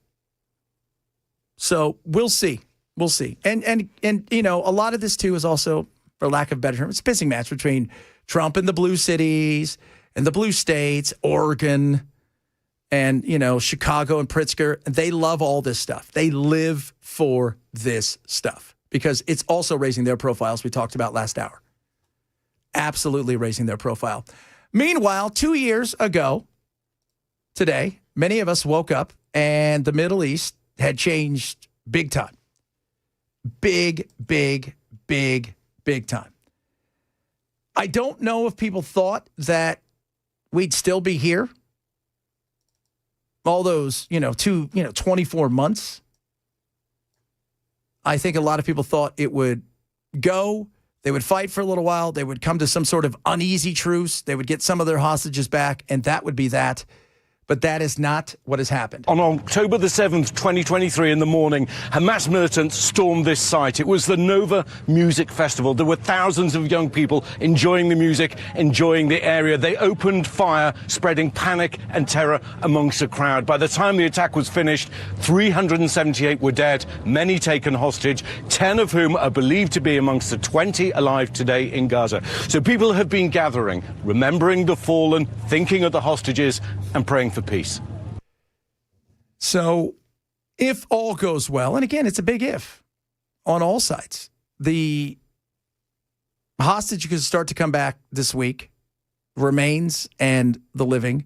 So we'll see. We'll see. And you know, a lot of this, too, is also, for lack of a better term, it's a pissing match between Trump and the blue cities and the blue states, Oregon, and, you know, Chicago and Pritzker. They love all this stuff. They live for this stuff because it's also raising their profiles we talked about last hour. Absolutely raising their profile. Meanwhile, 2 years ago today, many of us woke up and the Middle East had changed big time. Big time. I don't know if people thought that we'd still be here all those, 24 months. I think a lot of people thought it would go. They would fight for a little while. They would come to some sort of uneasy truce. They would get some of their hostages back, and that would be that. But that is not what has happened. On October the 7th, 2023, in the morning, Hamas militants stormed this site. It was the Nova Music Festival. There were thousands of young people enjoying the music, enjoying the area. They opened fire, spreading panic and terror amongst the crowd. By the time the attack was finished, 378 were dead, many taken hostage, 10 of whom are believed to be amongst the 20 alive today in Gaza. So people have been gathering, remembering the fallen, thinking of the hostages, and praying for peace. So if all goes well, and again, it's a big if on all sides, the hostages could start to come back this week, remains and the living.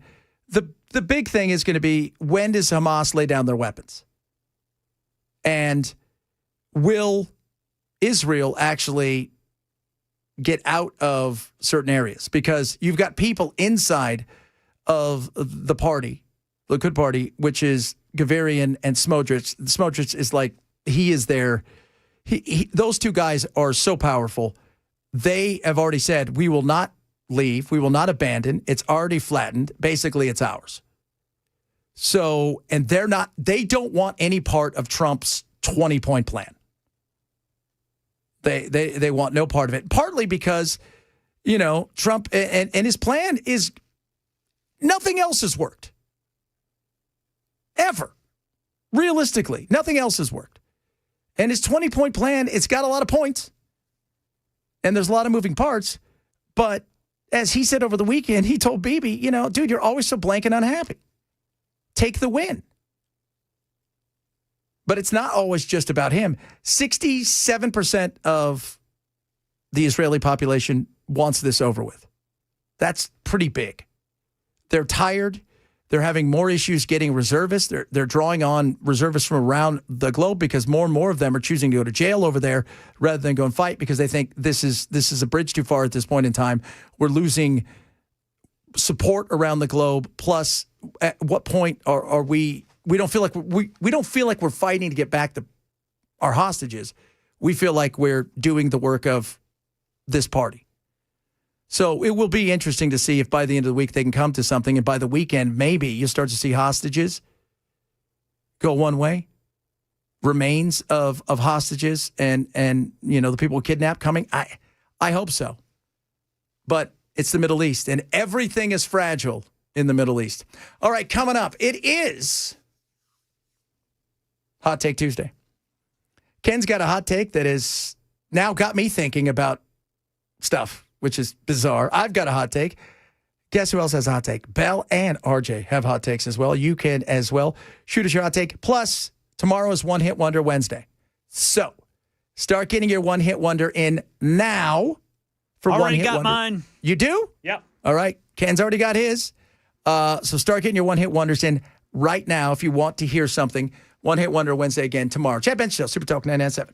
The big thing is going to be, when does Hamas lay down their weapons? And will Israel actually get out of certain areas? Because you've got people inside of the party, the Likud party, which is Gavirian and Smotrich. Smotrich is like, he is there. Those two guys are so powerful. They have already said, we will not leave. We will not abandon. It's already flattened. Basically, it's ours. So, and they don't want any part of Trump's 20-point plan. They want no part of it. Partly because, Trump and his plan is, nothing else has worked. Ever. Realistically, nothing else has worked. And his 20-point plan, it's got a lot of points. And there's a lot of moving parts. But as he said over the weekend, he told Bibi, dude, you're always so blank and unhappy. Take the win. But it's not always just about him. 67% of the Israeli population wants this over with. That's pretty big. They're tired. They're having more issues getting reservists. They're drawing on reservists from around the globe because more and more of them are choosing to go to jail over there rather than go and fight because they think this is a bridge too far at this point in time. We're losing support around the globe. Plus, at what point are we? We don't feel like we don't feel like we're fighting to get back our hostages. We feel like we're doing the work of this party. So it will be interesting to see if by the end of the week they can come to something. And by the weekend, maybe you start to see hostages go one way, remains of hostages and the people kidnapped coming. I hope so. But it's the Middle East, and everything is fragile in the Middle East. All right, coming up, it is Hot Take Tuesday. Ken's got a hot take that has now got me thinking about stuff, which is bizarre. I've got a hot take. Guess who else has a hot take? Bell and RJ have hot takes as well. You can as well. Shoot us your hot take. Plus, tomorrow is One Hit Wonder Wednesday. So, start getting your One Hit Wonder in now for One Hit Wonder. Already got mine. You do? Yep. All right. Ken's already got his. So, start getting your One Hit Wonders in right now if you want to hear something. One Hit Wonder Wednesday again tomorrow. Chad Bench Show, Super Talk 997.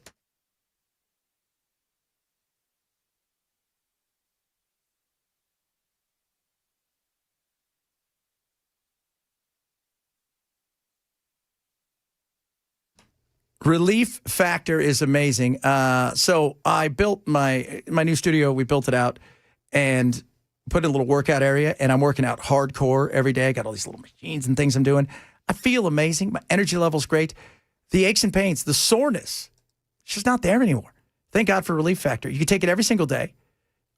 Relief factor is amazing. So I built my new studio. We built it out and put in a little workout area, and I'm working out hardcore every day. I got all these little machines and things I'm doing. I feel amazing. My energy level's great. The aches and pains, the soreness, it's just not there anymore. Thank God for Relief Factor. You can take it every single day,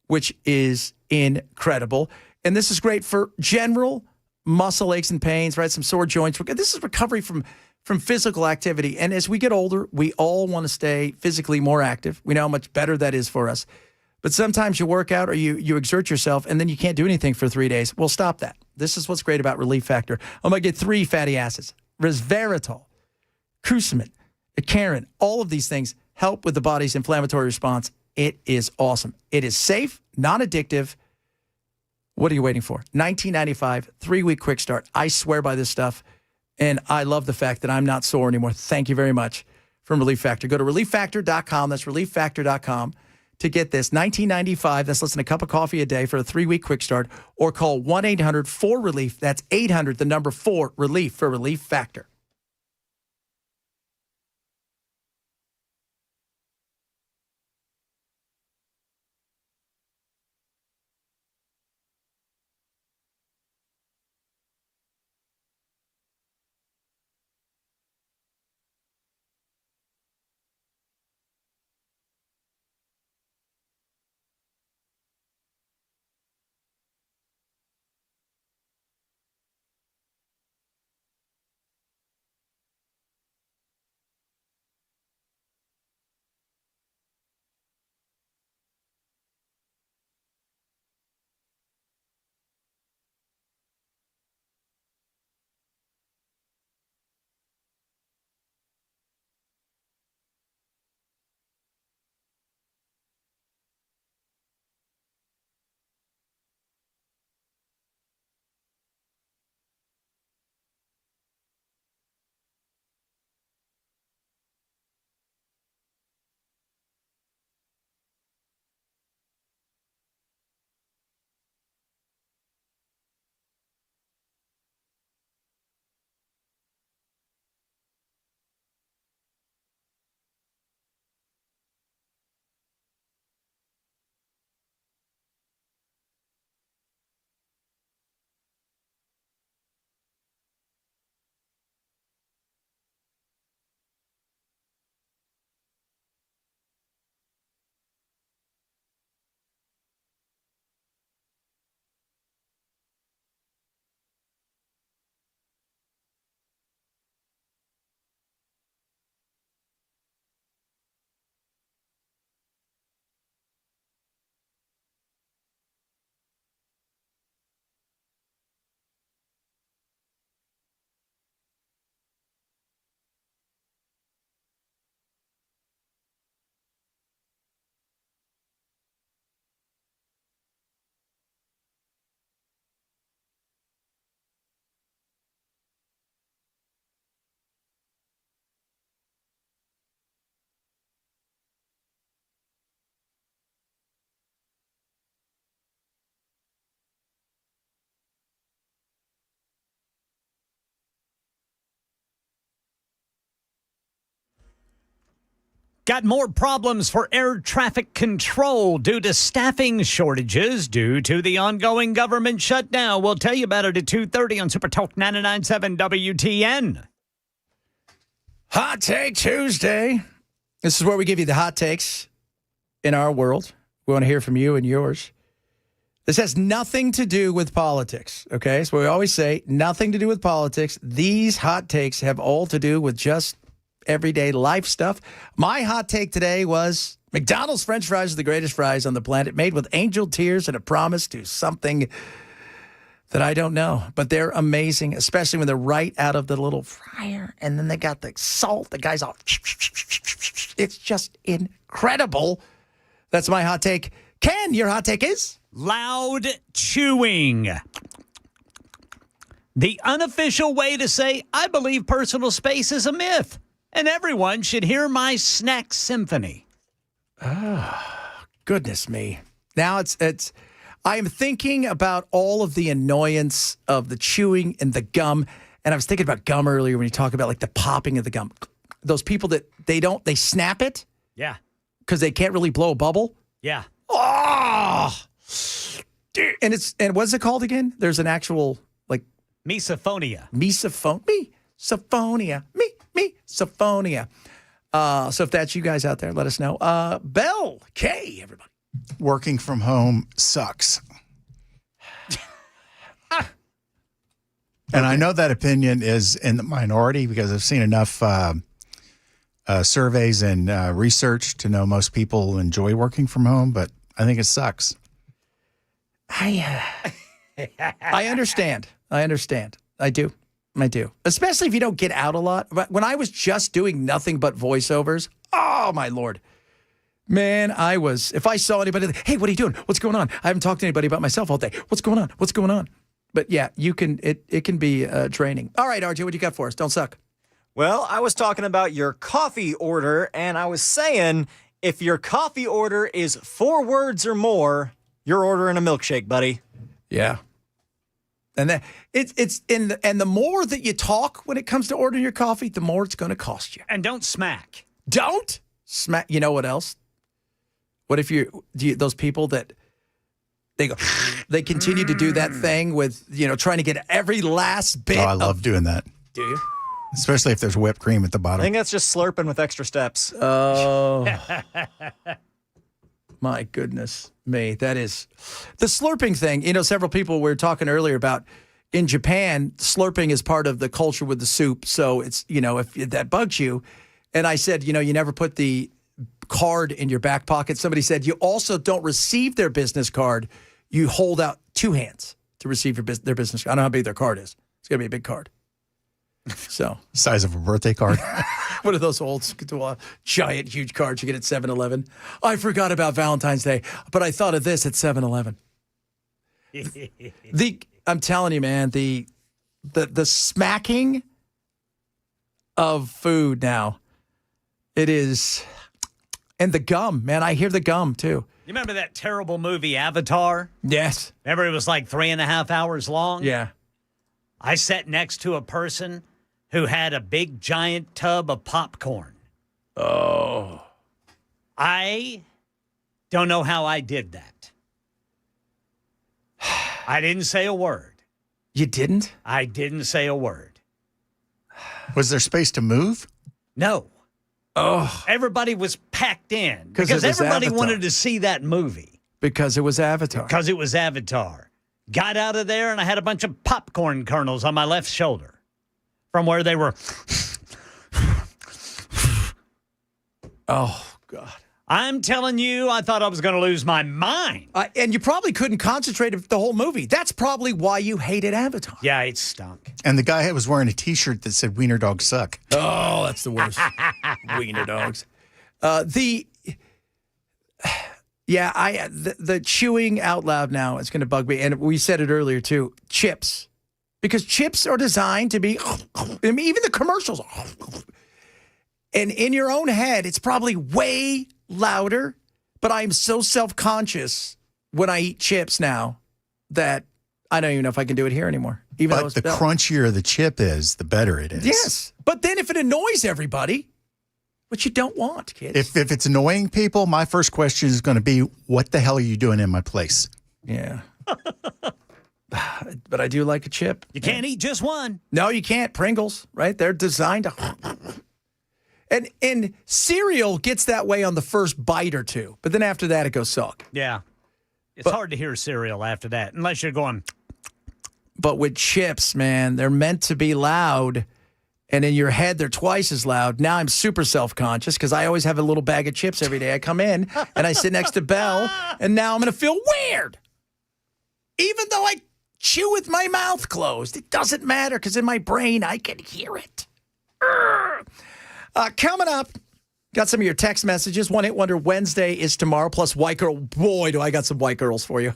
which is incredible. And this is great for general muscle aches and pains, right? Some sore joints. This is recovery from physical activity. And as we get older, we all want to stay physically more active. We know how much better that is for us. But sometimes you work out or you exert yourself and then you can't do anything for 3 days. Well, stop that. This is what's great about Relief Factor. Omega-3 fatty acids, resveratrol, curcumin, icariin, all of these things help with the body's inflammatory response. It is awesome. It is safe, non-addictive. What are you waiting for? $19.95, 3-week quick start. I swear by this stuff, and I love the fact that I'm not sore anymore. Thank you very much from Relief Factor. Go to ReliefFactor.com. That's ReliefFactor.com to get this. $19.95. That's less than a cup of coffee a day for a 3-week quick start. Or call 1-800-4RELIEF. That's 800, the number 4, RELIEF for Relief Factor. Got more problems for air traffic control due to staffing shortages due to the ongoing government shutdown. We'll tell you about it at 2:30 on Super Talk 99.7 WTN. Hot Take Tuesday. This is where we give you the hot takes in our world. We want to hear from you and yours. This has nothing to do with politics, okay? So we always say nothing to do with politics. These hot takes have all to do with just everyday life stuff. My hot take today was McDonald's French fries are the greatest fries on the planet, made with angel tears and a promise to something that I don't know. But they're amazing, especially when they're right out of the little fryer. And then they got the salt. The guy's all... It's just incredible. That's my hot take. Ken, your hot take is? Loud chewing. The unofficial way to say, I believe personal space is a myth. And everyone should hear my snack symphony. Goodness me. Now I am thinking about all of the annoyance of the chewing and the gum. And I was thinking about gum earlier when you talk about like the popping of the gum. Those people that they snap it. Yeah. Because they can't really blow a bubble. Yeah. Oh! And what's it called again? There's an actual like misophonia. Misophonia. Misophonia. So if that's you guys out there, let us know. Bell K, everybody. Working from home sucks. And I know that opinion is in the minority because I've seen enough surveys and research to know most people enjoy working from home, but I think it sucks. I understand. I do. Especially if you don't get out a lot. But when I was just doing nothing but voiceovers, oh, my Lord. Man, if I saw anybody, hey, what are you doing? What's going on? I haven't talked to anybody about myself all day. What's going on? But yeah, it can be draining. All right, RJ, what you got for us? Don't suck. Well, I was talking about your coffee order, and I was saying if your coffee order is 4 words or more, you're ordering a milkshake, buddy. Yeah. And that and the more that you talk when it comes to ordering your coffee, the more it's going to cost you. And don't smack. Don't smack. You know what else? What if those people that they continue to do that thing with, trying to get every last bit. Oh, I love doing that. Do you? Especially if there's whipped cream at the I bottom. think that's just slurping with extra steps. Oh, my goodness me. That is the slurping thing. Several people were talking earlier about in Japan, slurping is part of the culture with the soup. So it's, if that bugs you. And I said, you never put the card in your back pocket. Somebody said you also don't receive their business card. You hold out 2 hands to receive their business card. I don't know how big their card is. It's going to be a big card. So size of a birthday card. One of those old giant, huge cards you get at 7-Eleven. I forgot about Valentine's Day, but I thought of this at 7-Eleven. I'm telling you, man, the smacking of food now, it is, and the gum, man, I hear the gum too. You remember that terrible movie, Avatar? Yes. Remember it was like 3.5 hours long? Yeah. I sat next to a person who had a big, giant tub of popcorn. Oh. I don't know how I did that. I didn't say a word. You didn't? I didn't say a word. Was there space to move? No. Oh. Everybody was packed in because everybody Avatar. wanted to see that movie. Because it was Avatar. Because it was Avatar. Got out of there and I had a bunch of popcorn kernels on my left shoulder from where they were. Oh, God. I'm telling you, I thought I was going to lose my mind. And you probably couldn't concentrate the whole movie. That's probably why you hated Avatar. Yeah, it stunk. And the guy was wearing a T-shirt that said "Wiener dogs suck." Oh, that's the worst. Wiener dogs. The chewing out loud now is going to bug me. And we said it earlier, too. Chips. Because chips are designed to be, even the commercials are. And in your own head, it's probably way louder. But I'm so self-conscious when I eat chips now that I don't even know if I can do it here anymore. But the crunchier the chip is, the better it is. Yes. But then if it annoys everybody, which you don't want, kids. If it's annoying people, my first question is going to be, what the hell are you doing in my place? Yeah. But I do like a chip. You can't eat just one. No, you can't. Pringles, right? They're designed to... And cereal gets that way on the first bite or two. But then after that, it goes soggy. Yeah. It's hard to hear cereal after that, unless you're going... But with chips, man, they're meant to be loud. And in your head, they're twice as loud. Now I'm super self-conscious because I always have a little bag of chips every day. I come in and I sit next to Belle, and now I'm going to feel weird. Even though I chew with my mouth closed, it doesn't matter because in my brain, I can hear it. Coming up, got some of your text messages. One Hit Wonder Wednesday is tomorrow, plus White Girl. Boy, do I got some White Girls for you.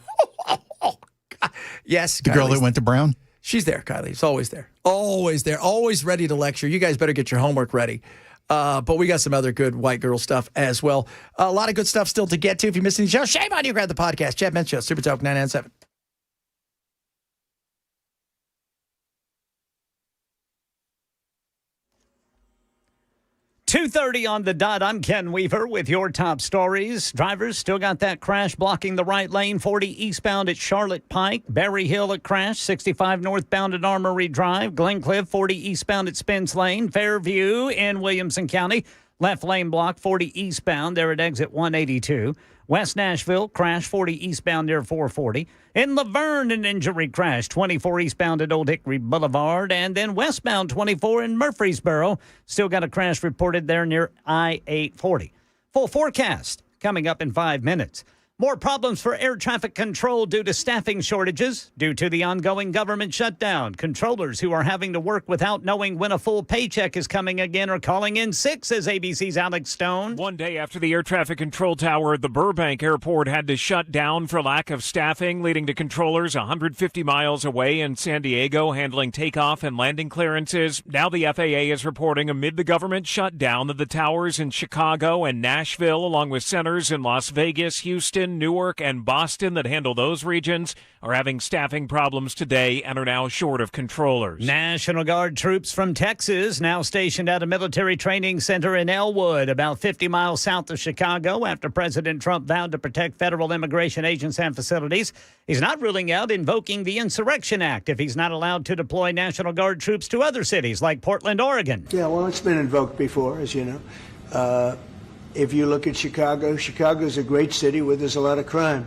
Yes, the girl that went to Brown? She's there, Kylie. She's always there. Always there. Always ready to lecture. You guys better get your homework ready. But we got some other good white girl stuff as well. A lot of good stuff still to get to. If you missed any show, shame on you. Grab the podcast. Chad Bench Show, Super Talk 997. .2:30 on the dot. I'm Ken Weaver with your top stories. Drivers still got that crash blocking the right lane. 40 eastbound at Charlotte Pike. Berry Hill a crash. 65 northbound at Armory Drive. Glencliff 40 eastbound at Spence Lane. Fairview in Williamson County. Left lane block 40 eastbound there at exit 182. West Nashville, crash 40 eastbound near 440. In Laverne, an injury crash 24 eastbound at Old Hickory Boulevard. And then westbound 24 in Murfreesboro. Still got a crash reported there near I-840. Full forecast coming up in 5 minutes. More problems for air traffic control due to staffing shortages. Due to the ongoing government shutdown, controllers who are having to work without knowing when a full paycheck is coming again are calling in sick, says ABC's Alex Stone. One day after the air traffic control tower at the Burbank airport had to shut down for lack of staffing, leading to controllers 150 miles away in San Diego handling takeoff and landing clearances. Now the FAA is reporting amid the government shutdown that the towers in Chicago and Nashville, along with centers in Las Vegas, Houston, Newark, and Boston that handle those regions, are having staffing problems today and are now short of controllers. National Guard troops from Texas now stationed at a military training center in Elwood, about 50 miles south of Chicago, after President Trump vowed to protect federal immigration agents and facilities. He's not ruling out invoking the Insurrection Act if he's not allowed to deploy National Guard troops to other cities like Portland, Oregon. Yeah, well, it's been invoked before, as you know. If you look at Chicago, Chicago's a great city where there's a lot of crime.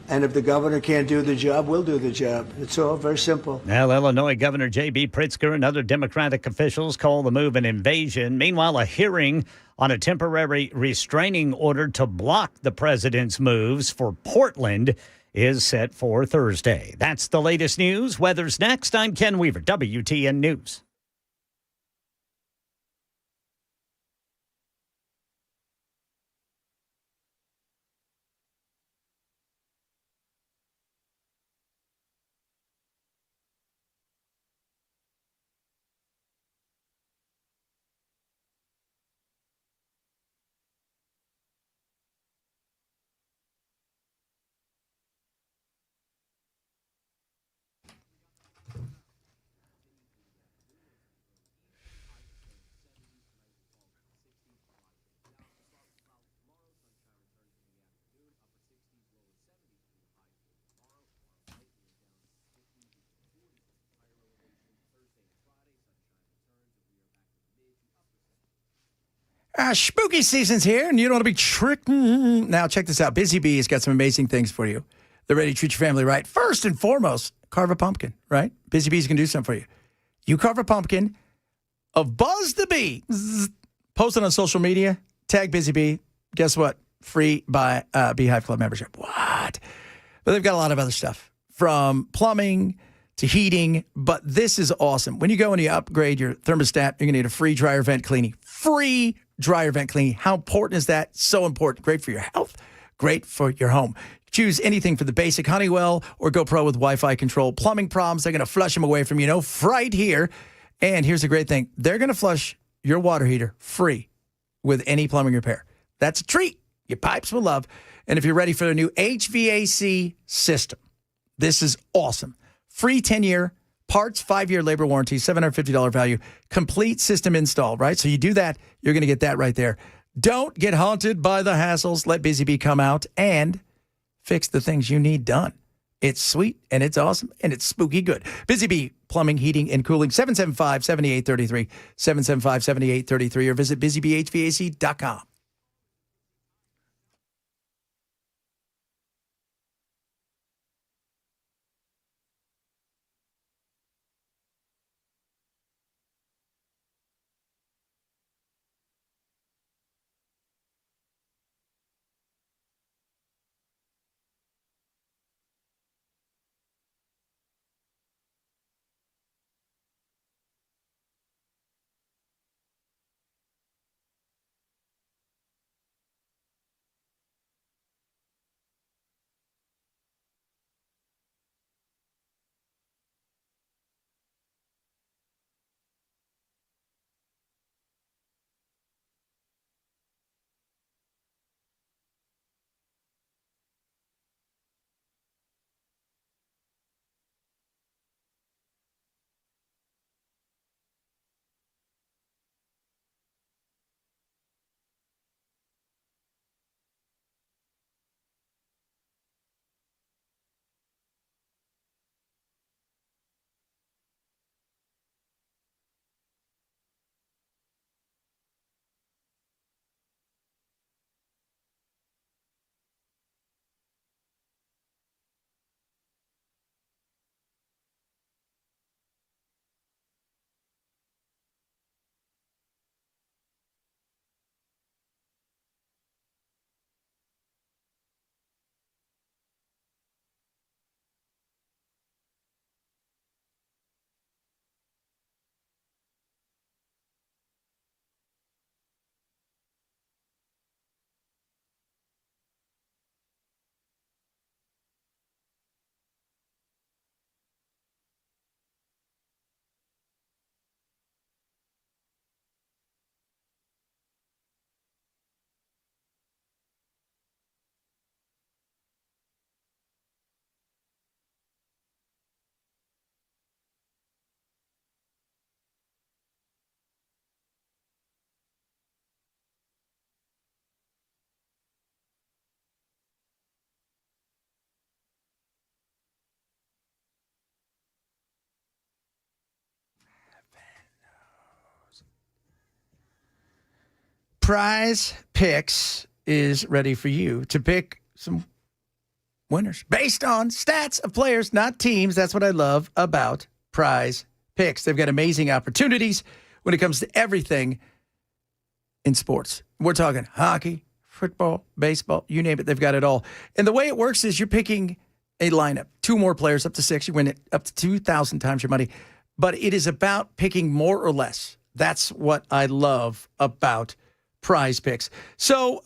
And if the governor can't do the job, we'll do the job. It's all very simple. Well, Illinois Governor J.B. Pritzker and other Democratic officials call the move an invasion. Meanwhile, a hearing on a temporary restraining order to block the president's moves for Portland is set for Thursday. That's the latest news. Weather's next. I'm Ken Weaver, WTN News. Spooky season's here, and you don't want to be tricked. Now, check this out. Busy Bee has got some amazing things for you. They're ready to treat your family right. First and foremost, carve a pumpkin, right? Busy Bees can do something for you. You carve a pumpkin of Buzz the Bee. Post it on social media. Tag Busy Bee. Guess what? Free by Beehive Club membership. What? But they've got a lot of other stuff, from plumbing to heating. But this is awesome. When you go and you upgrade your thermostat, you're going to get a free dryer vent cleaning. Free dryer vent cleaning. How important is that? So important. Great for your health. Great for your home. Choose anything for the basic Honeywell or go pro with Wi-Fi control. Plumbing problems, they're going to flush them away from you. No fright here. And here's the great thing. They're going to flush your water heater free with any plumbing repair. That's a treat. Your pipes will love. And if you're ready for the new HVAC system, this is awesome. Free 10-year parts, 5-year labor warranty, $750 value, complete system install, right? So you do that, you're going to get that right there. Don't get haunted by the hassles. Let Busy Bee come out and fix the things you need done. It's sweet, and it's awesome, and it's spooky good. Busy Bee Plumbing, Heating, and Cooling, 775-7833, 775-7833, or visit busybeehvac.com. Prize Picks is ready for you to pick some winners based on stats of players, not teams. That's what I love about Prize Picks. They've got amazing opportunities when it comes to everything in sports. We're talking hockey, football, baseball, you name it. They've got it all. And the way it works is you're picking a lineup, 2 more players, up to 6. You win it up to 2,000 times your money. But it is about picking more or less. That's what I love about Prize Picks. So,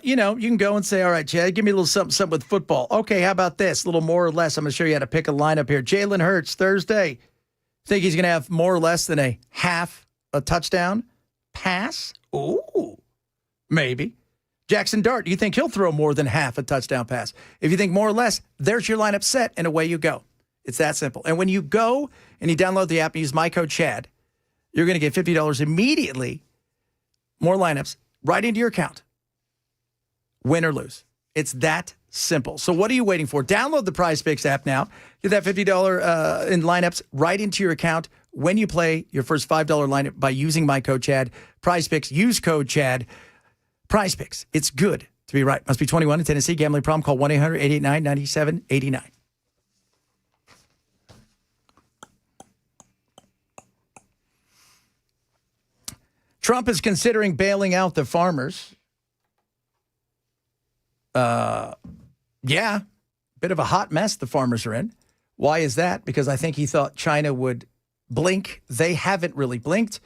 you can go and say, all right, Chad, give me a little something with football. Okay, how about this? A little more or less. I'm going to show you how to pick a lineup here. Jalen Hurts, Thursday. Think he's going to have more or less than a half a touchdown pass? Ooh, maybe. Jackson Dart, do you think he'll throw more than half a touchdown pass? If you think more or less, there's your lineup set, and away you go. It's that simple. And when you go and you download the app and use my code CHAD, you're going to get $50 immediately, more lineups, right into your account. Win or lose. It's that simple. So what are you waiting for? Download the Prize Picks app now. Get that $50 in lineups right into your account when you play your first $5 lineup by using my code CHAD. Prize Picks, use code CHAD. Prize Picks. It's good to be right. Must be 21 in Tennessee. Gambling problem. Call 1-800-889-9789. Trump is considering bailing out the farmers. Yeah, bit of a hot mess the farmers are in. Why is that? Because I think he thought China would blink. They haven't really blinked.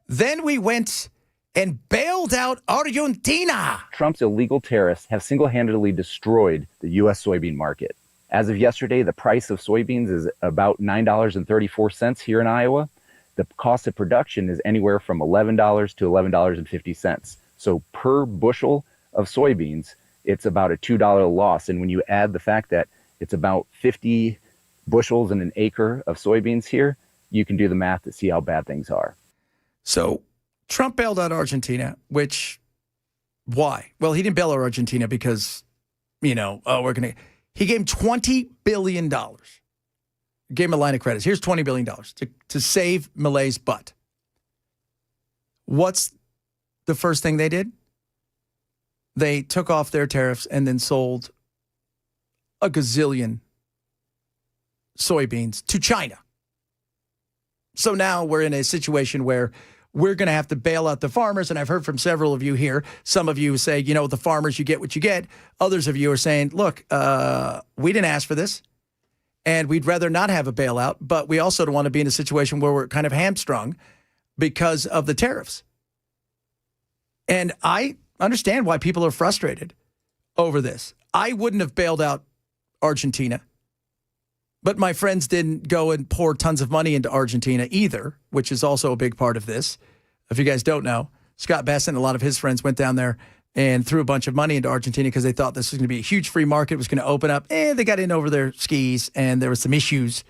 Then we went and bailed out Argentina. Trump's illegal tariffs have single-handedly destroyed the U.S. soybean market. As of yesterday, the price of soybeans is about $9.34 here in Iowa. The cost of production is anywhere from $11 to $11.50. So per bushel of soybeans, it's about a $2 loss. And when you add the fact that it's about 50 bushels in an acre of soybeans here, you can do the math to see how bad things are. So Trump bailed out Argentina, which, why? Well, he didn't bail out Argentina because, he gave him $20 billion. Gave him a line of credits. Here's $20 billion to save Milei's butt. What's the first thing they did? They took off their tariffs and then sold a gazillion soybeans to China. So now we're in a situation where we're going to have to bail out the farmers. And I've heard from several of you here. Some of you say, the farmers, you get what you get. Others of you are saying, look, we didn't ask for this. And we'd rather not have a bailout. But we also don't want to be in a situation where we're kind of hamstrung because of the tariffs. And I understand why people are frustrated over this. I wouldn't have bailed out Argentina. But my friends didn't go and pour tons of money into Argentina either, which is also a big part of this. If you guys don't know, Scott Bassett and a lot of his friends went down there and threw a bunch of money into Argentina because they thought this was going to be a huge free market. It was going to open up. And they got in over their skis, and there were some issues.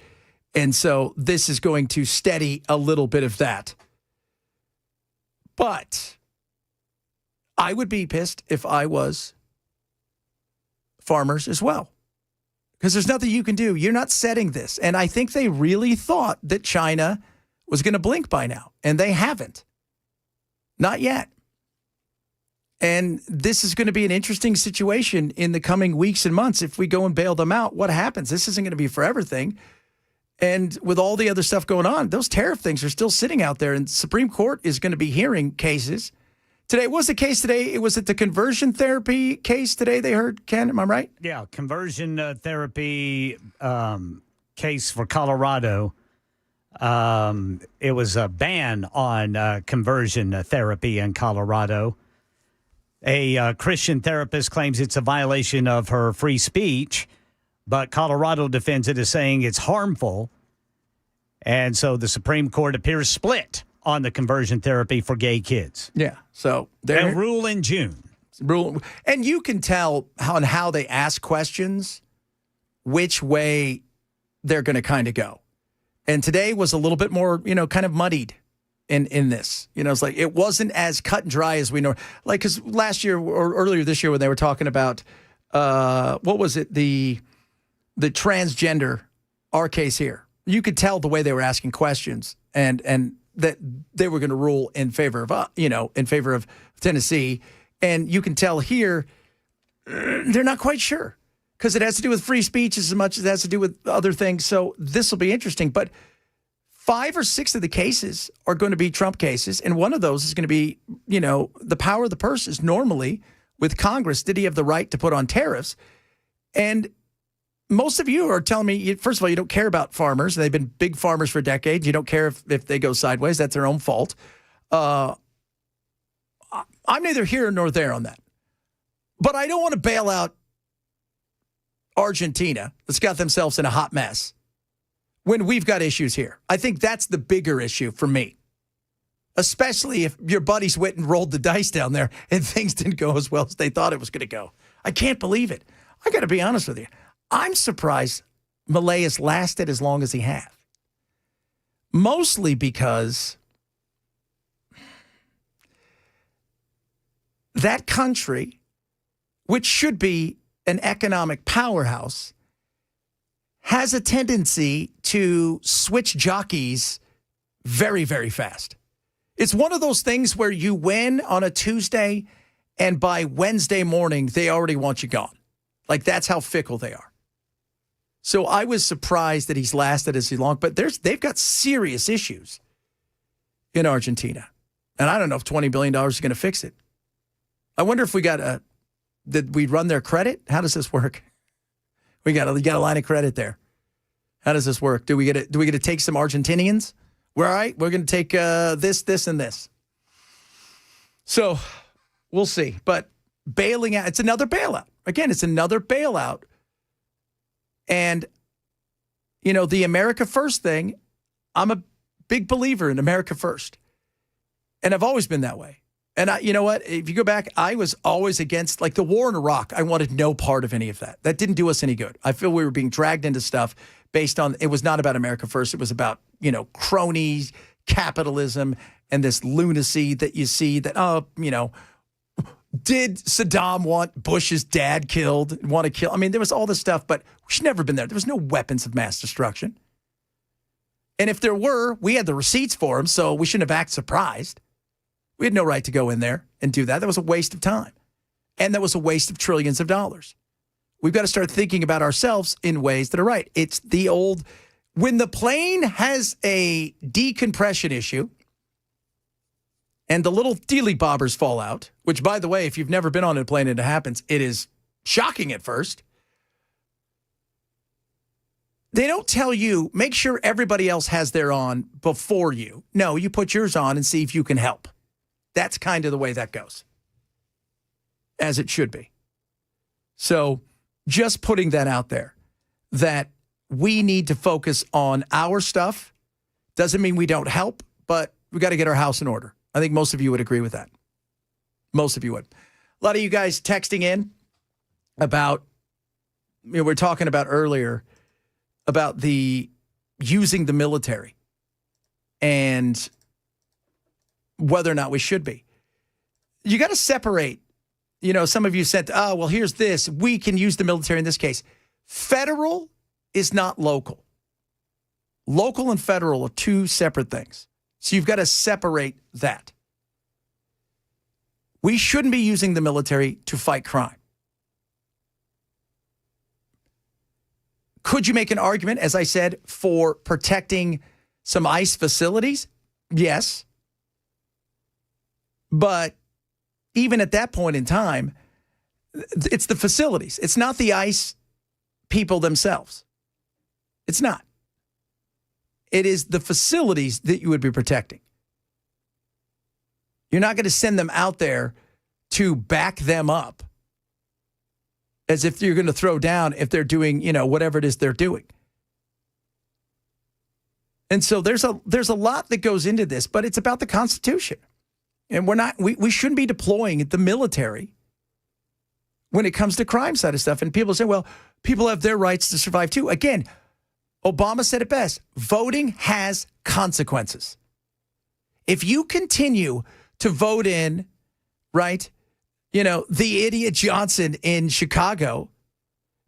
And so this is going to steady a little bit of that. But I would be pissed if I was farmers as well. Because there's nothing you can do. You're not setting this. And I think they really thought that China was going to blink by now. And they haven't. Not yet. And this is going to be an interesting situation in the coming weeks and months. If we go and bail them out, what happens? This isn't going to be a forever thing. And with all the other stuff going on, those tariff things are still sitting out there. And Supreme Court is going to be hearing cases. Today, what's the case today? It was at the conversion therapy case today they heard, Ken, am I right? Yeah, conversion therapy case for Colorado. It was a ban on conversion therapy in Colorado. A Christian therapist claims it's a violation of her free speech, but Colorado defends it as saying it's harmful. And so the Supreme Court appears split on the conversion therapy for gay kids. Yeah. So they'll rule in June. And you can tell how they ask questions, which way they're going to kind of go. And today was a little bit more, kind of muddied in this. It's like it wasn't as cut and dry as we know. Like, because last year or earlier this year when they were talking about, what was it? The transgender, our case here. You could tell the way they were asking questions and that they were going to rule in favor of, in favor of Tennessee. And you can tell here, they're not quite sure because it has to do with free speech as much as it has to do with other things. So this will be interesting. But 5 or 6 of the cases are going to be Trump cases. And one of those is going to be, the power of the purse is normally with Congress. Did he have the right to put on tariffs? And most of you are telling me, first of all, you don't care about farmers. They've been big farmers for decades. You don't care if they go sideways. That's their own fault. I'm neither here nor there on that. But I don't want to bail out Argentina that's got themselves in a hot mess when we've got issues here. I think that's the bigger issue for me, especially if your buddies went and rolled the dice down there and things didn't go as well as they thought it was going to go. I can't believe it. I got to be honest with you. I'm surprised Milei has lasted as long as he has. Mostly because that country, which should be an economic powerhouse, has a tendency to switch jockeys very, very fast. It's one of those things where you win on a Tuesday and by Wednesday morning, they already want you gone. Like that's how fickle they are. So I was surprised that he's lasted as long, but they've got serious issues in Argentina. And I don't know if $20 billion is going to fix it. I wonder if did we run their credit? How does this work? You got a line of credit there. How does this work? Do we get to take some Argentinians? We're all right. We're going to take this, and this. So we'll see. But bailing out, it's another bailout. Again, it's another bailout. And, the America First thing, I'm a big believer in America First. And I've always been that way. And you know what? If you go back, I was always against, like the war in Iraq. I wanted no part of any of that. That didn't do us any good. I feel we were being dragged into stuff based on, it was not about America First. It was about, cronies, capitalism, and this lunacy that you see that, did Saddam want Bush's dad killed, want to kill? I mean, there was all this stuff, but we should never have been there. There was no weapons of mass destruction. And if there were, we had the receipts for them, so we shouldn't have acted surprised. We had no right to go in there and do that. That was a waste of time. And that was a waste of trillions of dollars. We've got to start thinking about ourselves in ways that are right. It's the old, when the plane has a decompression issue and the little dealy bobbers fall out, which, by the way, if you've never been on a plane and it happens, it is shocking at first. They don't tell you, make sure everybody else has their on before you. No, you put yours on and see if you can help. That's kind of the way that goes, as it should be. So just putting that out there, that we need to focus on our stuff. Doesn't mean we don't help, but we got to get our house in order. I think most of you would agree with that. Most of you would. A lot of you guys texting in about, we're talking about earlier about the using the military and whether or not we should be. You got to separate. Some of you said, well, here's this. We can use the military in this case. Federal is not local. Local and federal are two separate things. So you've got to separate that. We shouldn't be using the military to fight crime. Could you make an argument, as I said, for protecting some ICE facilities? Yes. But even at that point in time, it's the facilities. It's not the ICE people themselves. It's not. It is the facilities that you would be protecting. You're not going to send them out there to back them up as if you're going to throw down if they're doing, whatever it is they're doing. And so there's a lot that goes into this, but it's about the Constitution. And we shouldn't be deploying the military when it comes to crime side of stuff. And people say, well, people have their rights to survive too. Again, Obama said it best. Voting has consequences. If you continue to vote in, right, the idiot Johnson in Chicago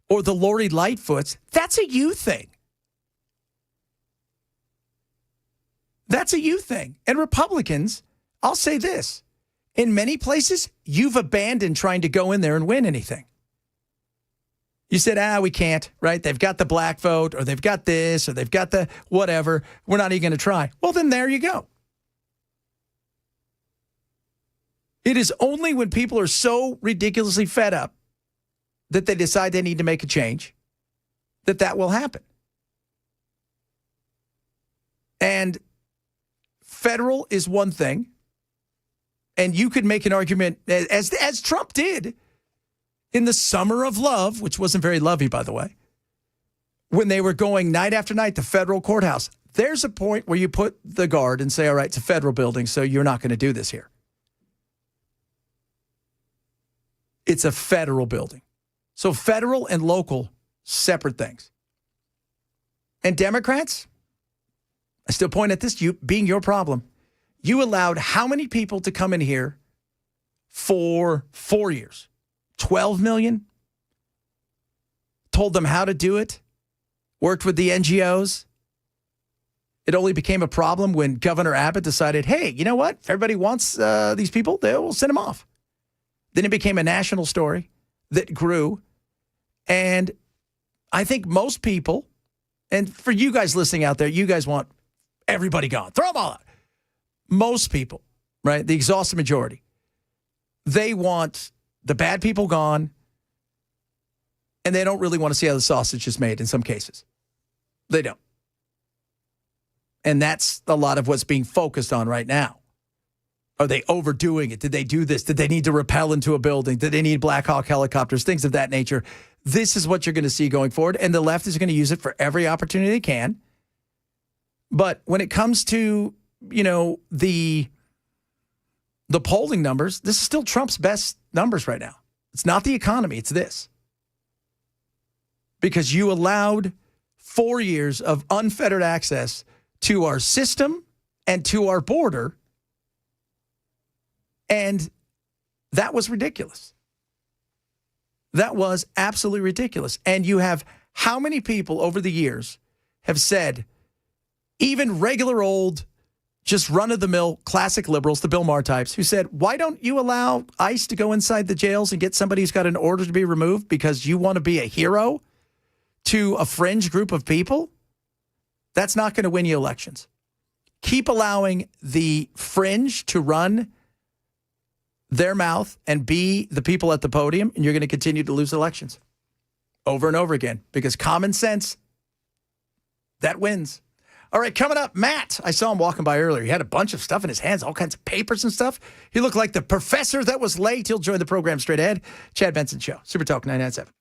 or the Lori Lightfoots, that's a you thing. That's a you thing. And Republicans, I'll say this, in many places, you've abandoned trying to go in there and win anything. You said, we can't, right? They've got the black vote, or they've got this, or they've got the whatever. We're not even going to try. Well, then there you go. It is only when people are so ridiculously fed up that they decide they need to make a change that will happen. And federal is one thing, and you could make an argument, as Trump did in the summer of love, which wasn't very lovey, by the way, when they were going night after night to federal courthouse. There's a point where you put the guard and say, all right, it's a federal building, so you're not going to do this here. It's a federal building. So federal and local, separate things. And Democrats, I still point at this being your problem. You allowed how many people to come in here for 4 years? 12 million? Told them how to do it? Worked with the NGOs? It only became a problem when Governor Abbott decided, hey, you know what? If everybody wants these people, they'll send them off. Then it became a national story that grew. And I think most people, and for you guys listening out there, you guys want everybody gone. Throw them all out. Most people, right, the exhaustive majority, they want the bad people gone, and they don't really want to see how the sausage is made in some cases. They don't. And that's a lot of what's being focused on right now. Are they overdoing it? Did they do this? Did they need to rappel into a building? Did they need Black Hawk helicopters? Things of that nature. This is what you're going to see going forward, and the left is going to use it for every opportunity they can. But when it comes to, the polling numbers, this is still Trump's best numbers right now. It's not the economy, it's this. Because you allowed 4 years of unfettered access to our system and to our border, and that was ridiculous. That was absolutely ridiculous. And you have how many people over the years have said, even regular old, just run-of-the-mill classic liberals, the Bill Maher types, who said, why don't you allow ICE to go inside the jails and get somebody who's got an order to be removed because you want to be a hero to a fringe group of people? That's not going to win you elections. Keep allowing the fringe to run their mouth and be the people at the podium, and you're going to continue to lose elections over and over again because common sense, that wins. All right, coming up, Matt. I saw him walking by earlier. He had a bunch of stuff in his hands, all kinds of papers and stuff. He looked like the professor that was late. He'll join the program straight ahead. Chad Benson Show, Super Talk 997.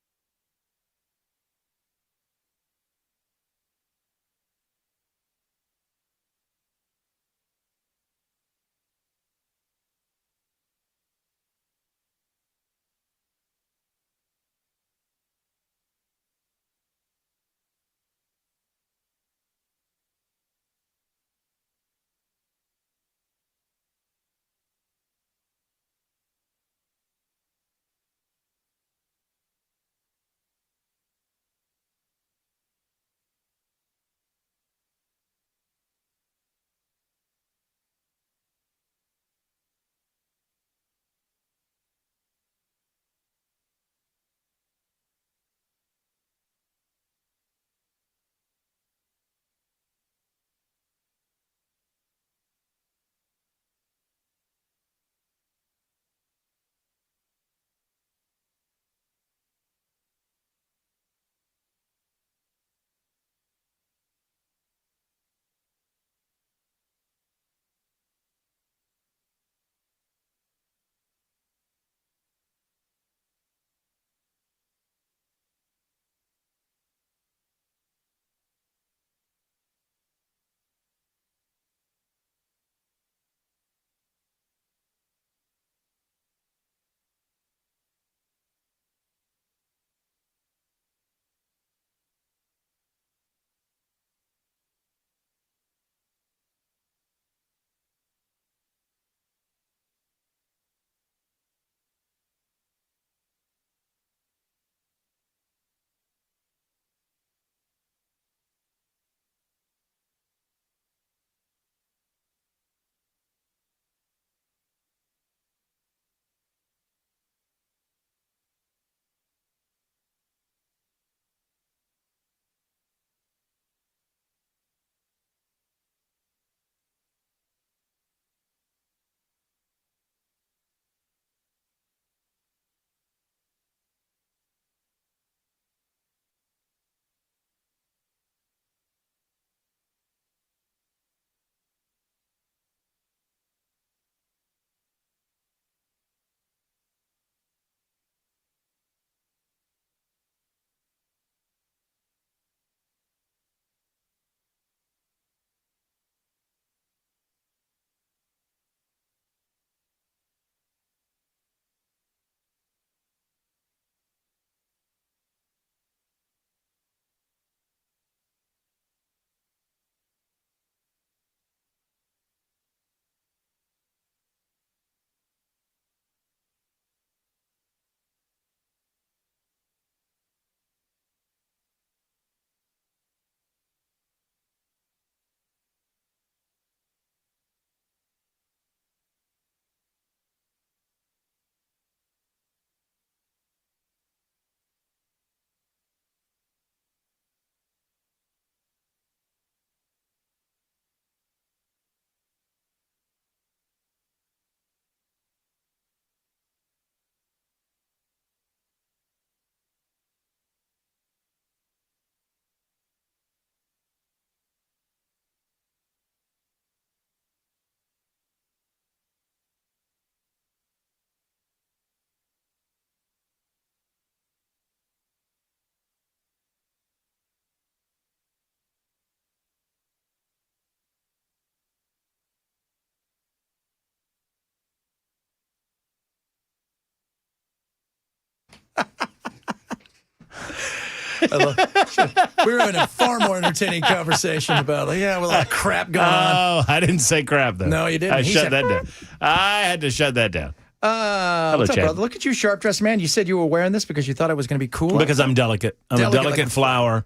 We were having a far more entertaining conversation about, with a lot of crap going on. Oh, I didn't say crap, though. No, you didn't. I He shut said- that down. I had to shut that down. What's up, Chad. brother? Look at you, sharp-dressed man. You said you were wearing this because you thought it was going to be cool. Because I'm delicate. I'm a Delicate delicate like a flower.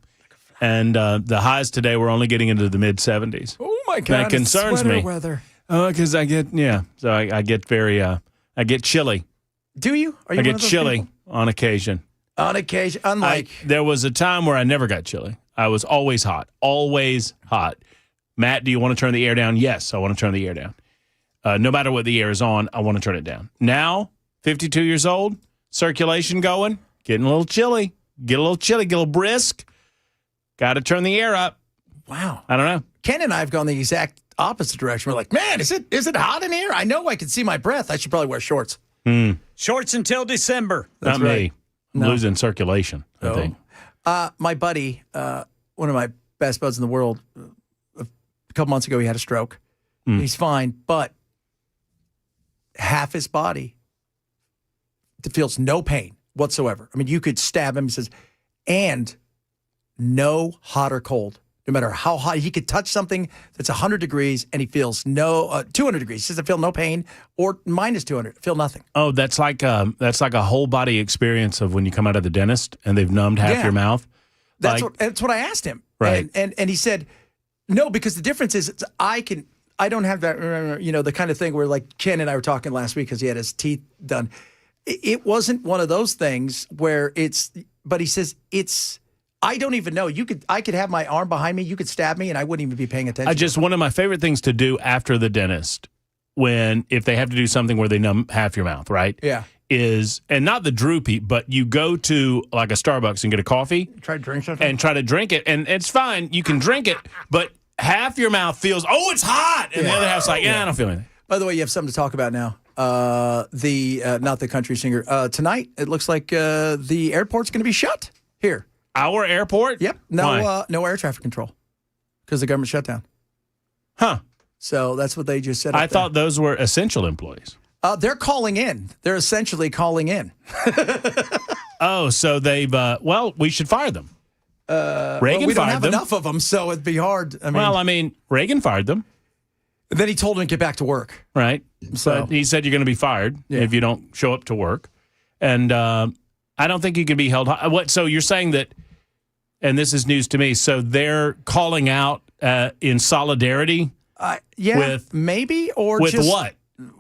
And the highs today were only getting into the mid-70s. Oh, my God. That concerns it's sweater me. weather. Oh, because I get very, I get chilly. Do you? Are you I one get of those chilly people? on occasion. On occasion. Unlike. There was a time where I never got chilly. I was always hot. Always hot. Matt, do you want to turn the air down? Yes, I want to turn the air down. No matter what the air is on, I want to turn it down. Now, 52 years old, circulation going, getting a little chilly. Get a little brisk. Got to turn the air up. Wow. I don't know. Ken and I have gone the exact opposite direction. We're like, man, is it hot in here? I know I can see my breath. I should probably wear shorts. Shorts until December. That's Not right. me. I'm losing circulation, I think. My buddy, one of my best buds in the world, a couple months ago, he had a stroke. He's fine, but half his body feels no pain whatsoever. I mean, you could stab him, he says, and no hot or cold. No matter how hot, he could touch something that's 100 degrees and he feels 200 degrees. He says, I feel no pain, or minus 200, feel nothing. Oh, that's like a whole body experience of when you come out of the dentist and they've numbed half your mouth. That's what I asked him. Right. And he said, no, because the difference is I don't have that, the kind of thing where like Ken and I were talking last week because he had his teeth done. It wasn't one of those things where but he says I don't even know. I could have my arm behind me. You could stab me and I wouldn't even be paying attention. One of my favorite things to do after the dentist if they have to do something where they numb half your mouth, right? Yeah. And not the droopy, but you go to like a Starbucks and get a coffee. Try to drink something. And try to drink it. And it's fine. You can drink it, but half your mouth feels, it's hot. And the other half's like, I don't feel anything. By the way, you have something to talk about now. Not the country singer. Tonight, it looks like the airport's going to be shut here. Our airport? Yep. No air traffic control because the government shut down. Huh. So that's what they just said. I thought those were essential employees. They're calling in. They're essentially calling in. So they've, we should fire them. Reagan we don't fired have them. enough of them, so it'd be hard. Reagan fired them. Then he told him to get back to work. Right. So but he said you're going to be fired if you don't show up to work. And I don't think you can be held. So you're saying that, and this is news to me, so they're calling out in solidarity with maybe, or with just, what?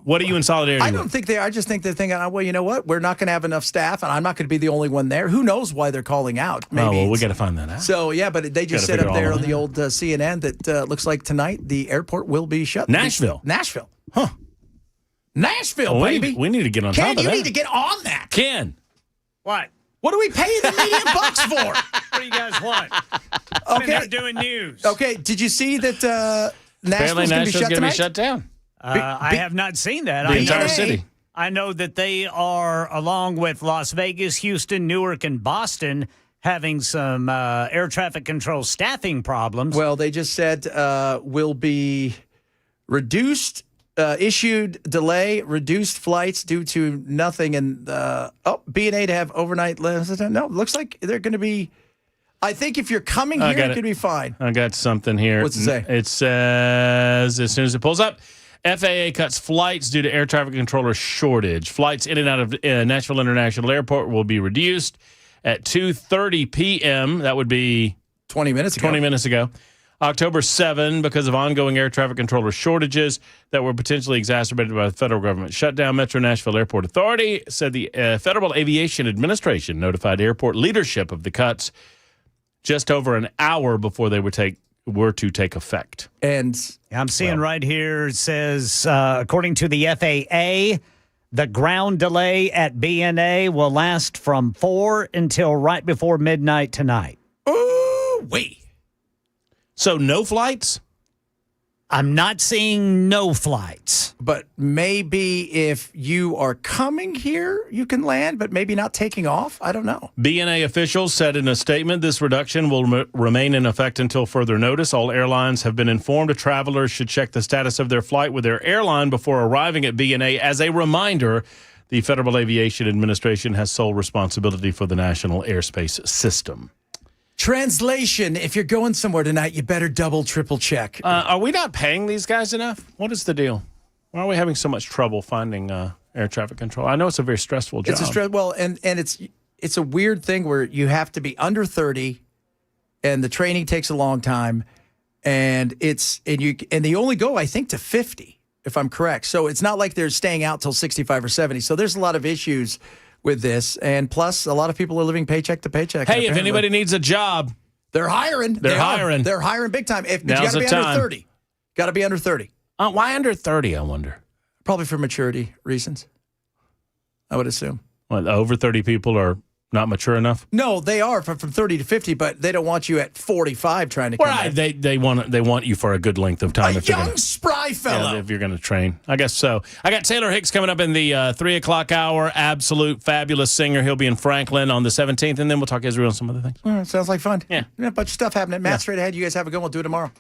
What are you in solidarity I with? don't think I just think they're thinking, well, you know what? We're not going to have enough staff, and I'm not going to be the only one there. Who knows why they're calling out? Maybe we got to find that out. So, but they just said up there on the old CNN that looks like tonight the airport will be shut. Nashville. Huh. Nashville, baby. We need to get on top of that. Ken, you need to get on that. Ken. What? What do we pay the median bucks for? What do you guys want? I'm in there doing news. Okay, did you see that Nashville's going to be shut down? I have not seen that. The entire city. I know that they are, along with Las Vegas, Houston, Newark, and Boston, having some air traffic control staffing problems. Well, they just said will be reduced, issued delay, reduced flights due to nothing. And B&A to have overnight. No, looks like they're going to be. I think if you're coming here, it could be fine. I got something here. What's it say? It says, as soon as it pulls up, FAA cuts flights due to air traffic controller shortage. Flights in and out of Nashville International Airport will be reduced at 2:30 p.m. That would be 20 minutes ago. 20 minutes ago. October 7, because of ongoing air traffic controller shortages that were potentially exacerbated by the federal government shutdown. Metro Nashville Airport Authority said the Federal Aviation Administration notified airport leadership of the cuts just over an hour before they were to take effect. And I'm seeing right here, it says, according to the FAA, the ground delay at B&A will last from 4 until right before midnight tonight. Oh, wait. So no flights? I'm not seeing no flights. But maybe if you are coming here, you can land, but maybe not taking off. I don't know. B&A officials said in a statement this reduction will remain in effect until further notice. All airlines have been informed travelers should check the status of their flight with their airline before arriving at B&A. As a reminder, the Federal Aviation Administration has sole responsibility for the national airspace system. Translation, if you're going somewhere tonight, you better double, triple check. Are we not paying these guys enough? What is the deal? Why are we having so much trouble finding air traffic control? I know it's a very stressful job. And it's a weird thing where you have to be under 30, and the training takes a long time, and they only go, I think, to 50, if I'm correct. So it's not like they're staying out till 65 or 70. So there's a lot of issues with this, and plus a lot of people are living paycheck to paycheck. Hey, if anybody needs a job, they're hiring. They're hiring. They're hiring big time. But you Now's got to the be time. under 30. Got to be under 30. Why under 30, I wonder? Probably for maturity reasons, I would assume. Well, over 30 people are not mature enough? No, they are from 30 to 50, but they don't want you at 45 trying to come Right, back. they want you for a good length of time. A young, spry fellow. Yeah, if you're going to train. I guess so. I got Taylor Hicks coming up in the 3 o'clock hour. Absolute fabulous singer. He'll be in Franklin on the 17th, and then we'll talk Israel and some other things. All right, sounds like fun. Yeah. A bunch of stuff happening. Matt, straight ahead. You guys have a good one. We'll do it tomorrow.